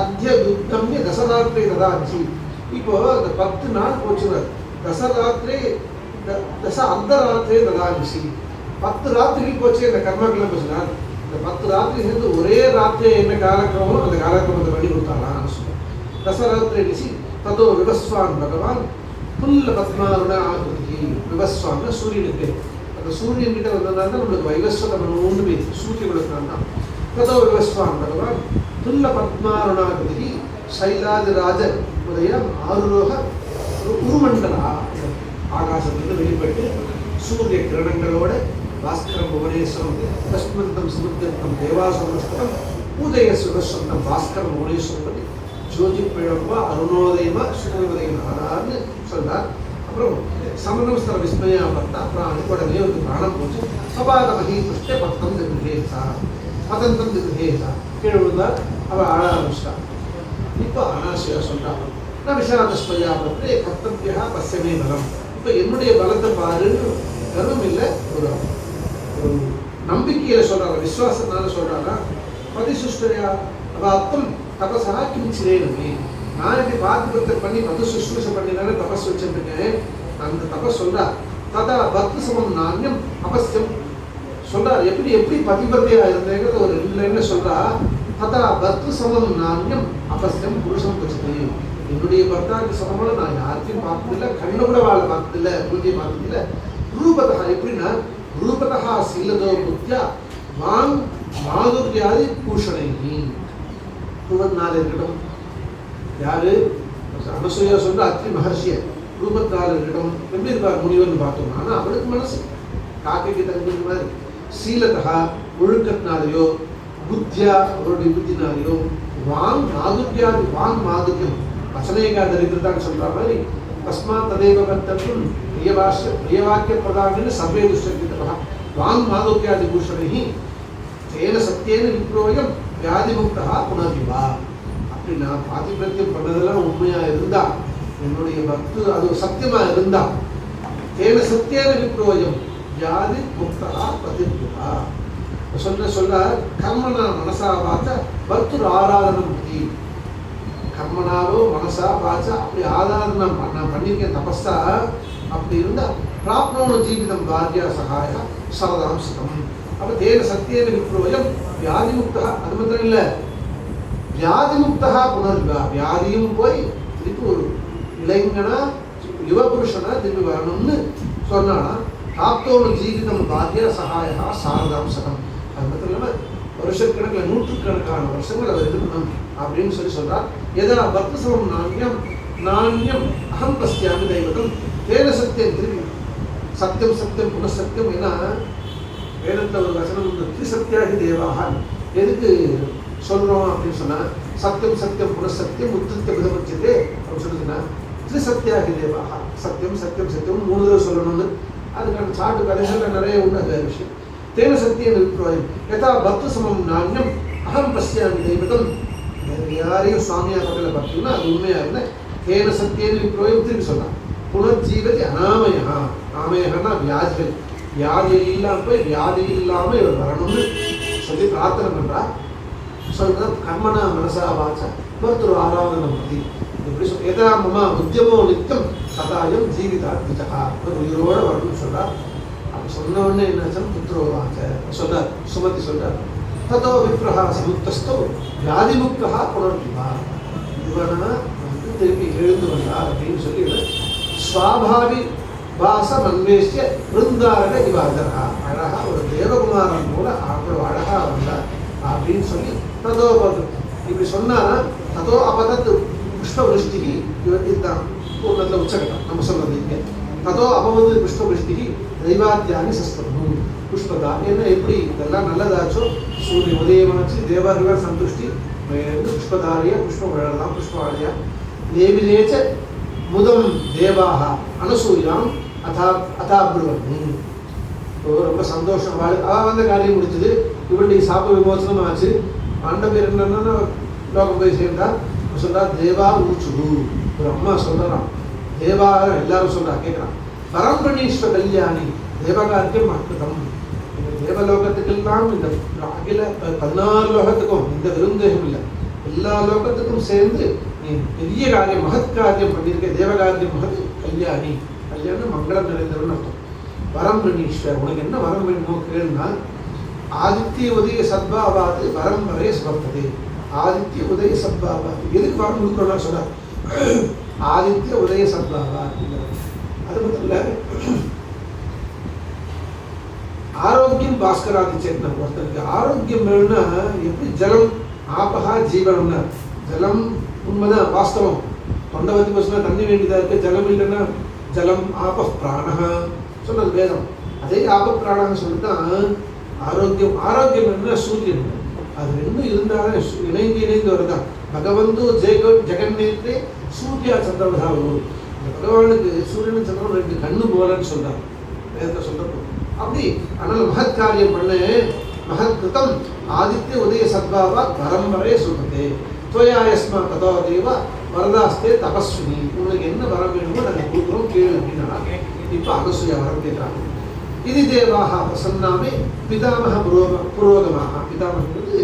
அத்திய துக்கம்ய தசராத்திரி ததாச்சி. இப்போ அந்த 10 நாள் போச்சுனார். தசராத்திரி தச அர்த்தராத்திரி ததாச்சி. 10 ராத்திரி போச்சு இந்த கர்மாக்கெல்லாம் போச்சுனார். இந்த 10 ராத்திரி சேர்ந்து ஒரே ராத்திரி என்ன காலக்கிரமோ அந்த காலக்கிரமத்தை பண்ணி கொடுத்தாலாம் அனசூயா. தசராத்திரி நிசி ததோ விவஸ்வான் பகவான் புல்ல பத்மாருட ஆகிருதி. விவஸ்வான்னா சூரியனுக்கு. அந்த சூரியன் கிட்ட வந்ததுனால தான் நம்மளுக்கு வைவஸ்வத மனோன்னு பேசு. சூரிய விளக்கான் தான். ததோ விவஸ்வான் பகவான் புல்ல பத்மாருணாகிருதி சைலாதிராஜ உதயம் ஆருரோக உருமண்டலா. ஆகாசத்துக்கு வெளிப்பட்டு சூரிய கிரணங்களோட பாஸ்கரம் புவனேஸ்வரம் தஸ்மந்தம் சமுத்திரம் தேவாசமஸ்தம் உதய சுகஸ்வந்தம் பாஸ்கரம் புவனேஸ்வரம் ஜோதி பிழம்பா அருணோதயமா சூரியோதயம் ஆனார்னு சொன்னார். அப்புறம் சமநமஸ்தர விஸ்மயா பார்த்தா அப்புறம் உடனே ஒரு பிராணம் போச்சு. சபாத மகி புஷ்ட பத்தம் திகுஹேசா பதந்தம் திகுஹேசா கீழே விழுந்தார். அவள் ஆட ஆரம்பிச்சிட்டான். இப்போ அனாசியா சொல்றான், நான் விஷாதஸ்மயா பற்றி கர்த்தவியா பஸ்யமே பலம். இப்போ என்னுடைய பலத்தை பாருன்னு கர்வம் இல்லை, ஒரு ஒரு நம்பிக்கையில சொல்றாங்க, விசுவாசத்தினால சொல்றாங்க. பதிசுஷ்டயா அவாப்தம் தபசா கிஞ்சிரேனமே. நான் இப்படி பாத்திரத்தை பண்ணி மது சுஷ்ரூஷ பண்ணி தானே தபஸ் வச்சிருக்கேன். அந்த தபஸ் சொல்றா, ததா பக்தி சமம் நாண்யம் அவசியம் சொல்றார். எப்படி எப்படி பதிபத்தையா இருந்தேங்கிறது ஒரு இல்லைன்னு சொல்றா. ததா பக்தி சமம் நாண்யம் அவசியம் புருஷம் வச்சுது. என்னுடைய பர்த்தாவுக்கு சமமான நான் யாருக்கையும் பார்த்ததில்லை, கண்ணு கூட வாழ பார்த்ததில்லை, பூஜையை பார்த்ததில்லை. ரூபதா எப்படின்னா, ரூபதா சீலதோ புத்தியா வாங் மாதுர்யாதி பூஷணை. 24 இருக்கட்டும். யாரு அனசூயா சொல்ற அத்ரி மகர்ஷிய ரூபத்தால் இருக்கட்டும். எப்படி இருப்பார் முனிவர்னு பார்த்தோம். ஆனால் அவளுக்கு மனசு காக்கைக்கு தகுந்த மாதிரி. சீலதா ஒழுக்கத்தினாலேயோ, புத்தியா அவருடைய புத்தினாலேயோ, வாங் மாதுர்யாதி வாங் மாதுர்யம் வசனேகா தரித்திரத்தான்னு சொல்ற மாதிரி தஸ்மாத் ததேவ கர்த்தவ்யம் பிரியவாக்கிய பிரதான சர்வே துஷ்டகிதா வாங் மாதுர்யாதி பூஷணை தேன சத்தியேன விப்ரோயம் வியாதிமுக்தா புனர்விவா. அப்படின்னா பாதிபிரத்தியம் பண்ணதெல்லாம் உண்மையா இருந்தா, என்னுடைய பக்து அது சத்தியமா இருந்தா, தேன சத்தியேன விப்ரோயம் வியாதி முக்தா பதிர்விவா. சொல்ல கர்மனா மனசா பார்த்த பக்தர் ஆராதனம் பத்தி, கர்மனாவோ மனசா பார்த்த அப்படி ஆராதனம் நான் பண்ணியிருக்கேன் தபஸா. அப்படி இருந்தா பிராப்னோன ஜீவிதம் பாரியா சகாயா சரதாம் சுகம். அப்போ தேன சத்தியேன விப்ரோயம் வியாதிமுக்தா. அது மாத்திரம் இல்லை, வியாதிமுக்தா புனர்விவா. வியாதியும் போய் திருப்பி ஒரு இளைஞனா யுவபுருஷனா திரும்பி வரணும்னு சொன்னானா. பிராப்தோன ஜீவிதம் பாரியா சகாயா சாரதாம் சுகம். அது மாத்திரம் இல்லாமல் வருஷக்கணக்கில் 100கணக்கான வருஷங்கள் அவர் இருக்கணும் அப்படின்னு சொல்றார். எதா பக்தி சமம் நாண்யம் நாண்யம் அகம் பஸ்யாமி தெய்வதம் தேன சத்தியம். திரும்பி சத்தியம் சத்தியம் புனசத்தியம். ஏன்னா வேதத்தில் ஒரு வசனம் உண்டு, திரிசத்தியாகி தேவாக. எதுக்கு சொல்றோம் அப்படின்னு சொன்னா, சத்தியம் சத்தியம் புனசத்தியம் உத்திருத்த விதமுச்சதே அப்படின்னு சொல்லுதுன்னா, திரிசத்தியாகி தேவாக சத்தியம் சத்தியம் சத்தியம் 3 தடவை சொல்லணும்னு. அதுக்கான சாட்டு கதைகள் நிறைய உண்டு. அது விஷயம். தேன சத்தியம் விப்ரோயம் யதா பக்தி சமம் நாண்யம் அகம் பஸ்யாமி தெய்வதம். யாரையும் சுவாமியா பக்கத்தில் பார்த்தீங்கன்னா அது உண்மையா இருந்த தேன சத்தியம் விப்ரோயம் திரும்பி சொன்னான். புனர்ஜீவதி அனாமயா. ஆமயகன்னா வியாதிகள், வியாதி இல்லாமல் போய் வியாதி இல்லாமல் இவர் வரணும்னு சொல்லி பிரார்த்தனை பண்றா. சொல்ற கர்மனா மனசா வாச்சா மருத்துவ ஆராதனம் பத்தி எப்படி சொல் எதா மமா உத்தியமோ நித்தியம் சதாயம் ஜீவிதாத்மிகா. ஒரு உயிரோட வரணும்னு சொல்றார். அப்படி சொன்ன உடனே என்னாச்சும் புத்திரோ வாச்ச சொல்றார். சுமதி சொல்றார், ததோ விப்ரஹா சமுக்தஸ்தோ வியாதிமுக்தா புனர்விவா. இவனா திருப்பி எழுந்து வந்தார் அப்படின்னு சொல்லி ஸ்வாபாவி வாசம் அன்வேஷ்ய பிருந்தாரக இவாதரா. அழகா ஒரு தேவகுமாரன் போல அவ்வளோ அழகா வந்தார் அப்படின்னு சொல்லி ததோ இப்படி சொன்னாரா. ததோ அப்பதத்து புஷ்பவருஷ்டி. இவர் இதுதான் பூர்ணத்தில் உச்சகட்டம் நம்ம சொல்றது இங்கே. ததோ அப்பவது புஷ்பவருஷ்டி தெய்வாத்தியானி சஸ்பர்ணு புஷ்பதா. என்ன எப்படி இதெல்லாம் நல்லதாச்சோ, சூரிய உதயமாச்சு, தேவர்கள்லாம் சந்துஷ்டி, புஷ்பதாரியா புஷ்பம் விழலாம், புஷ்பாலியா தேவிலேச்ச முதம் தேவாக அனசூயாம் அதாபிருவன். ரொம்ப சந்தோஷம். அவள் வந்த காரியம் முடிச்சது. இவருடைய சாப விமோசனம் ஆச்சு. ஆண்ட பேர் என்னன்னா லோகம் போய் சேர்ந்தா சொல்றா தேவா ஊச்சுடு. ஒரு அம்மா சொல்றான், தேவா எல்லாரும் சொல்றா கேட்கறான். பரம்பரணீஸ்வர கல்யாணி தேவகாரியம் அற்புதம். தேவலோகத்துக்கெல்லாம் இந்த அகில 14 லோகத்துக்கும் இந்த விருந்தேகம் இல்லை, எல்லா லோகத்துக்கும் சேர்ந்து நீ பெரிய காரியம் மகத் காரியம் பண்ணியிருக்க. தேவகாரியம் மகத் கல்யாணி. கல்யாணம் மங்களம் நிறைந்தவன் அர்த்தம். வரம் பிரணீஸ்வர், உனக்கு என்ன வரம் வேணுமோ கேளுன்னா, ஆதித்ய உதய சத்பாவாது வரம் வரைய சுபர்த்ததே. ஆதித்ய உதய சத்பாவாது எதுக்கு வரம் கொடுக்கணும்னா சொல்ற, ஆதித்ய உதய சத்பாவா. அது மட்டும் இல்லை, ஆரோக்கியம் பாஸ்கராதி சேத்தனம். ஒருத்தருக்கு ஆரோக்கியம் வேணும்னா எப்படி ஜலம் ஆபகா ஜீவனம்னா, ஜலம் உண்மைதான் வாஸ்தவம். தொண்டை வத்தி போச்சுன்னா தண்ணி வேண்டியதாக இருக்கு. ஜலம் இல்லைன்னா ஜலம் ஆப பிராணா சொன்னது வேதம். அதே ஆப பிராணான்னு சொல்லிதான் ஆரோக்கியம். ஆரோக்கியம் என்ன சூரியன், அது ரெண்டும் இருந்தாலும் இணைந்து வருதான். பகவந்தோ ஜெகன்னேற்றே சூர்யா சந்திரவதா வரும். இந்த பகவானுக்கு சூரியனும் சந்திரன் 2 கண்ணு போலன்னு சொல்றாங்க வேதத்தை சொல்றப்போ. அப்படி அதனால மகத் காரியம் பண்ண மகத் கிருத்தம் ஆதித்ய உதய சத்பாவா பரம்பரே சொல்லுதே துவயா யஸ்மா ததோ தேவ வரதாஸ்தே தபஸ்வினி உங்களுக்கு என்ன வரம் வேணுமோ நாங்கள் கொடுக்குறோம் கேளு அப்படின்னா இப்போ அகசூயா வரம் கேட்குறாங்க. இது தேவாக பிரசன்னாமே பிதாமக புரோகமாக பிதாமகங்கிறது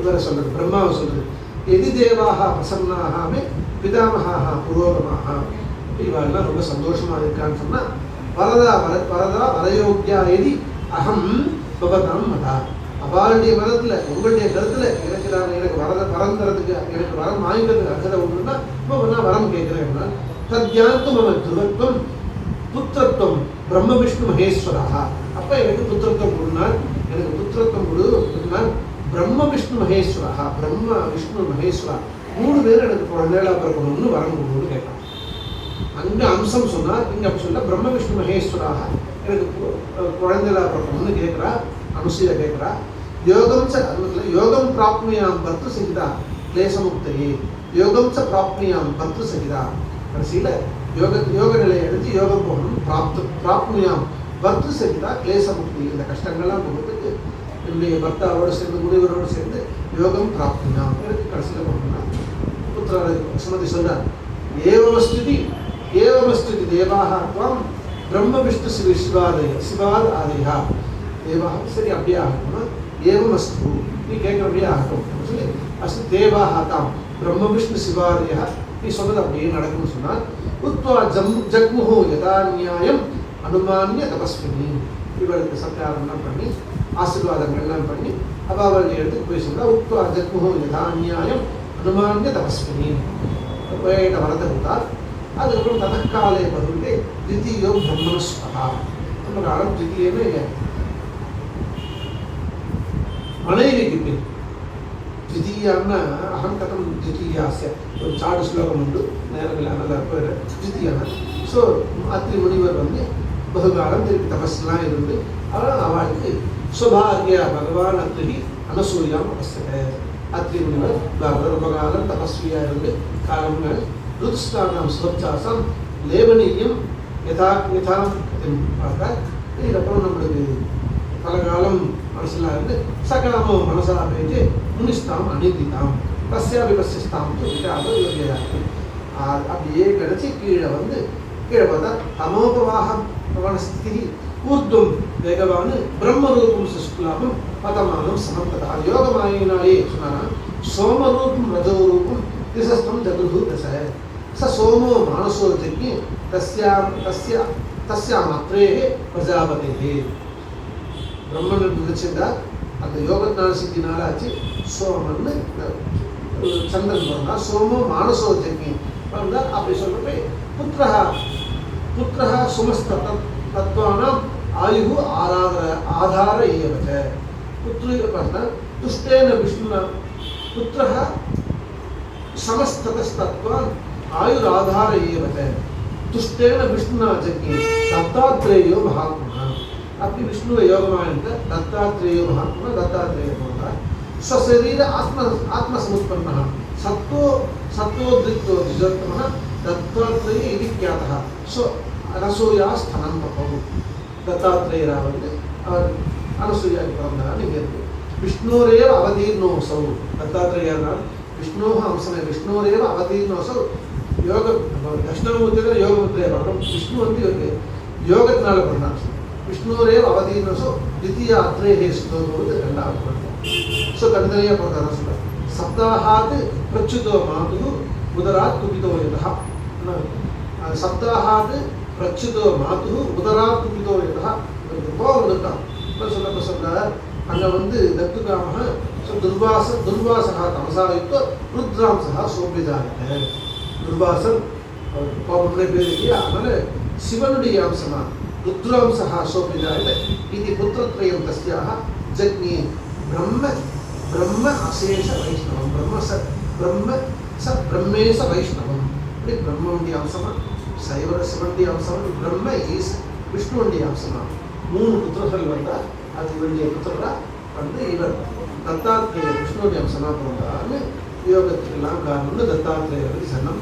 வேற சொல்றது பிரம்மாவை சொல்றது. எதி தேவாக பிரசன்னாகவே பிதாமகா புரோகமாக இவெல்லாம் ரொம்ப சந்தோஷமா இருக்கான்னு சொன்னா வரதா வரயோக்கியா எதி அகம் பவதாம் மதா அவளுடைய மதத்துல உங்களுடைய கருத்துல எனக்கு வரம் தரதுக்கு எனக்கு வரம் வாங்கிக்கிறதுக்கு அர்ஹதை ஒன்றுன்னா இப்போ நான் வரம் கேட்கிறேன். தத்யாந்து மம துருவத்துவம் புத்திரத்துவம் பிரம்ம விஷ்ணு மகேஸ்வரா. அப்ப எனக்கு புத்திரத்துவம் கொடுனால் எனக்கு புத்திரத்துவம் கொடுனால் பிரம்ம விஷ்ணு மகேஸ்வரா பிரம்ம விஷ்ணு மகேஸ்வரா 3 பேர் எனக்கு குழந்தைகளா பிறக்கணும்னு வரம் கொடுன்னு கேட்கலாம். அங்க அம்சம் சொன்னா இங்க அப்படி சொல்ல பிரம்ம விஷ்ணு மகேஸ்வராக எனக்கு குழந்தைகளா பிறக்கணும்னு கேட்கிறா. அனுசூயா கேட்கிறா. யோகம் ச யோகம் பிராப்னியாம் பர்த்து சகிதா கிளேசமுக்தையே யோகம் ச பிராப்னியாம் பர்த்து சகிதா கடைசியில யோக நிலையை அடைஞ்சு யோகம் போகணும். பிராப்னியாம் பர்த்து சகிதா கிளேசமுக்தி இந்த கஷ்டங்கள்லாம் போகிறதுக்கு என்னுடைய பர்த்தாவோடு சேர்ந்து முனிவரோடு சேர்ந்து யோகம் பிராப்தினாம் எனக்கு கடைசியில் போகணும். புத்திர சுமதி சொல்றார். ஏவமஸ்துதி தேவாக துவம் பிரம்ம விஷ்ணு சிவாத் ஆதயா தேவாக சரி அப்படியே ஆகணும். ஏவமஸ்து நீ கேட்கிறபடியே ஆகட்டும் சொல்லி அஸ்து தேவாக தாம் பிரம்ம விஷ்ணு சிவாதயா நீ சொன்னது அப்படியே நடக்கும்னு சொன்னால் உத்வா ஜக்முஹு யதா நியாயம் அனுமானிய தபஸ்வினி இவளுக்கு சத்தியாரம்லாம் பண்ணி ஆசீர்வாதங்கள்லாம் பண்ணி அவளுடைய இடத்துக்கு போய் சொல்றா. உத்வா ஜக்முஹு யதா நியாயம் அனுமானிய தபஸ்வினி வேட வரத்தை கொடுத்தார். அதுக்கப்புறம் ததக்காலே வருவதே தித்தியோ பிரம்மஸ்வரா நம்ம காலம் தித்தியமே மனைவிக்கு பேர் தித்தியான்னா அகம் கதம் தித்தியாசிய ஒரு சாடு ஸ்லோகம் உண்டு நேரங்கள் நல்ல பேர் தித்தியான. ஸோ அத்ரி முனிவர் வந்து பகுகாலம் திருப்பி தபஸ்லாம் இருந்து அவளுக்கு சுபாகிய பகவான் அத்ரி அனசூயாம் அவஸ்தக அத்ரி முனிவர் ரொம்ப காலம் தபஸ்வியா இருந்து காலங்கள் ருதுஸ்தானம் சுவச்சாசம் லேவனீயம் யதாம் பார்த்தார். இதுக்கப்புறம் நம்மளுக்கு பல காலம் மனசுலாம் இருந்து சகாமோ மனசா பேச்சு முனிஸ்தாம் அனிந்திதாம் தஸ்யாபி பசிஸ்தாம் யோகியாக்கு அப்படியே கிடச்சி கீழே வந்து கீழே பார்த்தா தமோபவாகம் பவனஸ்திதி ஊர்துவம் வேகவான் பிரம்மரூபம் சுஷ்குலாபம் பதமானம் சமந்ததா யோகமாயினாயே சொன்னா சோமரூபம் ரஜோரூபம் திசஸ்தம் ஜகுரு தச ச சோமோ மானசோ ஜக்ஞி தஸ்யாம் அத்ரேஹே பிரஜாபதேஹே பிரம்மன் நினைச்சிருந்தா அந்த யோகத்தினால சித்தினால ஆச்சு சோமன்னு சந்திரன் பிறந்தா சோமோ மானசோ ஜக்ஞி பிறந்தா அப்படி சொல்றப்ப புத்திரஹ சுமஸ்த தத்வானாம் ஆயு ஆதார ஏவச்ச புத்திர பார்த்தா துஷ்டேன விஷ்ணுனா புத்திரஹ समस्ततस्तत्वान् आयुराधार एवच तुष्टेन विष्णुना जज्ञे दत्तात्रेयो महात्मा अपनी विष्णु योगमायन्त दत्तात्रेयो महात्मा दत्तात्रेय होता स्वशरीर आत्मसमुत्पन्नः सत्त्वोद्रिक्तो द्विजोत्तमः दत्तात्रेय इति ख्यातः सो अनसूया स्थनं पपौ दत्तात्रेयरावन्ते अनसूया पितामहः विष्णोरेव अवतीर्णोऽसौ दत्तात्रेयः विष्णु अंशमे विष्णुरेव अवतीर्णोऽसौ योग दक्षिणामूर्ति योगमुद्रे विष्णु வந்து யோகத்தினால பண்ணார். விஷ்ணுரேவ அவதீர்ணோஸோ द्वितीय अत्रेः ஸ்லோகம் இரண்டாவது பாடம். ஸோ தனித்தனியா போகிறதா சொல்றார். சப்தாஹாத் பிரச்சுதோ மாதுः உதராத் குபிதோ யதः சப்தாஹாத் பிரச்சுதோ மாதுः உதராத் குபிதோ யதः கோபம் வந்துட்டான் சொல்லப்ப சொல்றார். அங்கே வந்து தத்துகாம துர்வாசா தமசாயுக்தோ ருத்ராம்சா சோபியஜாயத்தை துர்வாசன் கோபமுடைய பேர் இல்லையா அதனால சிவனுடைய அம்சமா ருத்ராம்சா சோபியஜாயத்தை இது புத்திரத்ரயம் தஸ்யாக ஜக்ஞே பிரம்ம அசேஷ வைஷ்ணவம் பிரம்மேச வைஷ்ணவம் இப்படி பிரம்மனுடைய அம்சமா சிவனுடைய அம்சம் பிரம்ம ஈஸ் விஷ்ணுவனுடைய அம்சமா 3 புத்திரர்கள் வந்தா அது இவருடைய புத்திரரா வந்து இவர் தத்தாத்திரேய விஷ்ணுடைய அம்சமா பிறந்தான்னு யோகத்துக்கெல்லாம் காரணம்னு தத்தாத்திரேயருக்கு சன்னம்.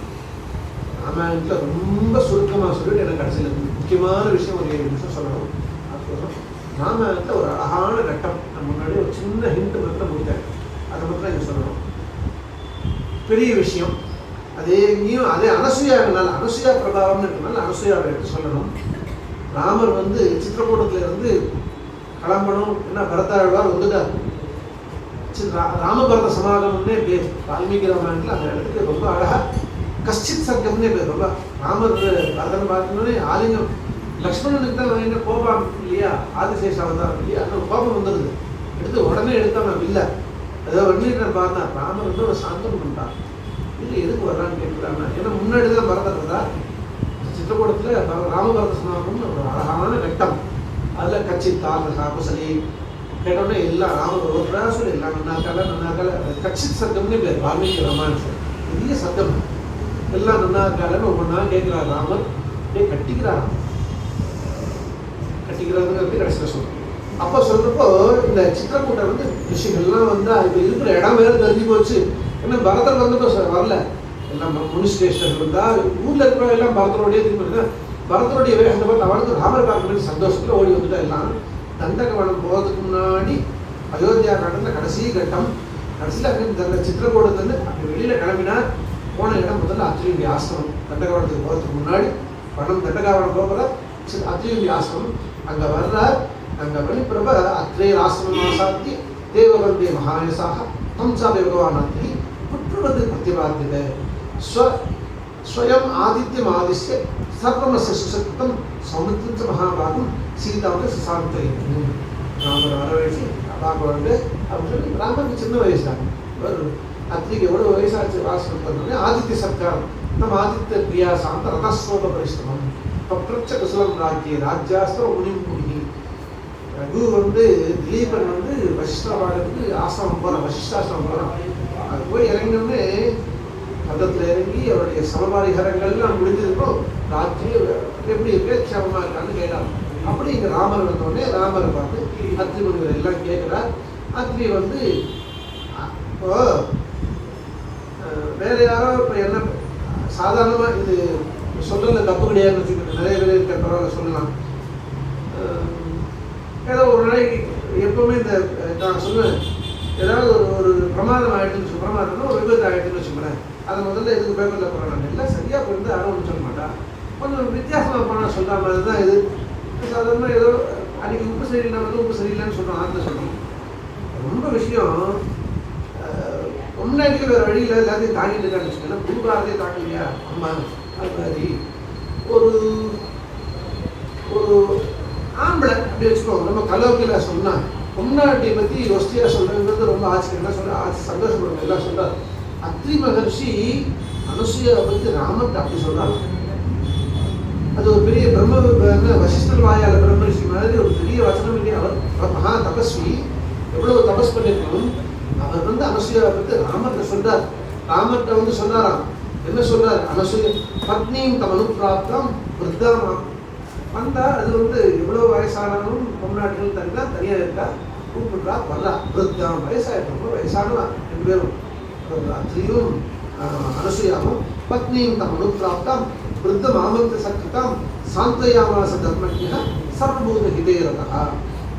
ராமாயணத்தில் ரொம்ப சுருக்கமாக சொல்லிட்டு எனக்கு கடைசியில் முக்கியமான விஷயம் ஒரு 7 நிமிஷம் சொல்லணும். அதுக்கப்புறம் ராமாயணத்தில் ஒரு அழகான கட்டம். நான் முன்னாடி ஒரு சின்ன ஹிண்ட் மட்டும் கொடுத்தேன், அதை மட்டும் இங்கே சொல்லணும். பெரிய விஷயம். அதே இங்கேயும் அதே அனசூயாவினால, அனசூயா பிரபாவம்னு இருக்கனால அனசூயாவை எடுத்து சொல்லணும். ராமர் வந்து சித்திரக்கூடத்துல இருந்து கிளம்பணும், என்ன பரதாழ்வார் வந்துட்டார். ராமபரத சமாகமம்னே பேர் வால்மீகி ராமாயணத்தில். அந்த இடத்துக்கு ரொம்ப அழகா கஷ்டித் சர்க்கம்னே பேர். ரொம்ப ராமர் பரதனை பார்க்கணுன்னே ஆலிங்கம். லக்ஷ்மணனுக்கு தான் என்ன கோபம் இல்லையா, ஆதிசேஷாவை தான் இல்லையா, அந்த கோபம் வந்துடுது. எடுத்து உடனே எடுத்தா நான் இல்லை ஏதோ வண்டிட்டு பாருனா ராமர் வந்து ஒரு சாந்தம் பண்ணிட்டான். இது எதுக்கு வர்றான்னு கேட்குறாங்க. ஏன்னா முன்னாடி தான் பரதன் இருந்தா சித்திரக்கூடத்தில் ராமபரத சமாகம்னு ஒரு அழகான கட்டம். அதில் கட்சி தாள் சாபசலி கேட்டோடனே எல்லாம் ராமர் ஒரு பிரயாசம் எல்லாம் நன்னாக்கால கட்சி சத்தம்னே பேர் வால்மீகி ராமாயணம். பெரிய சத்தம் எல்லாம் நன்னாக்காலன்னு ஒவ்வொன்றா கேட்குறாரு ராமர். அப்படியே கட்டிக்கிறாராம். கட்டிக்கிறாருங்கிறது கடைசியில் சொல்றோம். அப்போ சொல்றப்போ இந்த சித்திரக்கூட்டம் வந்து விஷயங்கள்லாம் வந்தா இப்போ இருக்கிற இடம் வேறு தெரிஞ்சு போச்சு. ஏன்னா பரதர் வந்துட்டோ வரல, எல்லாம் முனிஸ்டேஷன் இருந்தா ஊர்ல இருக்கிற எல்லாம் பரதரோடய திரும்பி பரதருடைய வேகத்தை பார்த்து அவனுக்கு ராமர் பார்க்கறது சந்தோஷத்துல ஓடி வந்துட்டா. எல்லாம் தண்டகவனம் போகிறதுக்கு முன்னாடி அயோத்தியா காலத்தில் கடைசி கட்டம். கடைசியில் அந்த சித்திரக்கூடத்துலேருந்து அப்படி வெளியில் கிளம்பினார். போன இடம் முதல்ல அத்திரியுடைய ஆசிரமம். தண்டகவனத்துக்கு போகிறதுக்கு முன்னாடி பணம் தண்டகாவனம் போகிற அத்திரியுடைய ஆசிரமம். அங்கே வர்றார். அங்கே வெளிப்பிரப அத்ரேயர் ஆசிரமம் சாத்தி தேவவந்தே மகாயசாக தம்சாபி பகவான் அத்ரி புற்றுவது பிரதிபாத்தியதே ஸ்வயம் ஆதித்யம் ஆதிஷ்ய சர்வமஸ்ய சுசக்தம் சௌமித்யம் ச மகாபாகம் சீதாவுக்கு சுசாந்தையும். ராமர் வரவழைச்சி அப்பாவுக்கு அப்படின்னு சொல்லி ராமருக்கு சின்ன வயசு தான். ஒரு அத்திரிக்கு எவ்வளோ வயசாச்சு வாசனம் பண்ணோடனே ஆதித்ய சர்க்காரம் நம்ம ஆதித்ய பிரியா சாந்த ரதஸ்வோப பரிஷ்டமம் பப்ரச்ச குசலம் ராஜ்ய ராஜ்யாஸ்திரம் முனிமுனி. ரகு வந்து திலீபன் வந்து வசிஷ்டாபாகத்துக்கு ஆசிரமம் போகிறான், வசிஷ்டாசிரமம் போகிறான். அது போய் இறங்கினோடனே பதத்தில் இறங்கி அவருடைய சமபாரிகரங்கள்லாம் முடிஞ்சிருக்கோம். ராஜ்யம் எப்படி இருக்கு, க்ஷமமாக இருக்கான்னு கேட்டான். அப்படி இங்கே ராமர் வந்தோடனே ராமரை பார்த்து அத்ரி முனிவர் எல்லாம் கேட்குறார். அத்ரி வந்து இப்போ வேற யாரோ இப்போ என்ன சாதாரணமாக இது சொல்லல தப்பு கிடையாதுன்னு வச்சுக்கோங்க. நிறைய பேர் இருக்கிற பரவாயில்ல சொல்லலாம். ஏதோ ஒரு நாளைக்கு எப்பவுமே இந்த நான் சொல்லுவேன், ஏதாவது ஒரு பிரமாதம் ஆகிட்டுன்னு பிரமாதம்னா ஒரு விபத்து ஆகிட்டுன்னு வச்சுக்கோங்களேன். அதை முதல்ல எதுக்கு பேப்பரில் போகிறாங்க எல்லாம் சரியாக போயிருந்து யாரும் ஒன்றும் சொல்ல மாட்டா. கொஞ்சம் வித்தியாசமாக போனால் சொல்கிற மாதிரி தான் இது. சாதாரணமாக ஏதோ அன்றைக்கி உப்பு சரியில்லை வந்து உப்பு சரியில்லைன்னு சொல்கிறோம், ஆற்றுல சொல்கிறோம். ரொம்ப விஷயம் முன்னாடிக்கு வேறு வழியில் எல்லாத்தையும் தாண்டிட்டு இருக்கான்னு வச்சுக்கோங்களேன். பூபாரதையும் தாண்டலையா அம்மா அது மாதிரி ஒரு ஒரு ஆம்பளை அப்படி வச்சுக்கோங்க. நம்ம கலோக்கில் சொன்னால் பொம்னாட்டியை பற்றி ஒஸ்தியாக சொல்கிறது ரொம்ப ஆச்சரியமாக சொல்ல சந்தோஷப்படுங்க எல்லாம் சொல்கிறார். அத்ரி மகர்ஷி அனுசூயாவை பற்றி ராமர்கிட்ட அப்படி சொல்கிறாங்க. அது ஒரு பெரிய பிரம்ம வசிஷ்டர் வாயால் பிரம்மரிஷி மாதிரி ஒரு பெரிய வச்சனம் இல்லையா. அவர் மகா தபஸ்வி, எவ்வளவு தபஸ் பண்ணிருக்கணும். அவர் வந்து அனுசூயாவை பற்றி ராமர்கிட்ட சொல்றார். ராமர்கிட்ட வந்து சொன்னாராம். என்ன சொல்றார்? அனசூய பத்னியும் தம் அனுப்பிராப்தம் விருத்தாமா வந்தா அது வந்து எவ்வளோ வயசானாலும் பொம்நாட்டிகள் தனிதான் தனியாக இருக்கா கூப்பிடுறா வர்றா. விருத்தாம் வயசாயிட்டு வயசானவா ரெண்டு பேரும் அத்ரியும் அனசூயாவும் பத்னியும் தம் அனுப்பிராப்தம் விருத்தம் ஆமந்த சக்திதாம் சாந்தயாமாச தர்மஜ்ஞ சர்வபூத ஹிதேரதா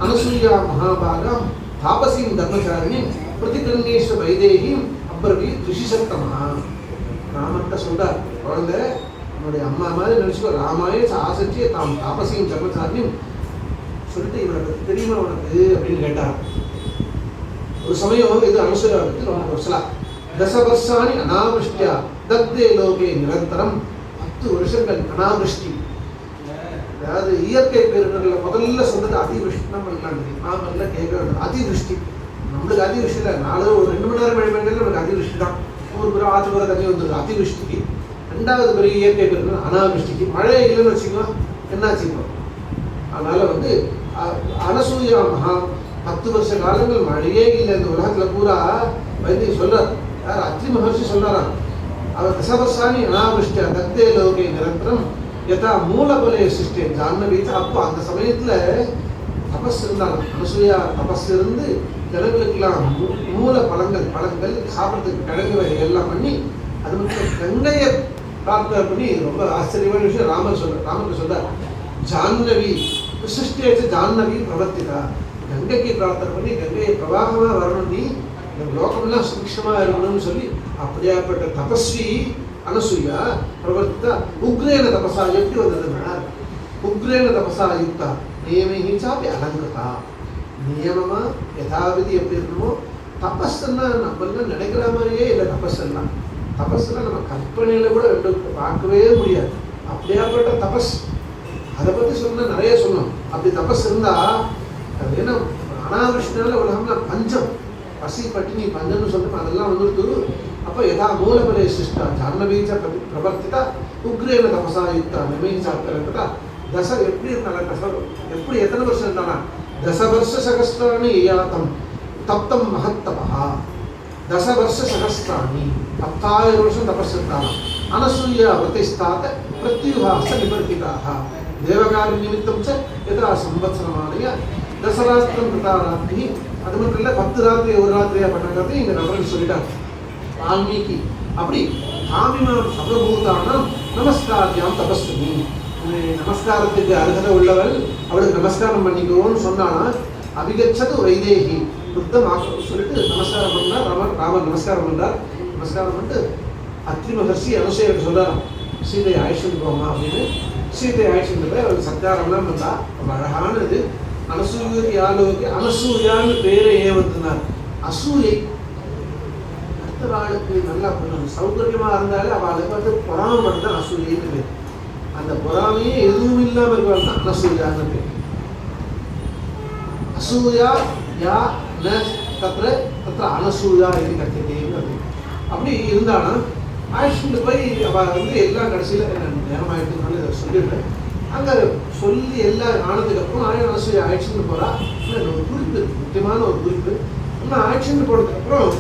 அனசூயா மகாபாகாம் தாபசீம் தர்மச்சாரிணி பிரதிகர்ணேஸ்வர வைதேகிம் அப்ரவி ரிஷிசக்தமா. ராமர்கிட்ட சொல்றார், குழந்தை என்னுடைய அம்மா மாதிரி நினைச்சுக்கோ, ராமாயே ஆசைச்சு தாம் தாபசையும் தர்மச்சாரியும் சொல்லிட்டு இவரை பற்றி தெரியுமா உனக்கு அப்படின்னு கேட்டார். ஒரு சமயம் இது அனுசூயா பற்றி ரொம்ப வருஷலா தசவர்ஷாணி அனாவிருஷ்டியா தத்தே லோகே நிரந்தரம் 10 வருஷங்கள் அனாவிருஷ்டி. அதாவது இயற்கை பேரிடர்ல முதல்ல சொன்னது அதிவிருஷ்டி. நம்ம நாம கேட்க வேண்டும். அதிவிருஷ்டி நம்மளுக்கு அதிவிருஷ்டி இல்லை. நாலு ஒரு 2 மணி நேரம் மழை பெய்யல நமக்கு அதிவிருஷ்டி தான். ஒரு புறம் ஆற்று புற தண்ணி வந்துருக்கு அதிவிருஷ்டிக்கு. 2வது பெரிய இயற்கை பேரிடர் அனாவிருஷ்டிக்கு. மழை இல்லைன்னு வச்சுக்கலாம் என்ன வச்சுக்கலாம். அதனால வந்து அனசூயா மகா 10 வருஷ காலங்கள் மழையே இல்லை இந்த உலகத்துல பூரா வைத்திய சொல்றார். யார்? அத்ரி மகர்ஷி சொல்றாராம். அவர் தசவர்ஷாணி அனாவிருஷ்டியா தத்தே லோகே நிரந்தரம் யதா மூலபலே சிருஷ்டி ஜான்னவீச்ச. அப்போ அந்த சமயத்துல தபஸ் இருந்தாங்க. அனசூயா தபஸ் இருந்து ஜனங்களுக்கெல்லாம் மூல பழங்கள் சாப்பிட்றதுக்கு கிழங்கு வகை எல்லாம் பண்ணி அது மட்டும் கங்கையை பிரார்த்தனை பண்ணி ரொம்ப ஆச்சரியமான விஷயம் ராமருக்கு சொல்றார். ஜான்னவி விசிஷ்டேச்ச ஜாஹ்னவி பிரவர்த்திதா. கங்கைக்கு பிரார்த்தனை பண்ணி கங்கையை பிரவாகமாக வரணும், நீ இந்த லோகமெல்லாம் சுபிக்ஷமாக இருக்கணும்னு சொல்லி அப்படியாப்பட்ட தபஸ்வி அனசூயா பிரவர்த்திதா. உக்ரேன தபசா எப்படி வந்ததுன்னா உக்ரேன தபசா யுக்தா நியமிச்சாப்பி அலங்கதா. நியமமாக யதாவிதி எப்படி இருக்கணுமோ தபஸ்ன்னா நம்மளாம் நினைக்கிற மாதிரியே இல்லை. தபஸ்லாம் தபஸ்லாம் நம்ம கற்பனையில் கூட பார்க்கவே முடியாது. அப்படியாப்பட்ட தபஸ் அதை பற்றி சொன்னால் நிறைய சொல்லணும். அப்படி தபஸ் இருந்தால் அது ஏன்னா அனாவிஷ்னால உலகம்னா பஞ்சம், பசி பட்டினி பஞ்சம்னு சொல்லிட்டு அதெல்லாம் வந்துடுது. அப்போ யதா மூலபலே சிஷ்டா ஜாஹ்னவீச்ச பிரவர்த்திதா உக்ரேன தபசா யுக்தா நியமிச்சாப்பிட்டா. எப்படி இருந்தாலும் எப்படி எத்தனை வருஷம் இருந்தானா 10 வருஷ சகஸ்திராணி ஏயாத்தம் தப்தம் மகத்தபா. 10 வருஷ சகஸ்திராணி 10,000 வருஷம் தபஸ் இருந்தானா. அனசூயா விரதிஸ்தாத பிரத்யுகாச நிவர்த்திதாக தேவகாரி நிமித்தம் எதா சம்பத்சரமானிய தசராத்திரம் கிருதாராத்திரி. அது மட்டும் இல்லை 10 ராத்திரி ஒரு ராத்திரியா பண்ணாங்கிறது இங்கே நபர்கள் சொல்லிட்டாங்க வால்மீகி. அப்படி காமிமான் சர்வபூதானம் நமஸ்காரியாம் தபஸ்வினி. நமஸ்காரத்துக்கு அருகதை உள்ளவள் அவளுக்கு நமஸ்காரம் பண்ணிக்குவோன்னு சொன்னானா. அபிகச்சது வைதேகி புத்தம் சொல்லிட்டு நமஸ்காரம் பண்ணார். ராமர் நமஸ்காரம் பண்ணார். நமஸ்காரம் பண்ணிட்டு அத்ரி மகர்ஷி அனுசூயருக்கு சொல்றாராம், சீதையை ஆயுஷன் போமா அப்படின்னு. சீதையை ஆயுஷன் போய் அவளுக்கு சத்காரம்லாம் வந்தா. அழகானது அனசூயாலுக்கு அனசூயான்னு பேரை ஏன் வந்தார். அசூயை அடுத்தவாளுக்கு நல்லா பண்ணணும், சௌகரியமா இருந்தாலே அவளுக்கு வந்து பொறாமப்படுதான் அசூயைன்னு பேர். அந்த பொறாமையே எதுவும் இல்லாமல் இருக்கிறாள் தான் அனசூயான்னு பேர். அசூயா யா ந தத்ர தத்ர அனசூயா இது கத்திட்டேன்னு அப்படி இருந்தானா. ஆயுஷ்ண்டு போய் அவள் வந்து எல்லாம் கடைசியில் நேரம் ஆயிடுச்சுனால இதை சொல்லிடுறேன். அங்கே சொல்லி எல்லாம் ஆனதுக்கு அப்புறம் அனசூயா ஆயுஷ்ண்டு போகிறா. ஒரு குறிப்பு, முக்கியமான ஒரு குறிப்பு. ஆனால் ஆயுஷ்ண்டு போனதுக்கப்புறம்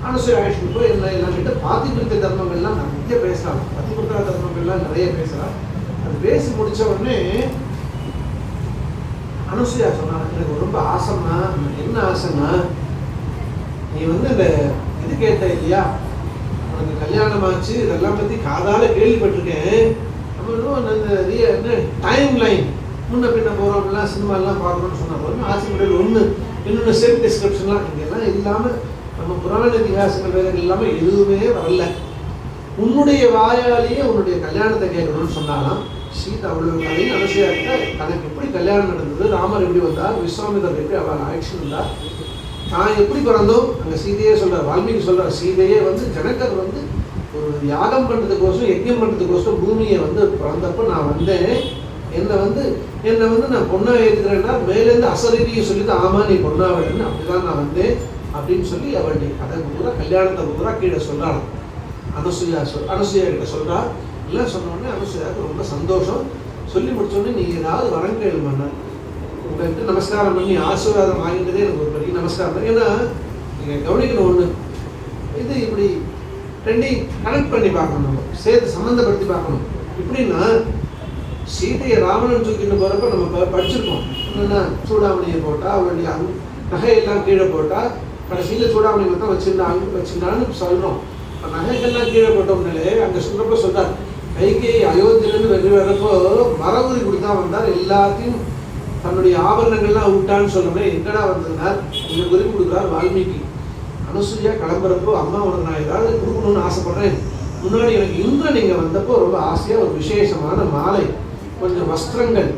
அனசூயா ஆயுஷ்ண்டு போய் எல்லாம் கிட்ட பாதிப்பிருக்க தர்மங்கள்லாம் நிறைய பேசுகிறாங்க. பதிப்பிருக்கிற தர்மங்கள்லாம் நிறைய பேசுகிறாங்க. அது பேசி முடித்த உடனே அனசூயா சொன்னாங்க, எனக்கு ரொம்ப ஆசைன்னா. என்ன ஆசைன்னா, நீ வந்து இந்த இது கேட்ட இல்லையா, உனக்கு கல்யாணம் ஆச்சு, இதெல்லாம் பற்றி காதால கேள்விப்பட்டிருக்கேன். என்ன டைம் லைன் முன்ன பின்ன போகிறோம்லாம் சினிமாலாம் பார்க்கணும்னு சொன்னாங்க. ஆசைப்படல் ஒன்று. இன்னொன்று செல்ஃப் டிஸ்கிரிப்ஷன்லாம் இங்கெல்லாம் இல்லாமல் நம்ம புராண இதிகாசங்கள் வேலைகள் இல்லாமல் எதுவுமே வரல. உன்னுடைய வாயாலேயே உன்னுடைய கல்யாணத்தை கேட்கணும்னு சொன்னாலாம். சீதா அவ்வளோ கதையும் அனுசூயாக்கிட்ட தனக்கு எப்படி கல்யாணம் நடந்தது, ராமர் எப்படி வந்தார், விஸ்வாமிதர் எப்படி அவள் ஆக்ஷன் இருந்தார், நான் எப்படி பிறந்தோம். அங்கே சீதையே சொல்கிறார், வால்மீகி சொல்கிறார், சீதையே வந்து ஜனகர் வந்து ஒரு யாகம் பண்ணுறதுக்கோசம் யஜ்யம் பண்ணுறதுக்கோசம் பூமியை வந்து பிறந்தப்போ நான் வந்தேன். என்னை வந்து நான் பொண்ணா ஏற்றுக்கிறேன்னா மேலேருந்து அசரீதியை சொல்லிட்டு ஆமா நீ பொண்ணா வேணும்னு அப்படிதான் நான் வந்தேன் அப்படின்னு சொல்லி அவளுடைய கதை பூரா கல்யாணத்தை பூரா கீழே சொல்கிறாள். அனசூயா கிட்ட சொல்கிறா. எல்லாம் சொன்னோடனே அனசூயாவுக்கு ரொம்ப சந்தோஷம். சொல்லி முடிச்சோடனே நீ ஏதாவது வரம் கேளு மன்னர், உங்கள்கிட்ட நமஸ்காரம் பண்ணி ஆசீர்வாதம் வாங்கிட்டதே எனக்கு ஒரு பெரிய நமஸ்காரம் தான். ஏன்னா நீங்கள் கவனிக்கணும் ஒன்று, இது இப்படி ரெண்டையும் கனெக்ட் பண்ணி பார்க்கணும், நம்ம சேர்த்து சம்மந்தப்படுத்தி பார்க்கணும். எப்படின்னா சீதையை ராவணன் தூக்கிட்டு போகிறப்ப நம்ம படிச்சிருக்கோம். என்னென்னா சூடாமணியை போட்டால் அவளுடைய நகையெல்லாம் கீழே போட்டால் கடைசியில் சூடாமணி மட்டும் வச்சுருந்தான்னு சொல்கிறோம். இப்போ நகைகள்லாம் கீழே போட்டோம்னாலே அங்கே சொல்கிறப்ப சொல்கிறார், கைகை அயோத்தியிலேருந்து வெற்றி வர்றப்போ மரபுரி கொடுத்தா வந்தார், எல்லாத்தையும் தன்னுடைய ஆபரணங்கள்லாம் விட்டான்னு சொல்லணும்னா எங்கடா வந்ததுனார் இங்கே உரிமை கொடுக்குறார் வால்மீகி. அனுசூயா கிளம்புறப்போ அம்மா உனக்கு நான் ஏதாவது கொடுக்கணும்னு ஆசைப்பட்றேன், முன்னாடி எனக்கு இந்திரன் நீங்கள் வந்தப்போ ரொம்ப ஆசையாக ஒரு விசேஷமான மாலை, கொஞ்சம் வஸ்திரங்கள்,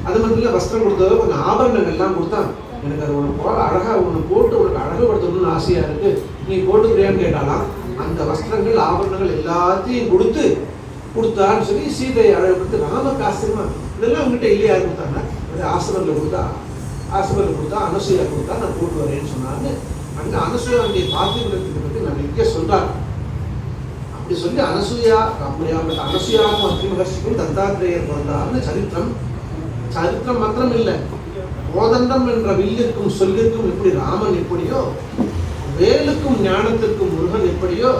அது மட்டும் இல்லை வஸ்திரம் கொடுத்ததோ கொஞ்சம் ஆபரணங்கள்லாம் கொடுத்தான். எனக்கு அது உனக்கு போல அழகாக உனக்கு போட்டு உனக்கு அழகுபடுத்தணும்னு ஆசையாக இருக்குது, நீ போட்டுக்கிறியான்னு கேட்டாலாம். அந்த வஸ்திரங்கள் ஆபரணங்கள் எல்லாத்தையும் கொடுத்தான்னு சொல்லி சீதையை அழகுபடுத்தி ராமக்கு ஆசிரியமா இதெல்லாம் அவங்ககிட்ட இல்லையா கொடுத்தாங்க. ஆசிரமில் கொடுத்தா அனசூயா கொடுத்தா நான் போட்டு வரேன்னு சொன்னாங்க. அங்கே அனசூயாவுடைய பார்த்திபத்தை பற்றி நான் இங்கே சொல்கிறாங்க. அப்படி சொல்லி அனசூயா அப்படியாப்பட்ட அனசூயாவுக்கும் அத்ரி மகர்ஷிக்கும் தத்தாத்திரேயர் பிறந்தார்னு சரித்திரம் மாத்திரம் இல்லை, கோதண்டம் என்ற வில்லுக்கும் சொல்லிற்கும் எப்படி ராமன் எப்படியோ, வேலுக்கும் ஞானத்திற்கும் முருகன் எப்படியோ,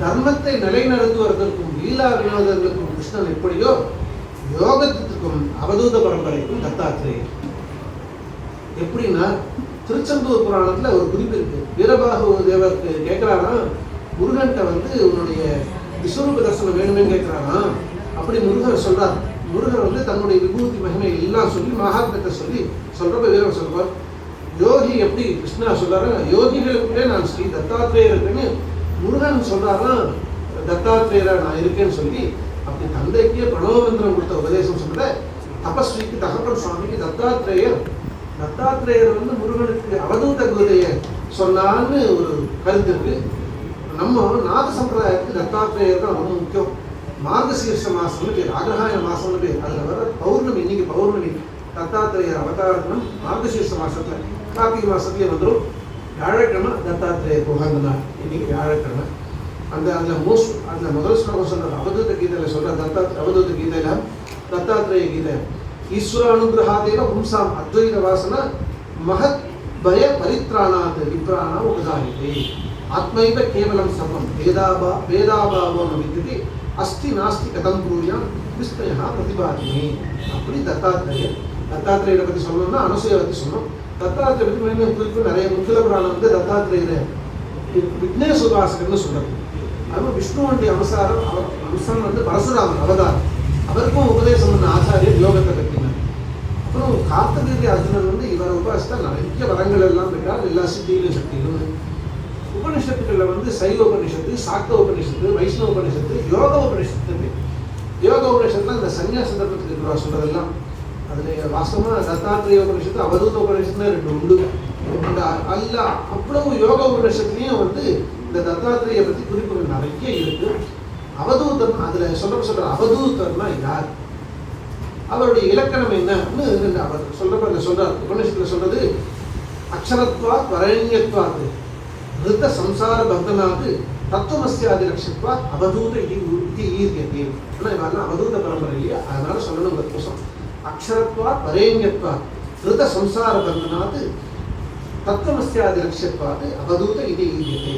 தர்மத்தை நிலைநடத்துவதற்கும் லீலா வினோதங்களுக்கும் கிருஷ்ணன் எப்படியோ, யோகத்திற்கும் அவதூத பரம்பரைக்கும் தத்தாத்திரேயர். எப்படின்னா திருச்செந்தூர் புராணத்தில் ஒரு குறிப்பு இருக்கு. வீரபாகு தேவருக்கு கேட்குறானா, முருகன்கிட்ட வந்து உன்னுடைய விஸ்வரூப தரிசனம் வேணுமே கேட்குறானா. அப்படி முருகன் சொல்றார், முருகன் வந்து தன்னுடைய விபூதி மகிமை எல்லாம் சொல்லி மகாத்மத்தை சொல்லி சொல்றப்ப வீரன் சொல்வார், யோகி எப்படி கிருஷ்ணா சொல்றாரு, யோகிகளுக்குள்ளே நான் ஸ்ரீ தத்தாத்திரேயர் இருக்குன்னு முருகன் சொல்றாராம், தத்தாத்திரேயரா நான் இருக்கேன்னு சொல்லி. அப்படி தந்தைக்கே பிரணவமந்திரம் கொடுத்த உபதேசம் சொல்ற தபஸ்விக்கு தகப்பன் சுவாமிக்கு தத்தாத்திரேயர் வந்து முருகனுக்கு அவதூத கீதையை சொன்னான்னு ஒரு கருத்து இருக்கு. நம்ம நாத சம்பிரதாயத்துக்கு தத்தாத்திரேயர் தான் ரொம்ப முக்கியம். மார்கசீர்ஷ மாசம்னு பேர், ஆக்ரஹாய மாசம்னு பேர். அதுல வர பௌர்ணமி, இன்னைக்கு பௌர்ணமி, தத்தாத்திரேயர் அவதாரம் மார்கசீர்ஷ மாசத்துல கார்த்திகை மாசத்துலயே வந்துடும். வியாழக்கிழமை தத்தாத்திரேயர் உகந்த நாள், இன்னைக்கு வியாழக்கிழமை. அதுல முதல் ஸ்லோகம் சொல்ற அவதூத கீதையில சொல்ற அவதூத கீதையில தத்தாத்திரேய கீதை, ஈஸ்வர அனுகிரகாதேவ பும்சாம் அத்வைத வாசன மகத் பய பரித்ராணாத் விப்ராணா உபதாயிதே ஆத்மைவ கேவலம் சமம் வேதாபாவம் வித்தியதே அஸ்தி நாஸ்தி கதம் ப்ரூயாம் விஸ்மயா பிரதிபாதினி. அப்படி தத்தாத்திரேயரை பற்றி சொல்லணும்னா அனுசூயை பற்றி சொன்னோம். தத்தாத்திரேய பற்றி குறிப்பு நிறைய முக்கிய புராணம் வந்து தத்தாத்திரேயரை விக்னேஷ உபாசகர்னு சொல்றது. அதுவும் விஷ்ணுவனுடைய அம்சம் வந்து பரசுராமன் அவதாரம். அவருக்கும் உபதேசம் பண்ண ஆச்சாரியர் யோகத்தை கட்டினார். அப்புறம் கார்த்திகேய அர்ஜுனன் வந்து இவரை உபாசித்தா நிறைய வரங்கள் எல்லாம் பெற்றார், எல்லா சித்தியிலும் சக்தியிலும். உபனிஷத்துக்களில் வந்து சைவ உபனிஷத்து, சாக்த உபனிஷத்து, வைஷ்ணவ உபனிஷத்து, யோக உபனிஷத்து. யோக உபனிஷத்துல இந்த சன்னியாச சந்தர்ப்பத்துக்கு சொல்றதெல்லாம் அதுல வாஸ்தவமா தத்தாத்திரேய உபனிஷத்து, அவதூத உபனிஷத்துன்னு 2 உண்டு. அந்த அவ்வளவு யோக உபனிஷத்துலையும் வந்து இந்த தத்தாத்திரேய பற்றி குறிப்புகள் நிறைய இருக்கு. அவதூதன் அதுல சொல்ற அவதூதர்னா யார், அவருடைய இலக்கணம் என்னன்னு அவர் சொல்றப்ப சொல்றார். உபநிஷத்துல சொல்றது அக்ஷரத்வாத் வரண்யத்வாத் ரித்த சம்சார பந்தனாது தத்துவமஸ்யாதி லட்சத்வாத் அவதூத இது ஈர்யதே. ஆனால் இவரெல்லாம் அவதூத பரம்பரை இல்லையா, அதனால சொல்லணுங்கிற கோசம். அக்ஷரத்வாத் வரண்யத்வாத் ரித்த சம்சார பந்தனாது தத்துவமஸ்யாதி லட்சத்வாத் அவதூத இது ஈர்யதே.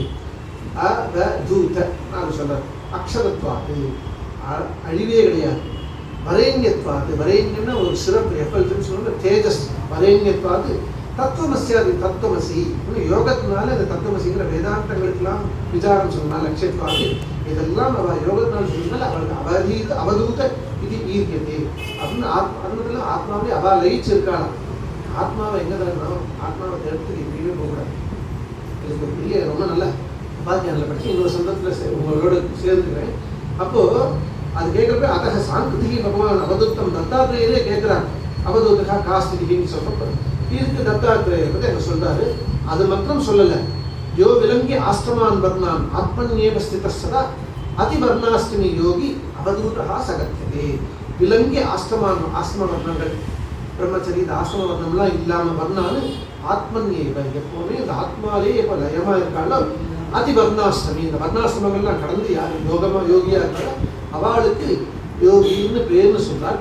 அவதூத நான் சொல்றேன். அக்ஷரத்வாத்து அழிவே கிடையாது. வரேண்யத்வாத்து, வரேண்யம்னா ஒரு சிறப்பு, எப்பல்னு சொல்லுங்க தேஜஸ். வரேண்யத்வாத்து தத்துவமஸ்யாதி தத்துவமசி. யோகத்தினால இந்த தத்துவமசிங்கிற வேதாந்தங்களுக்கெல்லாம் விசாரம் சொன்னால் லட்சியத்வாத்து இதெல்லாம் அவள் யோகத்தினால் சொன்னால் அவளுக்கு அவதூத இது ஈர்க்கதே அப்படின்னு அதனால ஆத்மாவே அவள் லயிச்சிருக்காளாம். ஆத்மாவை எங்கே தரணும், ஆத்மாவை எடுத்து எங்கேயுமே போகக்கூடாது. இதுக்கு பெரிய ரொம்ப நல்ல உபாத்தியானில் படிச்சு இன்னொரு சந்தர்ப்பத்தில் உங்களோட சேர்ந்துக்கிறேன். அப்போது அது கேட்குறப்ப அத்தக சாங்கிருதிகி பகவான் அவதூத்தம் தத்தாத்திரேயரே கேட்குறாங்க. அவதூத்தகா காஸ்திகின்னு சொல்கிறப்ப இதுக்கு தத்தாத்திரேயரை பற்றி அங்கே சொல்கிறாரு. அது மாத்திரம் சொல்லலை. யோ விலங்கி ஆஸ்தமான் வர்ணான் ஆத்மன்யேவ ஸ்தித சதா அதிவர்ணாஸ்தினி யோகி அவதூதா சகத்தியதே. விலங்கி ஆஸ்தம வர்ணங்கள் பிரம்மச்சரி இந்த ஆசிரம வர்ணம்லாம் இல்லாமல் வர்ணான்னு ஆத்மன்யேவ எப்போவுமே இந்த ஆத்மாலே எப்போ லயமாக இருக்காளோ அதிவர்ணாஷ்டமி இந்த வர்ணாசிரமங்கள்லாம் கடந்து யார் யோகியா இருக்காளோ அவளுக்கு யோகின்னு பேர்னு சொல்றார்.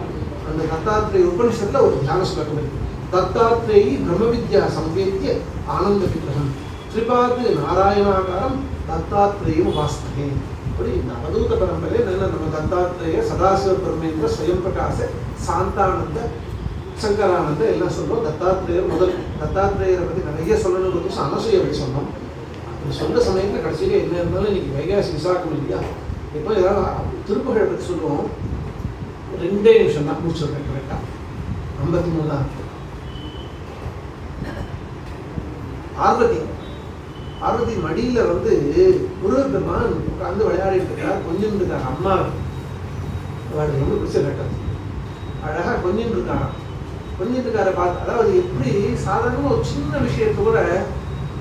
அந்த தத்தாத்திரேய உபனிஷத்துல ஒரு தியான ஸ்லோகம் இருக்கு. தத்தாத்திரேயி பிரம்ம வித்யா சம்பேத்திய ஆனந்த விக்கிரகம் திரிபாது நாராயணாகாரம் தத்தாத்திரேயம் உபாஸ்தகே. அப்படி இந்த அவதூத பரம்பரை நம்ம தத்தாத்திரேய சதாசிவ பரமேந்திர ஸ்வயம் பிரகாச சாந்தானந்த சங்கரானந்த எல்லாம் சொல்றோம். தத்தாத்திரேயர் முதல் தத்தாத்திரேயரை பற்றி நிறைய சொல்லணுங்கிறது அனசூயை பற்றி சொன்னோம். சொன்ன சமயத்தில் கடைசியில் என்ன இருந்தாலும் இன்னைக்கு வைகாசி விசாகம் இல்லையா, இப்போ ஏதாவது திருப்புகழை பற்றி சொல்லுவோம். 2 நிமிஷம் தான் முடிச்சுடுறேன் கரெக்டாக. 53 பார்வதி மடியில் வந்து முருகப்பெருமான் உட்காந்து விளையாடிட்டு இருக்கார். கொஞ்சம் இருக்காங்க அம்மா அவளுக்கு ரொம்ப பிடிச்ச கட்டம். அழகாக கொஞ்சம் இருக்காராம். கொஞ்சம் இருக்கார பார்த்து அதாவது எப்படி சாதாரணமாக ஒரு சின்ன விஷயத்தை கூட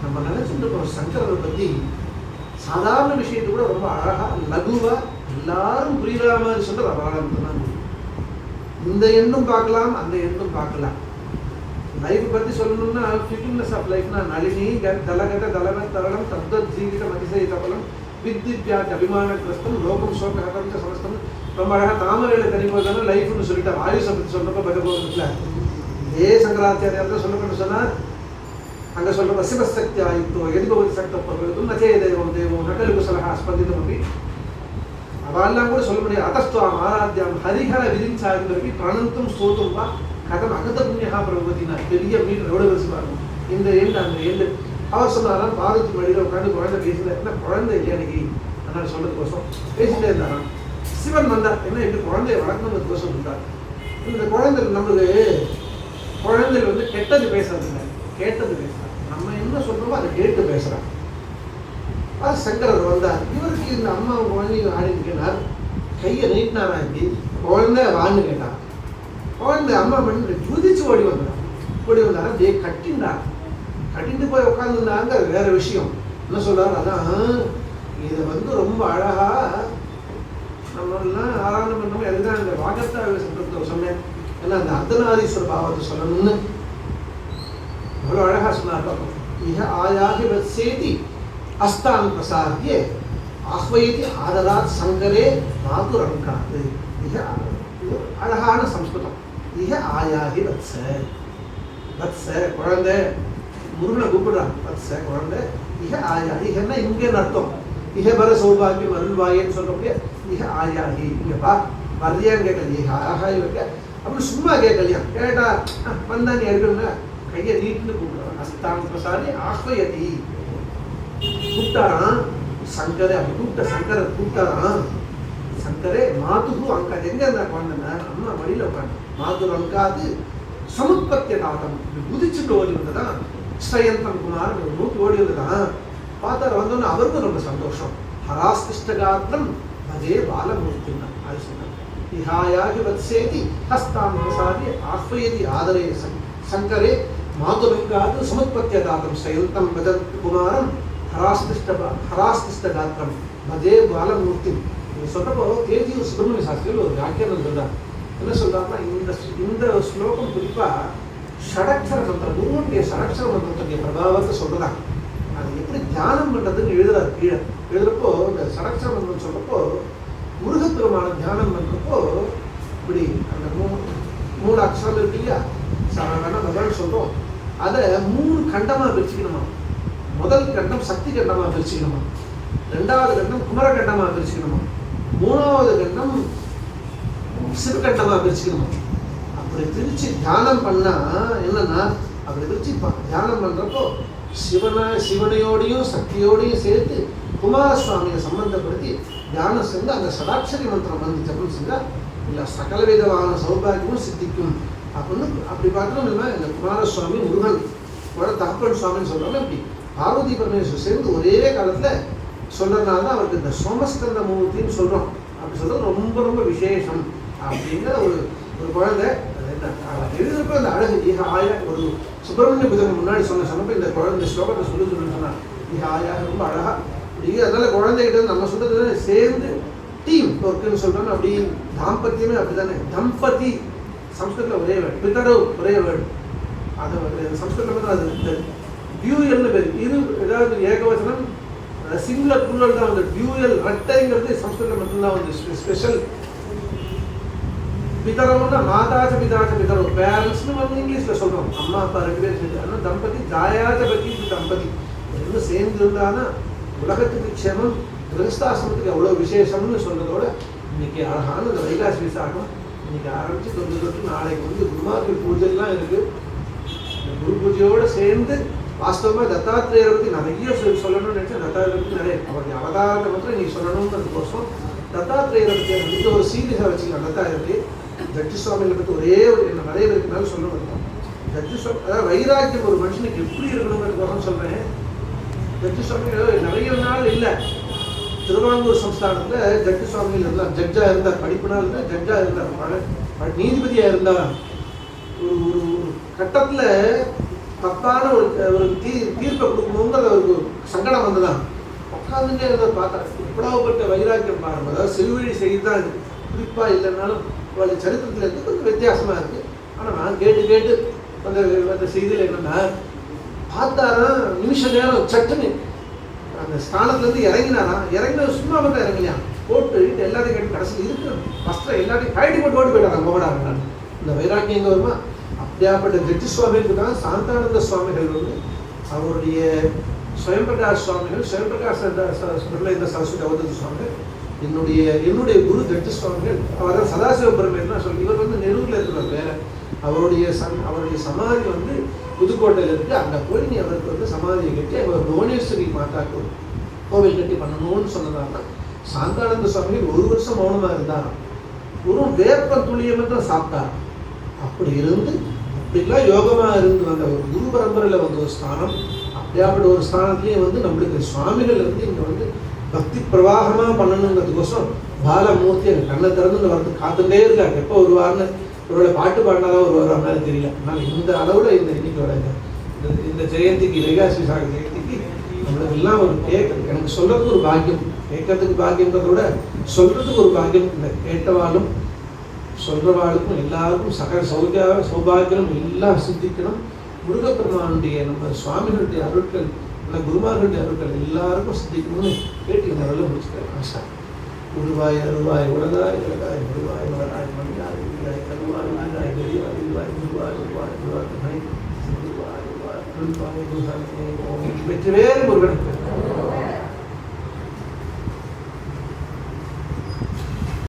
நம்ம நினைச்சுட்டு இருக்கோம். சங்கரரை பற்றி சாதாரண விஷயத்தை கூட ரொம்ப அழகாக லகுவாக எல்லாரும் புரியுற மாதிரி சொல்ற அவரால் இந்த எண்ணும் பார்க்கலாம் அந்த எண்ணும் பார்க்கலாம். லைஃப் பற்றி சொல்லணும்னா ஃபிட்டிங்னஸ் ஆஃப் லைஃப்னா நளினி தலகத தலவ தரளம் தப்தத் ஜீவித மதிசை தபலம் வித்வித்யாத் அபிமான கிரஸ்தம் லோகம் சோக ஹகந்த சமஸ்தம் ரொம்ப அழகாக தாமரையில் தனிப்போதான லைஃப்னு சொல்லிட்டு ஆயுஷை பற்றி சொல்றப்ப பகவத்ல இதே சங்கராச்சாரியார் தான் சொல்லப்பட்டு சொன்னார். அங்கே சொல்ற சிவசக்தி ஆயுக்தோ எதிபவதி சக்த பொருளும் நச்சே தெய்வம் தெய்வம் நகலுக்கு சலகா ஸ்பந்திதம் அப்படி அவெல்லாம் கூட சொல்ல முடியாது. அத்தஸ்துவாம் ஆராத்தியாம் ஹரிஹர விரிஞ்சாயிருந்தவருக்கு பிரணந்தும் ஸ்தோத்தும் வா கதம் அகத புண்ணியகா பிரபதினா பெரிய மீட்டர் எவ்வளோ வச்சு பாருங்க. இந்த எண்டு அந்த எண்டு அவர் சொன்னாராம். பார்வதி மடியில் உட்காந்து குழந்தை பேசினா என்ன குழந்தை இல்லையா இன்னைக்கு அதனால சொல்றதுக்கோசம் பேசிட்டே இருந்தாராம். சிவன் வந்தார். என்ன இப்படி குழந்தைய வளர்க்கணுங்கிறதுக்கோசம் இருந்தார். இந்த குழந்தைகள் நம்மளுக்கு குழந்தைகள் வந்து கெட்டது பேசுறதில்லை, கேட்டது பேசுறாங்க. நம்ம என்ன சொல்றோமோ அதை கேட்டு பேசுறாங்க. அது சங்கரர் வந்தார். இவருக்கு இந்த அம்மா குழந்தைங்க ஆடினார், கையை நீட்டினாரா இப்படி, குழந்தை வான்னு கேட்டார். குழந்தை அம்மா பண்ணி குதிச்சு ஓடி வந்தார். அப்படியே கட்டினார். கட்டிட்டு போய் உட்காந்துருந்தாங்க. அது வேற விஷயம். என்ன சொல்றாரு, அதான் இதை வந்து ரொம்ப அழகா நம்மளாம் ஆராதனை பண்ணோம். எதுதான் இந்த வாகத்தாவை சொல்றது சொன்னேன். ஏன்னா அந்த அர்த்தநாரீஸ்வர பாவத்தை சொல்லணும்னு அவ்வளோ அழகா சொன்னார். இக ஆயாகி வத்சேதி அஸ்தான் பிரசாத்திய ஆஹ்வயதி ஆதராத் சங்கரே மாது ரங்காது. இக அழகான சம்ஸ்கிருதம். இக ஆயாகி வத்ச, வத்ச குழந்தை, முருகனை கூப்பிடுறான். வத்ச குழந்தை, இக ஆயாகி. இகன்னா இங்கேன்னு அர்த்தம். இக பர சௌபாகியம் அருள்வாயன்னு சொல்றப்படியே இக ஆயாகி. இங்கப்பா வர்றியான்னு கேட்கல, இக ஆகாய் வைக்க அப்படின்னு சும்மா கேட்கலையா. கேட்டா வந்தா நீ எடுக்கணும்னா கையை நீட்டுன்னு கூப்பிடுறான். அஸ்தான் பிரசாதி ஆஹ்வயதி கூப்பிட்டாரான். சங்கரே அப்படி கூப்பிட்ட சங்கரர் கூப்பிட்டாரான். சங்கரே மாதுகு அங்காது. எங்க இருந்தா குழந்தைன்னா அம்மா வழியில உட்காந்து மாது அங்காது சமுத்பத்திய தாத்தம் குதிச்சுட்டு ஓடி வந்ததான். ஸ்ரயந்தம் குமார் நோக்கி ஓடி வந்ததான். பார்த்தார். வந்தோன்னு அவருக்கும் ரொம்ப சந்தோஷம். ஹராஸ்திஷ்டகாத்திரம் அதே பாலமூர்த்தின்னா அது சொன்னார். இஹாயாகி வத்சேதி ஹஸ்தாம் பிரசாதி ஆஹ்வயதி ஆதரே சங்கரே மாதுரங்காது சமுத்பத்திய தாத்தம் ஸ்ரயந்தம் பஜத் குமாரம் ஹராஸ்திஷ்டகாத்திரம் அதே பாலமூர்த்தி. இது சொல்றப்போ தேஜியூர் சுப்பிரமணிய சாஸ்திரியில் ஒரு வியாக்கியானம் சொல்றார். என்ன சொல்றாருன்னா, இந்த ஸ்லோகம் குறிப்பா ஷடக்ஷர மந்திரம், குருவனுடைய ஷடக்ஷர மந்திரத்துடைய பிரபாவத்தை சொல்றதா. அது எப்படி தியானம் பண்றதுன்னு எழுதுறாரு. கீழே எழுதுறப்போ இந்த ஷடக்ஷர மந்திரம் சொல்றப்போ முருகப்பெருமான தியானம் பண்றப்போ இப்படி அந்த மூணு அக்ஷரம் இருக்கு இல்லையா, சரவண சொல்றோம். அதை 3 கண்டமா பிரிச்சுக்கணுமா. முதல் கண்டம் சக்தி கண்டமா பிரிச்சுக்கணுமா, 2வது கண்டம் குமர கண்டமா பிரிச்சுக்கணுமா, 3வது கண்டம் சிவகண்டமா பிரிச்சுக்கணுமா. அப்படி பிரிச்சு தியானம் பண்ணா என்னன்னா, அப்படி பிரிச்சு தியானம் பண்றப்போ சிவனையோடையும் சக்தியோடையும் சேர்த்து குமாரசுவாமியை சம்பந்தப்படுத்தி தியானம் செஞ்சு அந்த சடாட்சரி மந்திரம் வந்து ஜபம் செஞ்சா இல்லை சகல விதமான சௌபாகியமும் சித்திக்கும் அப்படின்னு. அப்படி பார்த்தோம் நம்ம இந்த குமாரசுவாமி முருகன் தகப்பன் சுவாமின்னு சொல்றோம். இப்படி பார்வதி பரமேஸ்வரர் சேர்ந்து ஒரே காலத்துல சொல்றதுனால தான் அவருக்கு இந்த சோமஸ்கந்த மூர்த்தின்னு சொல்றோம். அப்படி சொல்றது ரொம்ப ரொம்ப விசேஷம் அப்படிங்கிற ஒரு குழந்தை எழுதுறப்ப அந்த அழகு இக ஆயா. ஒரு சுப்பிரமணிய புதன் முன்னாடி சொன்னப்ப இந்த குழந்தை ஸ்லோகத்தை சொல்லுன்னு சொன்னார். இக ஆயா ரொம்ப அழகா. அதனால குழந்தைகிட்ட நம்ம சொல்றது சேர்ந்து டீம் ஒர்க்குன்னு சொல்றோம். அப்படி தாம்பத்தியமே அப்படித்தானே. தம்பதி சம்ஸ்கிருதத்தில் ஒரே வேர்டு, பிதரோ ஒரே வேர்டு. அது சம்ஸ்கிருதத்தில் அது டியூயல்னு பேர். ஏதாவது ஏகவசனம் சிங்குலர் புல்லர் தான் வந்து டியூயல். ரெட்டைங்கிறது சம்ஸ்கிருதம் மட்டும்தான் வந்து ஸ்பெஷல். பிதரோன்னா மாதாச்ச பிதாச்ச பிதரோ, பேரண்ட்ஸ்னு வந்து இங்கிலீஷ்ல சொல்றோம். அம்மா அப்பா 2 பேரும் சேர்ந்து. ஆனால் தம்பதி ஜாயாச்ச பத்தி தம்பதி ரெண்டும் சேர்ந்து இருந்தானா உலகத்துக்கு க்ஷேமம், கிரகஸ்தாசிரமத்துக்கு அவ்வளோ விசேஷம்னு சொல்றதோட இன்னைக்கு அழகான இந்த வைகாசி விசாகம் இன்னைக்கு ஆரம்பிச்சு கொஞ்சம் தொட்டு நாளைக்கு வந்து குருமார்கள் பூஜைலாம் இருக்கு. இந்த குரு பூஜையோடு சேர்ந்து வாஸ்தவமாக தத்தாத்திரேயரை பற்றி நிறைய சொல்லணும்னு நினைச்சேன். தத்தாத்திரேயரை பற்றி நிறைய அவருடைய அவதாரத்தை மட்டும் இன்னைக்கு சொல்லணும்ன்றதுக்கோசம் தத்தாத்திரேயரை பற்றி எனக்கு ஒரு சீரியஸாக வச்சுக்கலாம். தத்தாத்திரேயர் ஜட்ஜி சுவாமிகளை பற்றி ஒரே ஒரு என்ன நிறைய இருக்குனாலும் சொல்லணும். ஜட்ஜி சுவாமி அதாவது வைராக்கியம் ஒரு மனுஷனுக்கு எப்படி இருக்கணுங்கிறதுக்கோசம் சொல்றேன். ஜட்ஜி சுவாமிகள் நிறைய நாள் இல்லை. திருவாங்கூர் சம்ஸ்தானத்தில் ஜட்ஜி சுவாமிகள் இருந்தார். ஜட்ஜா இருந்தார். படிப்புனா இருந்தார், ஜட்ஜா இருந்தார், நீதிபதியா இருந்தார். ஒரு கட்டத்துல தப்பான ஒரு தீர்ப்பை கொடுக்கணுங்கிறது அவருக்கு சங்கடம் வந்துதான். உட்காந்துட்டே இருந்ததை பார்த்தா எப்படாவப்பட்ட வைராக்கியம் பாருங்க. அதாவது செல்வழி செய்திதான் இது. குறிப்பா இல்லைன்னாலும் அவளுடைய சரித்திரத்துல இருந்து கொஞ்சம் வித்தியாசமா இருக்கு. ஆனா நான் கேட்டு அந்த செய்தியில் என்னன்னா, பார்த்தாரா நிமிஷ நேரம் சட்டுன்னு அந்த ஸ்தானத்துல இருந்து இறங்கின சும்மா மட்டும் இறங்கலையா, போட்டு எல்லாத்தையும் கேட்டு கடைசியில் இருக்கு ஃபஸ்ட்டில் எல்லாத்தையும் கைடி போட்டு ஓடி போயிட்டாங்க. மோகடாங்க இந்த வைராக்கியம் எங்கே வருமா. அப்படியாப்பட்ட ஜட்ஜி சுவாமிகளுக்கு தான் சாந்தானந்த சுவாமிகள் வந்து அவருடைய ஸ்வயம்பிரகாஷ் சுவாமிகள், ஸ்வயம்பிரகாஷ் பிரம்மேந்திர சரஸ்வதி அவதூத சுவாமிகள், என்னுடைய குரு ஜட்ஜி சுவாமிகள். அவர் சதாசிவ பிரம்மேந்திரன் சொல்லி இவர் வந்து நெரூரில் இருக்கிறார். வேற அவருடைய சமாதி வந்து புதுக்கோட்டையில் இருக்கு. அங்கே போய் நீ அவருக்கு வந்து சமாதியை கட்டி அவர் புவனேஸ்வரி மாதாக்கு கோவில் கட்டி பண்ணணும்னு சொன்னதால சாந்தானந்த சுவாமிகள் 1 வருஷம் மௌனமாக இருந்தாராம். வெறும் வேப்ப துளியை மட்டும் சாப்பிட்டார். அப்படி இருந்து அப்படிலாம் யோகமாக இருந்து வந்த ஒரு குரு பரம்பரையில் வந்த ஒரு ஸ்தானம். அப்படியாப்பட்ட ஒரு ஸ்தானத்துலேயே வந்து நம்மளுக்கு சுவாமிகள் இருந்து இங்கே வந்து பக்தி பிரவாகமாக பண்ணணுங்கிறதுக்கோசம் பாலமூர்த்தி எங்கள் கண்ணை திறந்து வரது காத்துட்டே இருக்காங்க. எப்போ வருவார்னு ஒருவேளை பாட்டு பாடினாதான் ஒரு வருவாங்க தெரியல. ஆனால் இந்த அளவில் இந்த இன்னைக்கோட இந்த ஜெயந்திக்கு வைகாசி விசாக ஜெயந்திக்கு நம்மளுக்கு எல்லாம் ஒரு எனக்கு சொல்றதுக்கு ஒரு பாக்கியம், கேட்கறதுக்கு பாக்கியன்றதை விட சொல்றதுக்கு ஒரு பாக்கியம். இந்த கேட்டவாளும் சொல்றவாளுக்கும் எல்லாருக்கும் சகல சௌபாகியம் எல்லாம் சித்திக்கணும். முருகப்பெருமானுடைய நம்ம சுவாமிகளுடைய அருட்கள், நம்ம குருமார்களுடைய அருட்கள் எல்லாருக்கும் சித்திக்கணும்னு கேட்டு இந்த அளவில் முடிச்சுக்கிறேன். ஆசா உருவாய் அருவாய் உலகாய் உலகாய் உருவாய் உலகாய் மணியாய் உருவாய் கருவாய் உருவாய் வெளிவாய் உருவாய் உருவாய் உருவாய் உருவாய் உருவாய் உருவாய் உருவாய் வெற்றி வேறு முருகனுக்கு